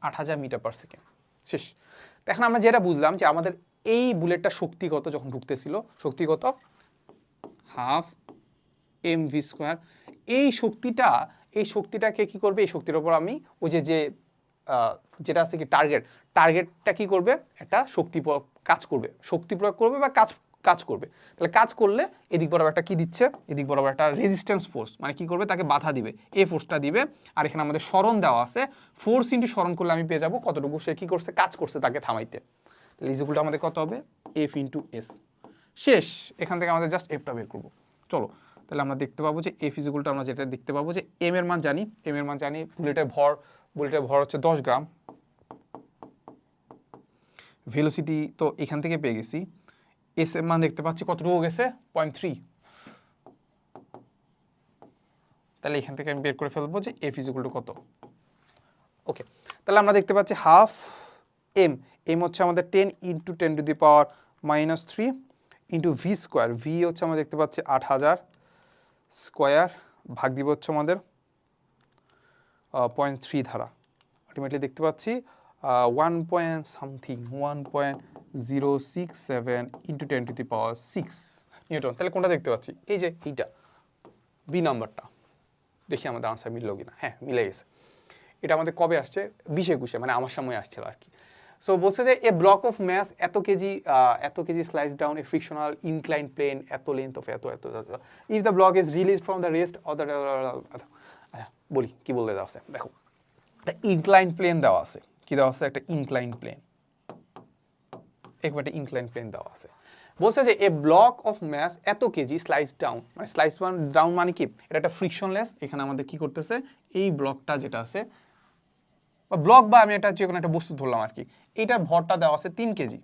8000 metre per second. শেষ। এখন আমরা যেটা বুঝলাম যে আমাদের এই বুলেটটা শক্তি কত যখন ঢুকতেছিল, শক্তি কত, হাফ mv²। এই শক্তিটাকে কি করবে, এই শক্তির উপর আমি ওই যেটা আছে কি টার্গেটটা কি করবে, একটা কাজ করবে, শক্তি প্রয়োগ করবে বা কাজ করবে। তাহলে কাজ করলে এদিক বরাবর একটা কি দিচ্ছে, এদিক বরাবর একটা রেজিস্ট্যান্স ফোর্স, মানে কি করবে, তাকে বাধা দিবে, এই ফোর্সটা দিবে। আর এখানে আমাদের সরণ দেওয়া আছে, ফোর্স ইন্টু সরণ করলে আমি পেয়ে যাবো কতটুকু সে কি করছে, কাজ করছে তাকে থামাইতে। তাহলে ইজিকুলটা আমাদের কত হবে, F × S। শেষ। এখান থেকে আমাদের জাস্ট এফটা বের করবো। চলো তাহলে আমরা দেখতে পাবো যে এফ ইজিকুলটা আমরা যেটা দেখতে পাবো যে এম এর মান জানি, বুলেটের ভর হচ্ছে 10 গ্রাম, ভেলোসিটি তো এখান থেকে পেয়ে গেছি, এস এর মান দেখতে পাচ্ছি কতটুকু গেছে, 0.3। তাহলে এখান থেকে আমি বের করে ফেলবো যে এফ ইজিকুল টু কত। ওকে, তাহলে আমরা দেখতে পাচ্ছি হাফ এম হচ্ছে আমাদের 10 × 10⁻³ ইন্টু v² ভি হচ্ছে আমরা দেখতে পাচ্ছি 8000 স্কোয়ার, ভাগ দিব হচ্ছে আমাদের 0.3 ধারা, আলটিমেটলি দেখতে পাচ্ছি 1.067 ইন্টু 10⁶ নিউটন। তাহলে কোনটা দেখতে পাচ্ছি? এই যে এইটা বি নাম্বারটা। দেখি আমাদের আনসার মিললো কিনা। হ্যাঁ, মিলে গেছে। এটা আমাদের কবে আসছে? 20-21-এ, মানে আমার সময় আসছিল আর কি। সো বলছে যে এ ব্লক অফ ম্যাস এত কেজি স্লাইস ডাউন এ ফ্রিকশনাল ইনক্লাইন প্লেন এত লেন্থ অফ এত if the block is release from the rest of the বলি কি বলতে দেওয়া আছে। দেখো একটা ইনক্লাইন প্লেন দেওয়া আছে। কি দেওয়া আছে? একটা ইনক্লাইন প্লেন। একটা ইনক্লাইন প্লেন দেওয়া আছে। বলছে যে এ ব্লক অফ ম্যাস এত কেজি স্লাইস ডাউন, মানে স্লাইস ডাউন মানে কি? এটা একটা ফ্রিকশনলেস। এখানে আমাদের কি করতেছে? এই ব্লকটা যেটা আছে বা ব্লক, বা আমি এটা যে কোনো একটা বস্তু ধরলাম আর কি, এইটার ভরটা দেওয়া আছে 3 কেজি।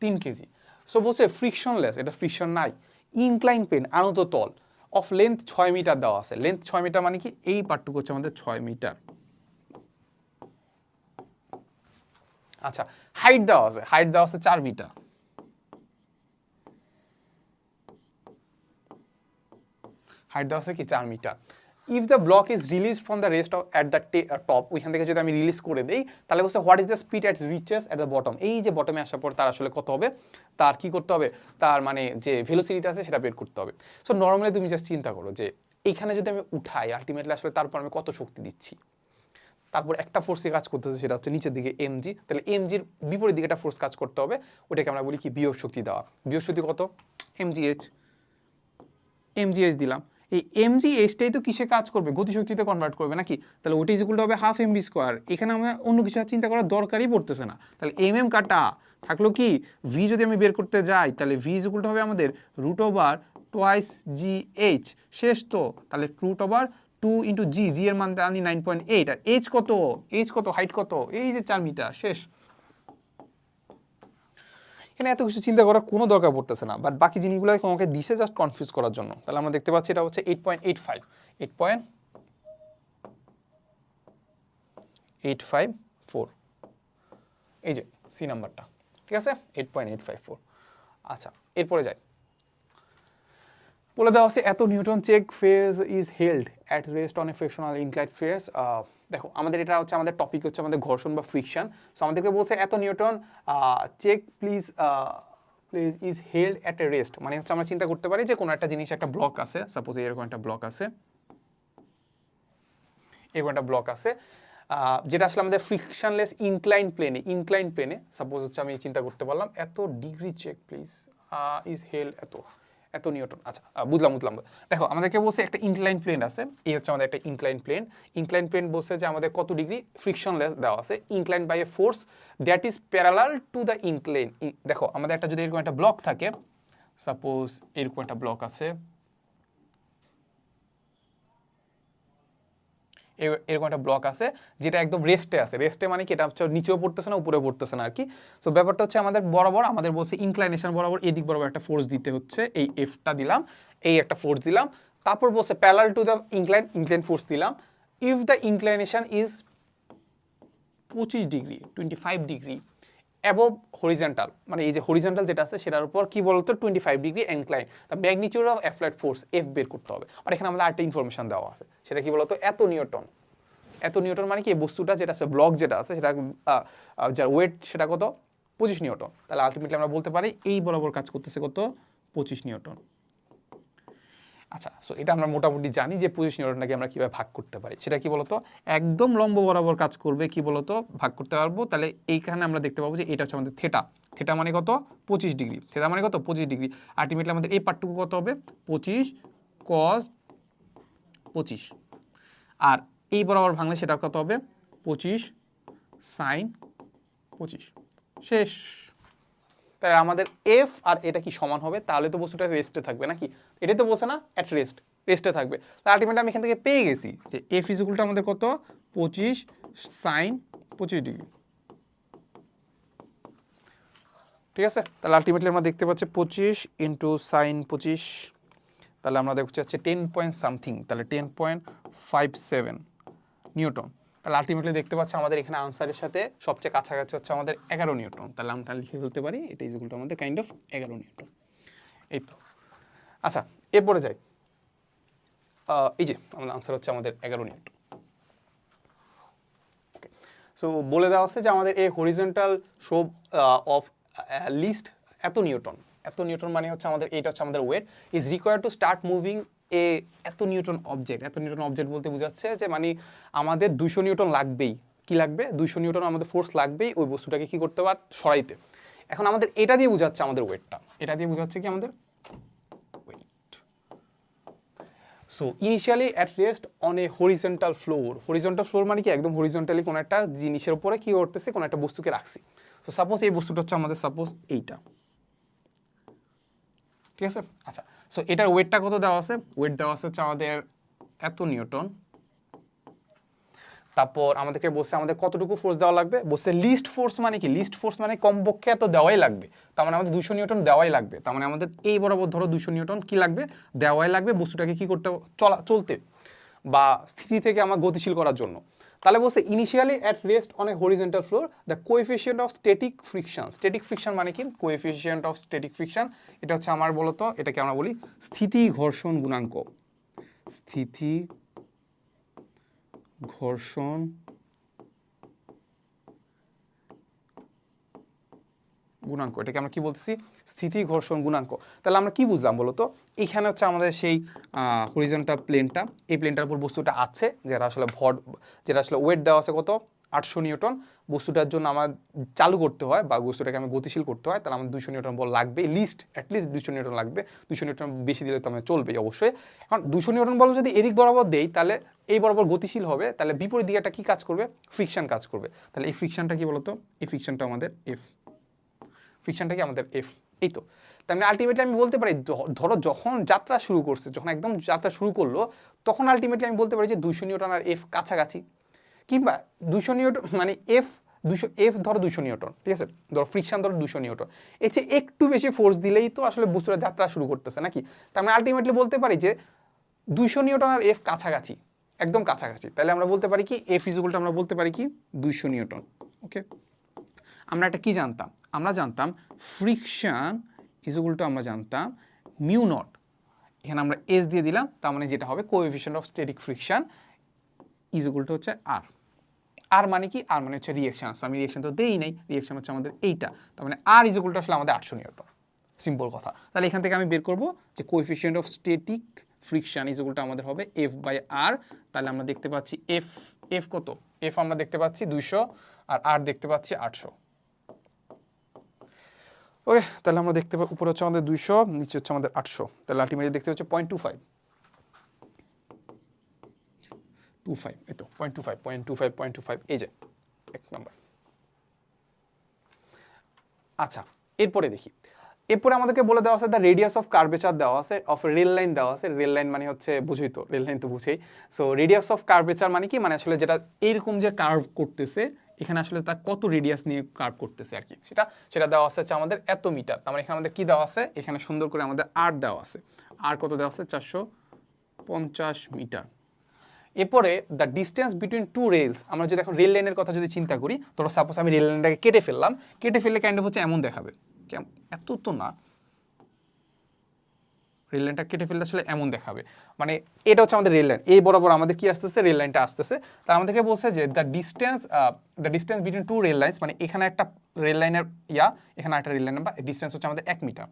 3 কেজি। সো বলছে ফ্রিকশনলেস, এটা ফ্রিকশন নাই। ইনক্লাইন প্লেন, আনত তল, অফ লেন্থ 6 মিটার দেওয়া আছে। লেন্থ 6 মিটার মানে কি? এই পার্টটুকু হচ্ছে আমাদের 6 মিটার। আচ্ছা, হাইট দেওয়া আছে। হাইট দেওয়া আছে 4 মিটার। হাইট দেওয়া আছে কি? 4 metre. If the block is release from the rest of at the top, ওইখান থেকে যদি আমি রিলিজ করে দেই, তাহলে বলছে what is the speed at reaches at the bottom. এই যে বটমে আসার পর তার আসলে কত হবে, তার কি করতে হবে, তার মানে যে ভেলোসিটিটা আছে সেটা বের করতে হবে। সো নর্মালি তুমি জাস্ট চিন্তা করো যে এইখানে যদি আমি উঠাই, আলটিমেটলি আসলে তারপর আমি কত শক্তি দিচ্ছি। তারপর একটা ফোর্সে কাজ করতেছে, সেটা হচ্ছে নিচের দিকে এমজি। তাহলে এমজির বিপরীত দিকে একটা ফোর্স কাজ করতে হবে, ওটাকে আমরা বলি কি? বিয়োগ শক্তি দেওয়া। বিয়োগ শক্তি কত? এমজিএইচ। এমজিএইচ দিলাম। এই এমজিএইচটাই তো কিসে কাজ করবে? গতিশক্তিতে কনভার্ট করবে নাকি? তাহলে ওটা ইজ ইকুয়াল টু হবে হাফ এমভি স্কোয়ার। এখানে আমরা অন্য কিছু চিন্তা করার দরকারই পড়তেছে না। তাহলে এম কাটা থাকলো কি? ভি যদি আমি বের করতে যাই, তাহলে ভি ইজ ইকুয়াল টু হবে আমাদের root over twice G H. শেষ তো? তাহলে root over 2 into G. G এর মান আনি 9.8। আর এইচ কত? এইচ কত? হাইট কত? এই যে 4 মিটার। শেষ। এখানে এত কিছু চিন্তা করার কোনো দরকার পড়তেছে না, বাট বাকি জিনিসগুলো আমাকে দিছে জাস্ট কনফিউজ করার জন্য। তাহলে আমরা দেখতে পাচ্ছি এটা হচ্ছে 8.854। এই যে সি নাম্বারটা, ঠিক আছে? 8.854। আচ্ছা, এরপরে যাই। বলে দেওয়া আছে এত newton check phase is held at rest on a frictional inclined phase. দেখো আমাদের এটা হচ্ছে আমাদের টপিক হচ্ছে আমাদের ঘর্ষণ বা ফ্রিকশন। সো আমাদেরকে বলছে এত newton check please is held at a rest, মানে হচ্ছে আমরা চিন্তা করতে পারি যে কোনো একটা জিনিস, একটা ব্লক আছে, সাপোজ এরকম একটা ব্লক আছে, এরকম একটা ব্লক আছে যেটা আসলে আমাদের ফ্রিকশনলেস ইনক্লাইন প্লেনে সাপোজ হচ্ছে আমি চিন্তা করতে পারলাম এত degree check please is held এত নিউটন। আচ্ছা, বুঝলাম। দেখো আমাদেরকে বলছে একটা ইনক্লাইন প্লেন আছে, এই হচ্ছে আমাদের একটা ইনক্লাইন প্লেন বলছে যে আমাদের কত ডিগ্রি ফ্রিকশনলেস দেওয়া আছে, incline by a force that is parallel to the incline. দেখো আমাদের একটা যদি এরকম একটা ব্লক থাকে, সাপোজ এরকম একটা ব্লক আছে, এরকম একটা ব্লক আছে যেটা একদম রেস্টে আছে। রেস্টে মানে কি? এটা হচ্ছে নিচেও পড়তেছে না, উপরেও পড়তেছে না আর কি। তো ব্যাপারটা হচ্ছে আমাদের বরাবর, আমাদের বলছে ইনক্লাইনেশন বরাবর এদিক বরাবর একটা ফোর্স দিতে হচ্ছে। এই এফটা দিলাম, এই একটা ফোর্স দিলাম। তারপর বলছে parallel to the incline force দিলাম। If the inclination is 25 degree 25 degree above horizontal, মানে এই যে হরিজন্টাল যেটা আছে সেটার উপর কি বলতো 25 degree incline, the magnitude of applied force F বের করতে হবে। আর এখানে আমাদের আরেকটা ইনফরমেশন দেওয়া আছে, সেটা কি বলতো? এত নিউটন মানে কি? এই বস্তুটা যেটা আছে, ব্লক যেটা আছে, সেটা যার ওয়েট সেটা কত? 25 নিউটন। তাহলে আলটিমেটলি আমরা বলতে পারি এই বরাবর কাজ করতেছে কত? 25 নিউটন। আচ্ছা, সো এটা আমরা মোটামুটি জানি যে 25 নিউটনটাকে আমরা কিভাবে ভাগ করতে পারি। সেটা কি বলতো? একদম লম্ব বরাবর কাজ করবে, কি বলতো? ভাগ করতে পারবো। তাহলে এইখানে আমরা দেখতে পাবো যে এটা হচ্ছে আমাদের থেটা। থেটা মানে কত? 25 ডিগ্রি। থেটা মানে কত? 25 ডিগ্রি। আলটিমেটলি আমাদের এই পার্টটুকু কত হবে? 25 cos 25। আর এই বরাবর ভাঙলে সেটা কত হবে? 25 sin 25। শেষ। তাই আমাদের এফ আর এটা কি সমান হবে? তাহলে তো বস্তুটা রেস্টে থাকবে নাকি? এটাই তো বলছে না অ্যাট রেস্টে থাকবে। তাহলে আলটিমেটলি আমি এখান থেকে পেয়ে গেছি যে এফ ইজ ইকুয়াল টু আমাদের কত? 25 sin 25 ডিগ্রি। ঠিক আছে? তাহলে আলটিমেটলি আমরা দেখতে পাচ্ছি 25 ইন্টু sin 25, তাহলে আমরা দেখছি হচ্ছে 10 পয়েন্ট সামথিং, তাহলে 10.57 নিউটন। তাহলে আলটিমেটলি দেখতে পাচ্ছি আমাদের এখানে আনসারের সাথে সবচেয়ে কাছাকাছি হচ্ছে আমাদের 11 নিউটন। তাহলে আমরা লিখে ফেলতে পারি এটা ইজ ইকুয়াল টু আমাদের কাইন্ড অফ 11 নিউটন। এই তো। আচ্ছা, এরপরে যাই। এই যে আমাদের আনসার হচ্ছে আমাদের 11 নিউটন। সো বলে দেওয়া আছে যে আমাদের এই হরিজন্টাল শোভ অফ লিস্ট এত নিউটন মানে হচ্ছে আমাদের এটা হচ্ছে আমাদের weight is required to start moving এত নিউটন অবজেক্ট বলতে বোঝাচ্ছে যে মানে আমাদের 200 নিউটন লাগবেই। কি লাগবে? 200 নিউটন আমাদের ফোর্স লাগবেই ওই বস্তুটাকে কি করতে পার সরাইতে। এখন আমাদের এটা দিয়ে বোঝাচ্ছে আমাদের ওয়েটটা, এটা দিয়ে বোঝাচ্ছে কি আমাদের weight. So initially at rest on a horizontal floor মানে কি একদম হরিজন্টালি কোনো একটা জিনিসের উপরে কি করতেছে, কোনো একটা বস্তুকে রাখছি। সো সাপোজ এই বস্তুটা হচ্ছে আমাদের সাপোজ এইটা, ঠিক আছে? আচ্ছা, সো এটার ওয়েটটা কত দেওয়া আছে? ওয়েট দেওয়া আছে হচ্ছে আমাদের এত নিউটন। তারপর আমাদেরকে বলছে আমাদের কতটুকু ফোর্স দেওয়া লাগবে, বলছে লিস্ট ফোর্স মানে কি, লিস্ট ফোর্স মানে কমপক্ষে এত দেওয়াই লাগবে, তার মানে আমাদের 200 নিউটন দেওয়াই লাগবে। তার মানে আমাদের এই বরাবর ধরো 200 নিউটন কি লাগবে, দেওয়াই লাগবে বস্তুটাকে কি করতে, চলতে বা স্থিতি থেকে আমার গতিশীল করার জন্য। তাহলে বলছে initially at rest on a horizontal floor the coefficient of static friction মানে কি, কোএফিসিয়েন্ট অফ স্ট্যাটিক ফ্রিকশন এটা হচ্ছে আমার বলতো এটাকে আমরা বলি স্থিতি ঘর্ষণ গুণাঙ্ক। স্থিতি ঘর্ষণ গুণাঙ্ক, এটাকে আমরা কি বলতেছি, স্থিতি ঘর্ষণ গুণাঙ্ক। তাহলে আমরা কি বুঝলাম বলতো, এখানে হচ্ছে আমাদের সেই হরিজন্টাল প্লেনটা, এই প্লেনটার উপর বস্তুটা আছে যেটা আসলে যেটা আসলে ওয়েট দেওয়া আছে কত 800 নিউটন। বস্তুটার জন্য আমার চালু করতে হয় বা বস্তুটাকে আমি গতিশীল করতে হয়, তাহলে আমার 200 নিউটন বল লাগবে, অ্যাটলিস্ট 200 নিউটন লাগবে। 200 নিউটন বেশি দিলে তো আমার চলবেই অবশ্যই। কারণ 200 নিউটন বল যদি এদিক বরাবর দেই তাহলে এই বরাবর গতিশীল হবে, তাহলে বিপরীত দিকে একটা কি কাজ করবে, ফ্রিকশন কাজ করবে। তাহলে এই ফ্রিকশনটা কি বলতো, এই ফ্রিকশনটা আমাদের এফ, ফ্রিকশনটা কি আমাদের এফ। এই তো তার মানে আলটিমেটলি আমি বলতে পারি ধরো যখন যাত্রা শুরু করছে, যখন একদম যাত্রা শুরু করলো তখন আলটিমেটলি আমি বলতে পারি যে 200 নিউটন আর এফ কাছাকাছি, কিংবা 200 নিউটন মানে এফ ধরো 200 নিউটন, ঠিক আছে, ধরো ফ্রিকশন ধরো 200 নিউটন, এর চেয়ে একটু বেশি ফোর্স দিলেই তো আসলে বস্তুটা যাত্রা শুরু করতেছে নাকি। তার মানে আলটিমেটলি বলতে পারি যে 200 নিউটন আর এফ কাছাকাছি, একদম কাছাকাছি। তাহলে আমরা বলতে পারি কি এফ ইজুয়াল টু আমরা বলতে পারি কি 200 নিউটন। ওকে, আমরা একটা কি জানতাম, আমরা জানতাম ফ্রিকশন ইজুয়াল টু আমরা জানতাম মিউ নট, এখানে আমরা এস দিয়ে দিলাম, তার মানে যেটা হবে coefficient of static friction equal two হচ্ছে আর। আর মানে কি, আর মানে হচ্ছে রিঅ্যাকশন। আমি রিঅ্যাকশন তো দেই নাই, রিঅ্যাকশন হচ্ছে আমাদের এইটা, তার মানে আর ইজুয়াল টু আসলে আমাদের 800 নিউটন। সিম্পল কথা। তাহলে এখান থেকে আমি বের করব যে coefficient of static friction equal two আমাদের হবে এফ বাই আর। তাহলে আমরা দেখতে পাচ্ছি এফ কত, এফ আমরা দেখতে পাচ্ছি 200 আর আর দেখতে পাচ্ছি 800। ওকে, তাহলে আমরা দেখতে পাই উপরে হচ্ছে আমাদের 200, নিচে হচ্ছে আমাদের 800, তাহলে আলটিমেটলি দেখতে হচ্ছে 0.25, এই তো 0.25 এই যে এক নাম্বার। আচ্ছা, এরপরে দেখি, এরপরে আমাদেরকে বলে দেওয়া আছে দ্য রেডিয়াস অফ কার্ভেচার দেওয়া আছে, অফ রেল লাইন দেওয়া আছে। রেল লাইন মানে হচ্ছে বুঝই তো, রেল লাইন তো বুঝেই। সো রেডিয়াস অফ কার্ভেচার মানে কি, মানে আসলে যেটা এইরকম যে কার্ভ করতেছে এখানে আসলে তার কত রেডিয়াস নিয়ে কার্ভ করতেছে আর কি, সেটা দেওয়া আছে হচ্ছে আমাদের এত মিটার। তার মানে এখানে আমাদের কি দেওয়া আছে, এখানে সুন্দর করে আমাদের আর দেওয়া আছে, আর কত দেওয়া আছে 450 মিটার। এরপরে the distance between two rails, আমরা যদি এখন রেল লাইনের কথা যদি চিন্তা করি, ধরো সাপোজ আমি রেল লাইনটাকে কেটে ফেললে কাইন্ড অফ হচ্ছে এমন দেখাবে, এত তো না, রেল লাইনটা কেটে ফেললে আসলে এমন দেখাবে, মানে এটা হচ্ছে আমাদের রেল লাইন, এই বরাবর আমাদের কি আসতেছে, রেল লাইনটা আসতেছে। তা আমাদেরকে বলছে যে the distance between two rail lines, মানে এখানে একটা রেল লাইনের এখানে একটা রেল লাইনের বা ডিস্টেন্স হচ্ছে আমাদের 1 মিটার।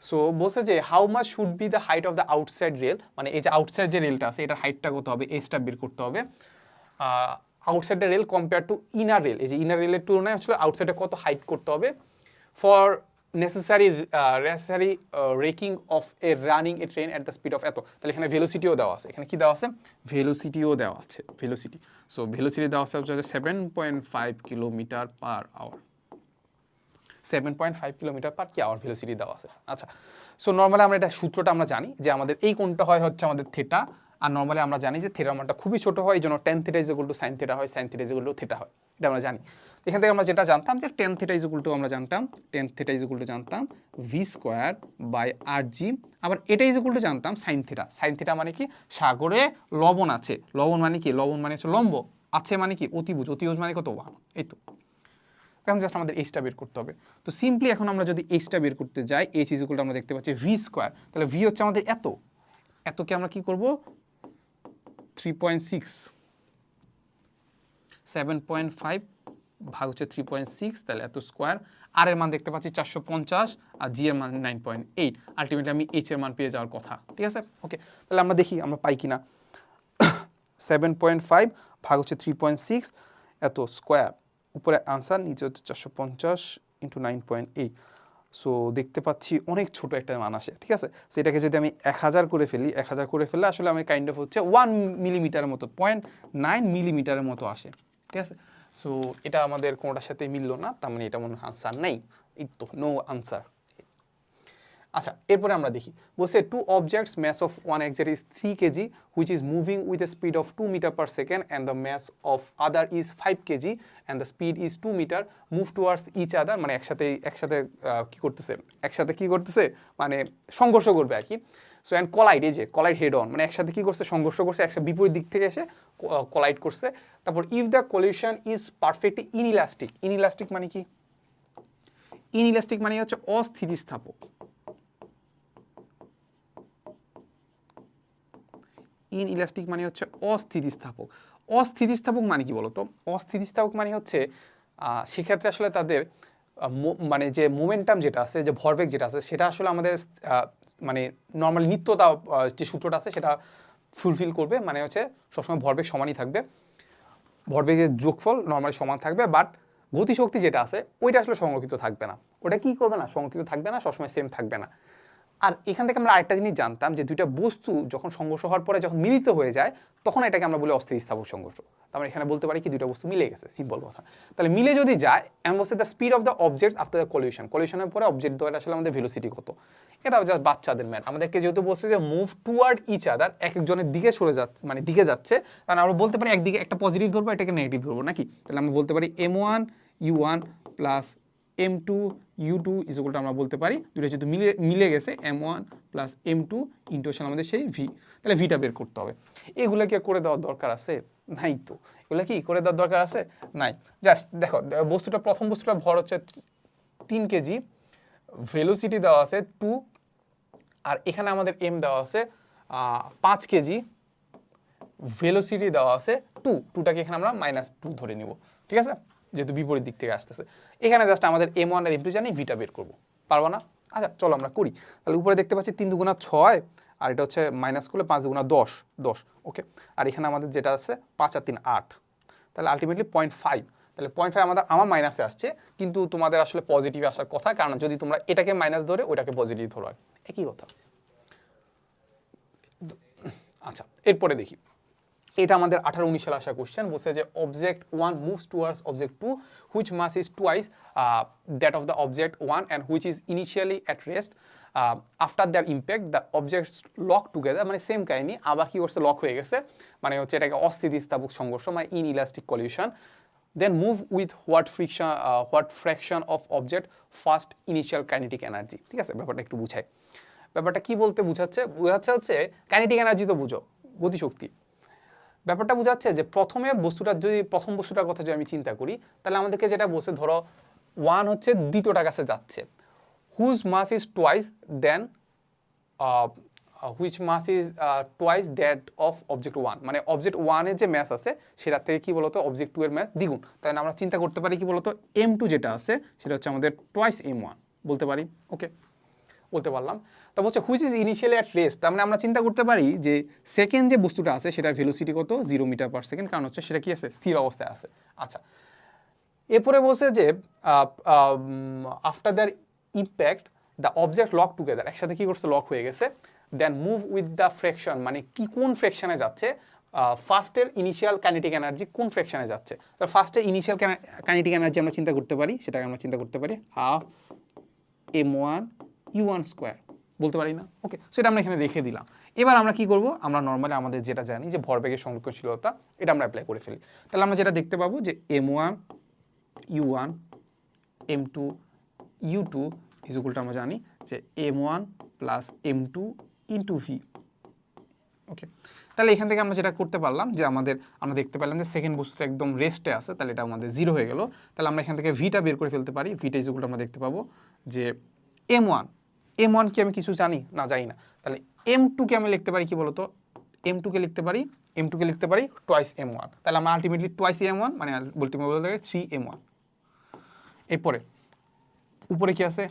সো বলছে যে how much should be the height of the outside rail, মানে এই যে আউটসাইড যে রেলটা আছে এটার হাইটটা কত হবে, এইচটা বের করতে হবে। Outside rail compare to inner rail, এই যে ইনার রেলের তুলনায় আসলে আউটসাইডে কত হাইট করতে হবে for necessary wrecking of a running a train at the speed of এত। তাহলে এখানে ভেলোসিটিও দেওয়া আছে, এখানে কি দেওয়া আছে, ভেলোসিটিও দেওয়া আছে, ভেলোসিটি। সো ভেলোসিটি দেওয়া আছে হচ্ছে 7.5 kilometre per hour, 7.5 kilometre per কি আওয়ার ভেলোসিটি দেওয়া আছে। আচ্ছা, সো নর্মালি আমরা এটা সূত্রটা আমরা জানি যে আমাদের এই কোণটা হয় হচ্ছে আমাদের থিটা, আর নর্মালি আমরা জানি যে থিটার মানটা খুবই ছোট হয়, এই জন্য tan theta is equal two sin theta হয়, sin theta is equal two theta হয়, এটা আমরা জানি। এখান থেকে আমরা যেটা জানতাম যে tan theta is equal to আমরা জানতাম tan theta is equal two জানতাম v²/rg, আবার এটা ইজ ইকুয়াল টু জানতাম sin থিটা মানে কি, সাগরে লবণ আছে, লবণ মানে কি, লবণ মানে হচ্ছে লম্ব, আছে মানে কি অতিভুজ, মানে কত 1, এই তো। এখন জাস্ট আমাদের এইচটা বের করতে হবে। তো সিম্পলি এখন আমরা যদি এইচটা বের করতে যাই, এইচ ইজ ইকুয়াল টু আমরা দেখতে পাচ্ছি v², তাহলে v হচ্ছে আমাদের এতকে আমরা কি করব 3.6 7.5 ভাগ হচ্ছে 3.6, তাহলে এত স্কোয়ার। আর এর মান দেখতে পাচ্ছি 450 আর জি এর মান 9.8। আলটিমেটলি আমি এইচ এর মান পেয়ে যাওয়ার কথা, ঠিক আছে। ওকে, তাহলে আমরা দেখি আমরা পাই কিনা। 7.5 ভাগ হচ্ছে 3.6 এত স্কোয়ার, উপরে আনসার, নিচে হচ্ছে 450 ইন্টু 9.8। সো দেখতে পাচ্ছি অনেক ছোট একটা মান আসে, ঠিক আছে। সেটাকে যদি আমি 1000 করে ফেলি, 1000 করে ফেললে আসলে আমি কাইন্ড অফ হচ্ছে 1 মিলিমিটারের মতো, 0.9 মিলিমিটারের মতো আসে, ঠিক আছে। সো এটা আমাদের কোনোটার সাথে মিললো না, তার মানে এটা মনে হয় আনসার নেই, এই তো নো আনসার। আচ্ছা, এরপরে আমরা দেখি, বলছে two objects mass of one object is 3 kg which is moving with a speed of 2 meter per second and the mass of other is 5 kg and the speed is 2 meter move towards each other, মানে একসাথে কি করতেছে মানে সংঘর্ষ করবে আর কি। সো অ্যান্ড কলাইড, এই যে কলাইড হেড অন, মানে একসাথে কি করছে, সংঘর্ষ করছে, একসাথে বিপরীত দিক থেকে এসে কলাইড করছে। তারপর if the collision is perfectly inelastic, inelastic মানে কি, ইনইলাস্টিক মানে হচ্ছে অস্থিতিস্থাপক। ইনইলাস্টিক মানে হচ্ছে অস্থিতিস্থাপক। অস্থিতিস্থাপক মানে কি বলতো, অস্থিতিস্থাপক মানে হচ্ছে সেক্ষেত্রে আসলে তাদের মানে যে মোমেন্টাম যেটা আছে, যে ভরবেগ যেটা আছে, সেটা আসলে আমাদের মানে নর্মালি নিত্যতা যে সূত্রটা আছে সেটা ফুলফিল করবে, মানে হচ্ছে সবসময় ভরবেগ সমানই থাকবে, ভরবেগের যোগফল নর্মালি সমান থাকবে, বাট গতিশক্তি যেটা আছে ওইটা আসলে সংরক্ষিত থাকবে না। ওটা কি করবে না, সংরক্ষিত থাকবে না, সবসময় সেম থাকবে না। আর এখান থেকে আমরা আরেকটা জিনিস জানতাম যে দুইটা বস্তু যখন সংঘর্ষ হওয়ার পরে যখন মিলিত হয়ে যায় তখন এটাকে আমরা বলি অস্থিতিস্থাপক সংঘর্ষ। তার মানে এখানে বলতে পারি কি দুইটা বস্তু মিলে গেছে, সিম্পল কথা। তাহলে মিলে যদি যায়, এমন বলছে the speed of the object after the collision, কলিউশনের পরে অবজেক্ট দ্বয়ের আসলে আমাদের ভেলোসিটি কত, এটা জাস্ট বাচ্চাদের ম্যাথ। আমাদেরকে যেহেতু বলছে যে মুভ টুয়ার্ড ইচ আদার, এক একজনের দিকে সরে যাচ্ছে, মানে দিকে যাচ্ছে, কারণ আমরা বলতে পারি একদিকে একটা পজিটিভ ধরবো, এটাকে নেগেটিভ ধরবো নাকি। তাহলে আমরা বলতে পারি m1 u1 plus m2 u2 equal to, আমরা বলতে পারি দুটো যেহেতু মিলে গেছে m1 প্লাস m2 ইন্টু আসলে আমাদের সেই v, তাহলে ভিটা বের করতে হবে। এগুলো কি করে দেওয়ার দরকার আছে? নাই তো। এগুলো কি করে দেওয়ার দরকার আছে? নাই। জাস্ট দেখো বস্তুটা, প্রথম বস্তুটা ভর হচ্ছে 3 কেজি, ভেলোসিটি দেওয়া আছে 2, আর এখানে আমাদের m দেওয়া আছে 5 কেজি, ভেলোসিটি দেওয়া আছে 2, 2টাকে এখানে আমরা -2 ধরে নিব, ঠিক আছে, যেহেতু বিপরীত দিক থেকে আসতেছে। এখানে জাস্ট আমাদের m1 আর m2 জানি, ভিটা বের করবো, পারবো না? আচ্ছা চলো আমরা করি। তাহলে উপরে দেখতে পাচ্ছি 3 দুগুণা 6, আর এটা হচ্ছে মাইনাস করলে 5 দুগুণা 10, 10, ওকে। আর এখানে আমাদের যেটা আছে 5 আর 3 8, তাহলে আলটিমেটলি 0.5। তাহলে 0.5 আমার মাইনাসে আসছে, কিন্তু তোমাদের আসলে পজিটিভ আসার কথা, কারণ যদি তোমরা এটাকে মাইনাস ধরে ওইটাকে পজিটিভ ধরো, আর একই কথা। আচ্ছা, এরপরে দেখি, এটা আমাদের 18-19 সালে আসা কোশ্চেন। বলছে যে object 1 moves towards object 2 which mass is twice that of the object 1 and which is initially at rest after their impact the objects lock together, মানে সেম কাহিনী, আবার কি করছে, লক হয়ে গেছে, মানে হচ্ছে এটাকে অস্থিতিস্থাপক সংঘর্ষ, মানে inelastic collision. Then move with what fraction of object first initial kinetic energy, ঠিক আছে। ব্যাপারটা একটু বুঝাই, ব্যাপারটা কি বলতে বোঝাচ্ছে হচ্ছে কাইনেটিক এনার্জি তো বুঝো, গতিশক্তি। ব্যাপারটা বোঝাচ্ছে যে প্রথমে প্রথম বস্তুটার কথা যদি আমি চিন্তা করি, তাহলে আমাদেরকে যেটা বলছে, ধরো 1 হচ্ছে দ্বিতীয়টার কাছে যাচ্ছে, whose mass is twice then which mass is twice that of object 1, মানে অবজেক্ট 1 এর যে ম্যাস আছে সেটার থেকে কি বলতো অবজেক্ট 2 এর ম্যাস দ্বিগুণ। তাই আমরা চিন্তা করতে পারি কি বলতো m2 যেটা আছে সেটা হচ্ছে আমাদের টুয়াইস m1 বলতে পারি, ওকে, বলতে পারলাম। তারপর হচ্ছে which is initially at rest, তার মানে আমরা চিন্তা করতে পারি যে সেকেন্ড যে বস্তুটা আছে সেটার ভেলোসিটি কত, 0 মিটার পার সেকেন্ড, কারণ হচ্ছে সেটা কি আছে, স্থির অবস্থায় আছে। আচ্ছা, এরপরে বলছে যে after their impact the object lock together, একসাথে কি করছে, লক হয়ে গেছে। Then move with the fraction, মানে কি কোন ফ্র্যাকশনে যাচ্ছে, ফার্স্টের ইনিশিয়াল কাইনেটিক এনার্জি কোন ফ্র্যাকশনে যাচ্ছে। তো ফার্স্টের ইনিশিয়াল কাইনেটিক এনার্জি আমরা চিন্তা করতে পারি, সেটাকে আমরা চিন্তা করতে পারি হাফ m1 u1 স্কোয়ার, বলতে পারি না, ওকে। সেটা আমরা এখানে রেখে দিলাম। এবার আমরা কি করব, আমরা নর্মালি আমাদের যেটা জানি যে ভরবেগের সংরক্ষণশীলতা, এটা আমরা অ্যাপ্লাই করে ফেলি। তাহলে আমরা যেটা দেখতে পাবো যে m1 u1 m2 u2 ইকুয়ালটা আমরা জানি যে m1 plus m2 into v, ওকে। তাহলে এখান থেকে আমরা যেটা করতে পারলাম যে আমরা দেখতে পেলাম যে সেকেন্ড বস্তুটা একদম রেস্টে আছে, তাহলে এটা আমাদের 0 হয়ে গেল। তাহলে আমরা এখান থেকে ভিটা বের করে ফেলতে পারি, ভিটা ইকুয়ালটা আমরা দেখতে পাবো যে m1 কি আমি কিছু জানি না, জানি না। তাহলে m2 কে আমি লিখতে পারি কি বলতো, m2 কে লিখতে পারি m2 কে লিখতে পারি টোয়াইস m1, তাহলে আমরা আলটিমেটলি টোয়াইস m1 মানে আলটিমেটলি বলতে পারি 3m1। এরপরে উপরে কি আছে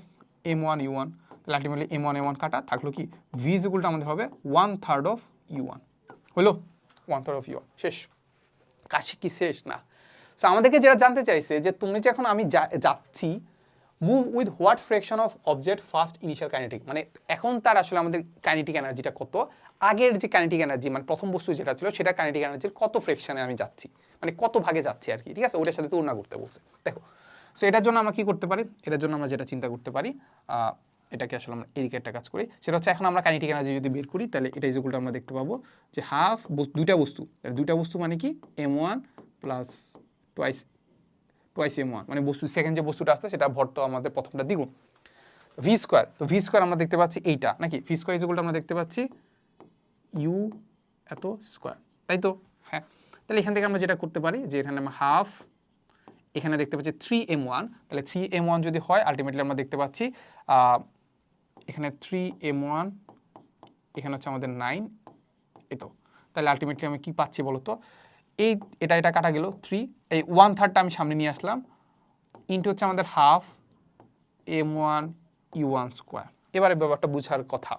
m1 u1, তাহলে আলটিমেটলি m1 m1 কাটা থাকলো কি v ইকুয়ালটা আমাদের হবে 1/3 অফ u1, হলো 1/3 অফ u1। শেষ, কাশি কি শেষ না। সো আমাদেরকে যেটা জানতে চাইছে যে তুমি যে এখন আমি যাচ্ছি move with what fraction of object first initial kinetic, মানে এখন তার আসলে আমাদের কাইনেটিক এনার্জিটা কত, আগের যে কাইনেটিক এনার্জি মানে প্রথম বস্তু যেটা ছিল সেটা কাইনেটিক এনার্জির কত ফ্র্যাকশনে আমি যাচ্ছি, মানে কত ভাগে যাচ্ছি আর কি, ঠিক আছে, ওটার সাথে তুলনা করতে বলছে। দেখো, সো এটার জন্য আমরা কি করতে পারি, এটার জন্য আমরা যেটা চিন্তা করতে পারি, এটাকে আসলে আমরা এদিকে একটা কাজ করি, সেটা হচ্ছে এখন আমরা কাইনেটিক এনার্জি যদি বের করি তাহলে এটা ইকুয়ালটা আমরা দেখতে পাবো যে হাফ দুইটা বস্তু, তাহলে দুইটা বস্তু মানে কি m1 প্লাস টোয়াইস m1, মানে বস্তু সেকেন্ড যে বস্তুটা আসছে সেটা ভর তো আমাদের প্রথমটা দ্বিগুণ, ভি স্কোয়ার, তো ভি স্কোয়ার আমরা দেখতে পাচ্ছি এইটা নাকি, ভি স্কোয়ার ইকুয়ালটা আমরা দেখতে পাচ্ছি ইউ এত স্কোয়ার, তাই তো, হ্যাঁ। তাহলে এখান থেকে আমরা যেটা করতে পারি যে এখানে আমরা হাফ, এখানে দেখতে পাচ্ছি 3m1, তাহলে 3m1 যদি হয় আলটিমেটলি আমরা দেখতে পাচ্ছি এখানে 3m1, এখানে হচ্ছে আমাদের 9, এতো, তাহলে আলটিমেটলি আমি কি পাচ্ছি বলতো, এই এটা কাটা গেল 3, এই 1/3টা আমি সামনে নিয়ে আসলাম, ইন্টু হচ্ছে আমাদের হাফ m1 u1 স্কোয়ার। এবারে ব্যাপারটা বুঝার কথা,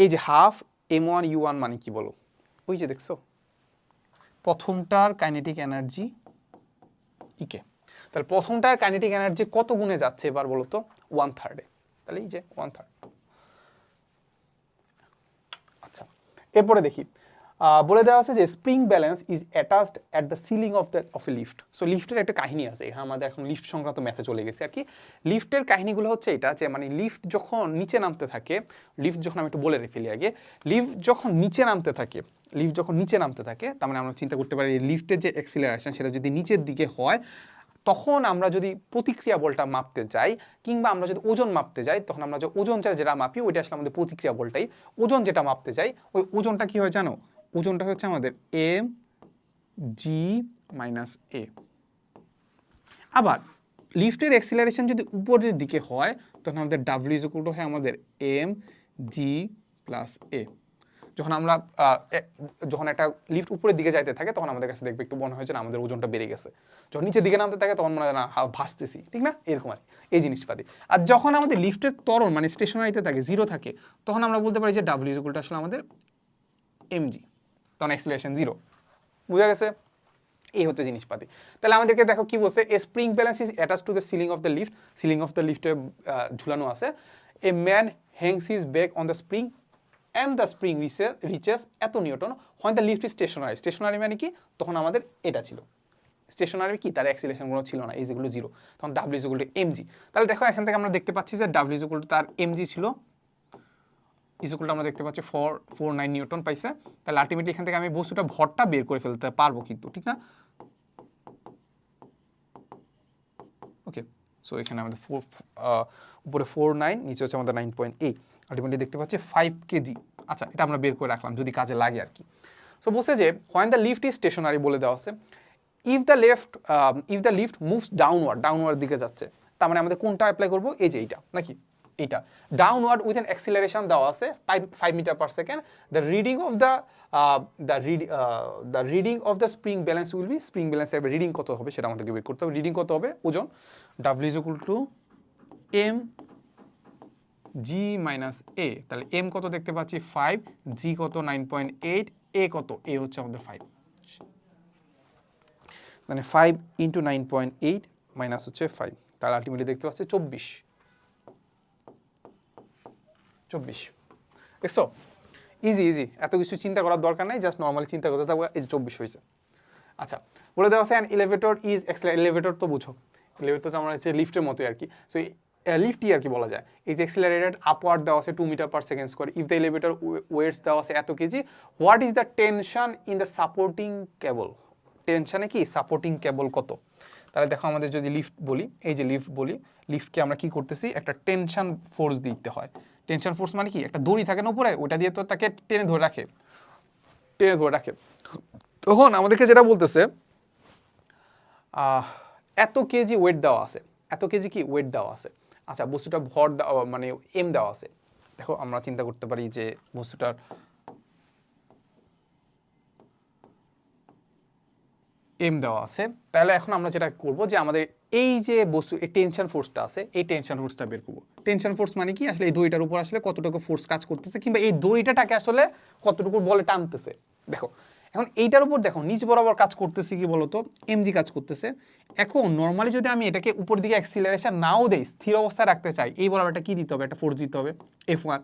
এই যে হাফ m1 u1 মানে কি বলো, ওই যে দেখছো প্রথমটার কাইনেটিক এনার্জি ইকে, তাহলে প্রথমটার কাইনেটিক এনার্জি কত গুণে যাচ্ছে এবার বলো তো 1/3, তাহলে এই যে 1/3। আচ্ছা, এরপরে দেখি বলে দেওয়া আছে যে spring balance is attached at the ceiling of A lift. So লিফটের একটা কাহিনী আছে, এখানে আমাদের এখন লিফট সংক্রান্ত ম্যাথে চলে গেছে আর কি। লিফটের কাহিনীগুলো হচ্ছে এটা যে মানে লিফট যখন নিচে নামতে থাকে, লিফট যখন আমি একটু বলে ফেলি আগে, লিফট যখন নিচে নামতে থাকে তার মানে আমরা চিন্তা করতে পারি লিফটের যে অ্যাক্সিলারেশন সেটা যদি নিচের দিকে হয়, তখন আমরা যদি প্রতিক্রিয়া বলটা মাপতে যাই কিংবা আমরা যদি ওজন মাপতে যাই, তখন আমরা যে ওজনটা যেটা মাপি ওইটা আসলে আমাদের প্রতিক্রিয়া বলটাই, ওজন যেটা মাপতে যাই ওই ওজনটা কি হয় জানো, ওজনটা হচ্ছে আমাদের এম জি মাইনাস এ। আবার লিফটের অ্যাক্সিলারেশন যদি উপরের দিকে হয় তখন আমাদের ডাব্লিউ ইজ ইকুয়াল টু হয় আমাদের এম জি প্লাস এ। যখন একটা লিফট উপরের দিকে যাইতে থাকে তখন আমাদের কাছে দেখবে একটু মনে হয় যে আমাদের ওজনটা বেড়ে গেছে, যখন নিচের দিকে নামতে থাকে তখন মনে হয় না ভাসতেছি, ঠিক না, এরকম আর এই জিনিসপাতি। আর যখন আমাদের লিফটের ত্বরণ মানে স্টেশনারিতে থাকে, জিরো থাকে, তখন আমরা বলতে পারি যে ডাব্লিউ ইজ ইকুয়াল টু আসলে আমাদের এমজি, তখন অ্যাক্সিলারেশন জিরো। বুঝা গেছে, এই হচ্ছে জিনিসপাতি। তাহলে আমাদেরকে দেখো কি বলছে, a spring balance is attach to the ceiling of the lift, ceiling of the লিফটে ঝুলানো আছে, a man hangs his back on the spring and the spring reaches এত newton when the lift is stationary। Stationary মানে কি, তখন আমাদের এটা ছিল স্টেশনারি, কি তার অ্যাক্সিলারেশনগুলো ছিল না, এই যেগুলো জিরো, তখন W is equal two MG. তাহলে দেখো এখান থেকে আমরা দেখতে পাচ্ছি যে ডাব্লিউ ইজ ইকুয়াল টু তার এমজি ছিল ইজ ইকুয়াল টু আমরা দেখতে পাচ্ছি 449 নিউটন পাইছে। তাহলে আলটিমেটলি এখান থেকে আমি বস্তুটা ভরটা বের করে ফেলতে পারবো কিন্তু, ঠিক না, ওকে। সো এখানে আমাদের উপরে 49, নিচে হচ্ছে আমাদের 9.8, আলটিমেটলি দেখতে পাচ্ছি 5 কেজি। আচ্ছা, এটা আমরা বের করে রাখলাম যদি কাজে লাগে আর কি। সো বলছে যে when the lift is stationary বলে দেওয়া আছে, if the lift moves downward দিকে যাচ্ছে, তার মানে আমাদের কোনটা অ্যাপ্লাই করবো, এই যে এইটা নাকি এইটা, ডাউনওয়ার্ড উইথ অ্যান অ্যাক্সিলারেশন দেওয়া আছে 5 metre per second, the reading of the spring balance will be, spring ব্যালেন্সের রিডিং কত হবে সেটা আমাদেরকে বের করতে হবে। রিডিং কত হবে, ওজন, W is equal to M G minus A. তাহলে এম কত দেখতে পাচ্ছি 5, জি কত 9.8, এ কত, এ হচ্ছে আমাদের 5, মানে 5 ইন্টু 9.8 মাইনাস হচ্ছে 5, তাহলে আলটিমেটলি দেখতে পাচ্ছি 24। দেখছো, ইজি, এত কিছু চিন্তা করার দরকার নাই, জাস্ট নর্মালি চিন্তা করতে থাকবো, এই যে 24 হয়েছে। আচ্ছা, বলে দেওয়া আছে অ্যান এলিভেটর ইজ এলিভেটর তো বুঝো, এলিভেটর তো আমরা হচ্ছে লিফটের মতোই আর কি। সো লিফটই আর কি বলা যায়, এই যে অ্যাক্সিলারেটেড আপওয়ার্ড দেওয়া আছে 2 metre per second square, if the elevator weights দেওয়া আছে এত KG, what is the tension in the supporting cable, টেনশনে কি সাপোর্টিং কেবল কত। তাহলে দেখো আমাদের যদি লিফট বলি, এই যে লিফট বলি, লিফটকে আমরা কি করতেছি, একটা টেনশন ফোর্স দিতে হয়। টেনশন ফোর্স মানে কি, একটা দড়ি থাকে না উপরে, ওটা দিয়ে তো তাকে টেনে ধরে রাখে, তখন আমাদেরকে যেটা বলতেছে এত কেজি ওয়েট দেওয়া আছে, এত কেজি কি ওয়েট দেওয়া আছে। আচ্ছা, বস্তুটা ভর দেওয়া মানে এম দেওয়া আছে। দেখো আমরা চিন্তা করতে পারি যে বস্তুটার এম দেওয়া আছে, তাহলে এখন আমরা যেটা করব যে আমাদের এই যে বস্তু এই টেনশন ফোর্সটা আছে এই টেনশন ফোর্সটা বের করব। টেনশন ফোর্স মানে কি আসলে এই দড়িটার উপর আসলে কতটুকু ফোর্স কাজ করতেছে কিংবা এই দড়িটাকে আসলে কতটুকু বলে টানতেছে। দেখো এখন এইটার উপর দেখো নিচ বরাবর কাজ করতেছে কি বলতো, এমজি কাজ করতেছে। এখন নর্মালি যদি আমি এটাকে উপর দিকে অ্যাক্সিলারেশন নাও দেই, স্থির অবস্থায় রাখতে চাই, এই বরাবর একটা কি দিতে হবে, একটা ফোর্স দিতে হবে F1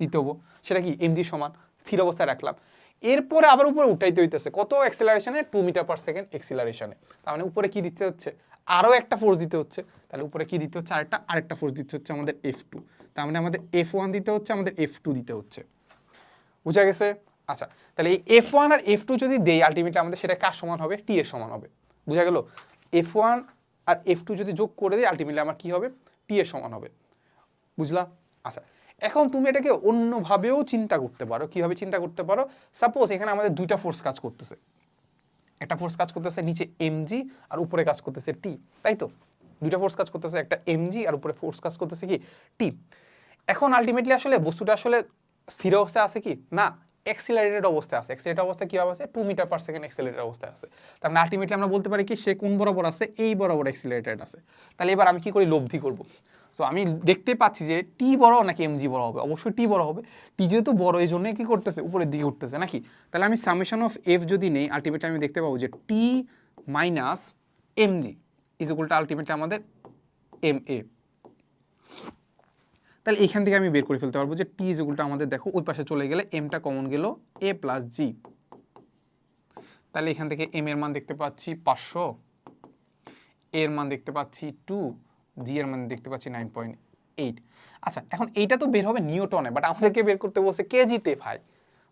দিতে হবে, সেটা কি এমজি সমান স্থির অবস্থায় রাখলাম। এরপরে আবার উপরে উঠাইতে হইতেছে কত অ্যাক্সিলারেশনে, 2 মিটার পার সেকেন্ড অ্যাক্সিলারেশনে। তার মানে উপরে কি দিতে হচ্ছে, আরও একটা ফোর্স দিতে হচ্ছে। তাহলে উপরে কি দিতে হচ্ছে, আরেকটা ফোর্স দিতে হচ্ছে আমাদের F2। তার মানে আমাদের F1 দিতে হচ্ছে, আমাদের F2 দিতে হচ্ছে। বুঝা গেছে? আচ্ছা, তাহলে এই F1 আর F2 যদি দেই আলটিমেটলি আমাদের সেটা কার সমান হবে, টি এর সমান হবে। বুঝা গেল? F1 আর F2 যদি যোগ করে দিই আলটিমেটলি আমার কি হবে, টি এর সমান হবে। বুঝলা? আচ্ছা, এখন তুমি এটাকে অন্যভাবেও চিন্তা করতে পারো। কিভাবে চিন্তা করতে পারো, সাপোজ এখানে আমাদের দুইটা ফোর্স কাজ করতেছে, একটা ফোর্স কাজ করতেছে নিচে এমজি আর উপরে কাজ করতেছে টি, তাই তো? দুইটা ফোর্স কাজ করতেছে, একটা এমজি আর উপরে ফোর্স কাজ করতেছে কি টি। এখন আলটিমেটলি আসলে বস্তুটা আসলে স্থির অবস্থায় আছে কি না, অ্যাক্সিলারেটেড অবস্থায় আছে। অ্যাক্সিলারেটেড অবস্থা কিভাবে আছে, 2 মিটার পার সেকেন্ড অ্যাক্সিলারেটেড অবস্থায় আছে। তার মানে আলটিমেটলি আমরা বলতে পারি কি সে কোন বরাবর আছে, এই বরাবর অ্যাক্সিলারেটেড আছে। তাহলে এবার আমি কি করি, লব্ধি করব। সো আমি দেখতে পাচ্ছি যে টি বড় নাকি এমজি বড় হবে, অবশ্যই টি বড় হবে। টি যেহেতু বড় এই জন্যই কি করতেছে, উপরের দিকে উঠতেছে নাকি। তাহলে আমি সামেশন অফ এফ যদি নেই আলটিমেটলি আমি দেখতে পাবো যে T minus MG is equal to ultimately আমাদের এম এ। তাহলে এখান থেকে আমি বের করে ফেলতে পারবো যে টি ইজ ইকুয়াল টু আমাদের দেখো ওই পাশে চলে গেলে এমটা কমন গেল এ প্লাস জি। তাহলে এখান থেকে এম এর মান দেখতে পাচ্ছি 500, এর মান দেখতে পাচ্ছি 2, জি এর মান দেখতে পাচ্ছি 9.8। আচ্ছা, এখন এইটা তো বের হবে নিউটনে, বাট আমাদেরকে বের করতে বলছে কেজিতে ভাই।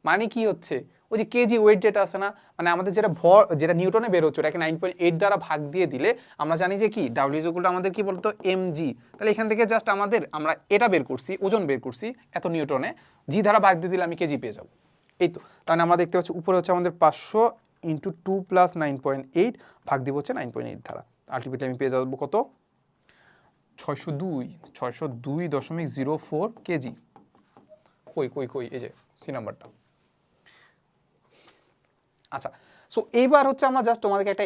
মানে কি হচ্ছে, ওই যে কেজি ওয়েট যেটা আছে না, মানে আমাদের যেটা ভর যেটা নিউটনে বের হচ্ছে ওটাকে 9.8 দ্বারা ভাগ দিয়ে দিলে আমরা জানি যে কি ডাব্লিউ ইজ ইকুয়াল টু আমাদের কি বলতো এমজি। তাহলে এখান থেকে জাস্ট আমরা এটা বের করছি, ওজন বের করছি এত নিউটনে, জি দ্বারা ভাগ দিয়ে দিলে আমি কেজি পেয়ে যাবো। এই তো, তাহলে আমরা দেখতে পাচ্ছি উপরে হচ্ছে আমাদের 500 ইন্টু 2 প্লাস 9.8 ভাগ দিব হচ্ছে 9.8 দ্বারা। আলটিমেটলি আমি পেয়ে যাবো কত, 602.04 কেজি। কই কই কই, এই যে সি নাম্বারটা। আচ্ছা, সো এইবার হচ্ছে আমরা জাস্ট তোমাদেরকে একটা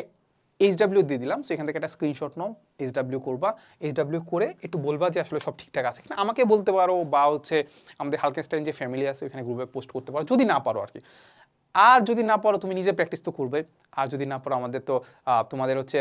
এইচডাব্লিউ দিয়ে দিলাম। সো এখান থেকে একটা স্ক্রিনশট নাও, এইচডাব্লিউ করবা, এইচডাব্লিউ করে একটু বলবা যে আসলে সব ঠিকঠাক আছে কিনা। আমাকে বলতে পারো বা হচ্ছে আমাদের হালকেনস্টাইন যে ফ্যামিলি আছে ওখানে গ্রুপে পোস্ট করতে পারো যদি না পারো আর কি। আর যদি না পারো তুমি নিজে প্র্যাকটিস তো করবে। আর যদি না পারো আমাদের তো তোমাদের হচ্ছে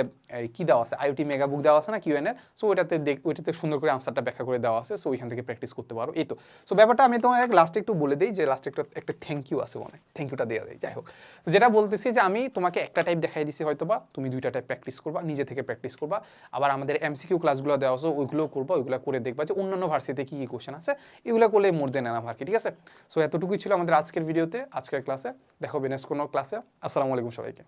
কি দেওয়া আছে, আইওটি মেগা বুক দেওয়া আছে না কিউএন এর। সো ওইটাতে সুন্দর করে আনসারটা ব্যাখ্যা করে দেওয়া আছে। সো ওইখান থেকে প্র্যাকটিস করতে পারো। এই তো, সো ব্যাপারটা আমি তোমাকে লাস্টে একটু বলে দিই যে লাস্টে একটা থ্যাংক ইউ আছে, মনে থ্যাংক ইউটা দেওয়া যায়। যাই হোক, তো যেটা বলতেছি যে আমি তোমাকে একটা টাইপ দেখাই দিছি হয়তো বা তুমি দুইটা টাইপ প্র্যাকটিস করবা, নিজে থেকে প্র্যাকটিস করবা। আবার আমাদের এমসিকিউ ক্লাসগুলো দেওয়া আছে ওইগুলোও করবা, ওইগুলো করে দেখবা যে অন্যান্য ভার্সিটিতে কি কি কোশ্চেন আছে, এগুলো করলে মোর দেন এনাফ আর কি। ঠিক আছে, সো এতটুকুই ছিল আমাদের আজকের ভিডিওতে, আজকের ক্লাসে। দেখো নেক্সট কোনো ক্লাসে। আসসালামু আলাইকুম সবাইকে।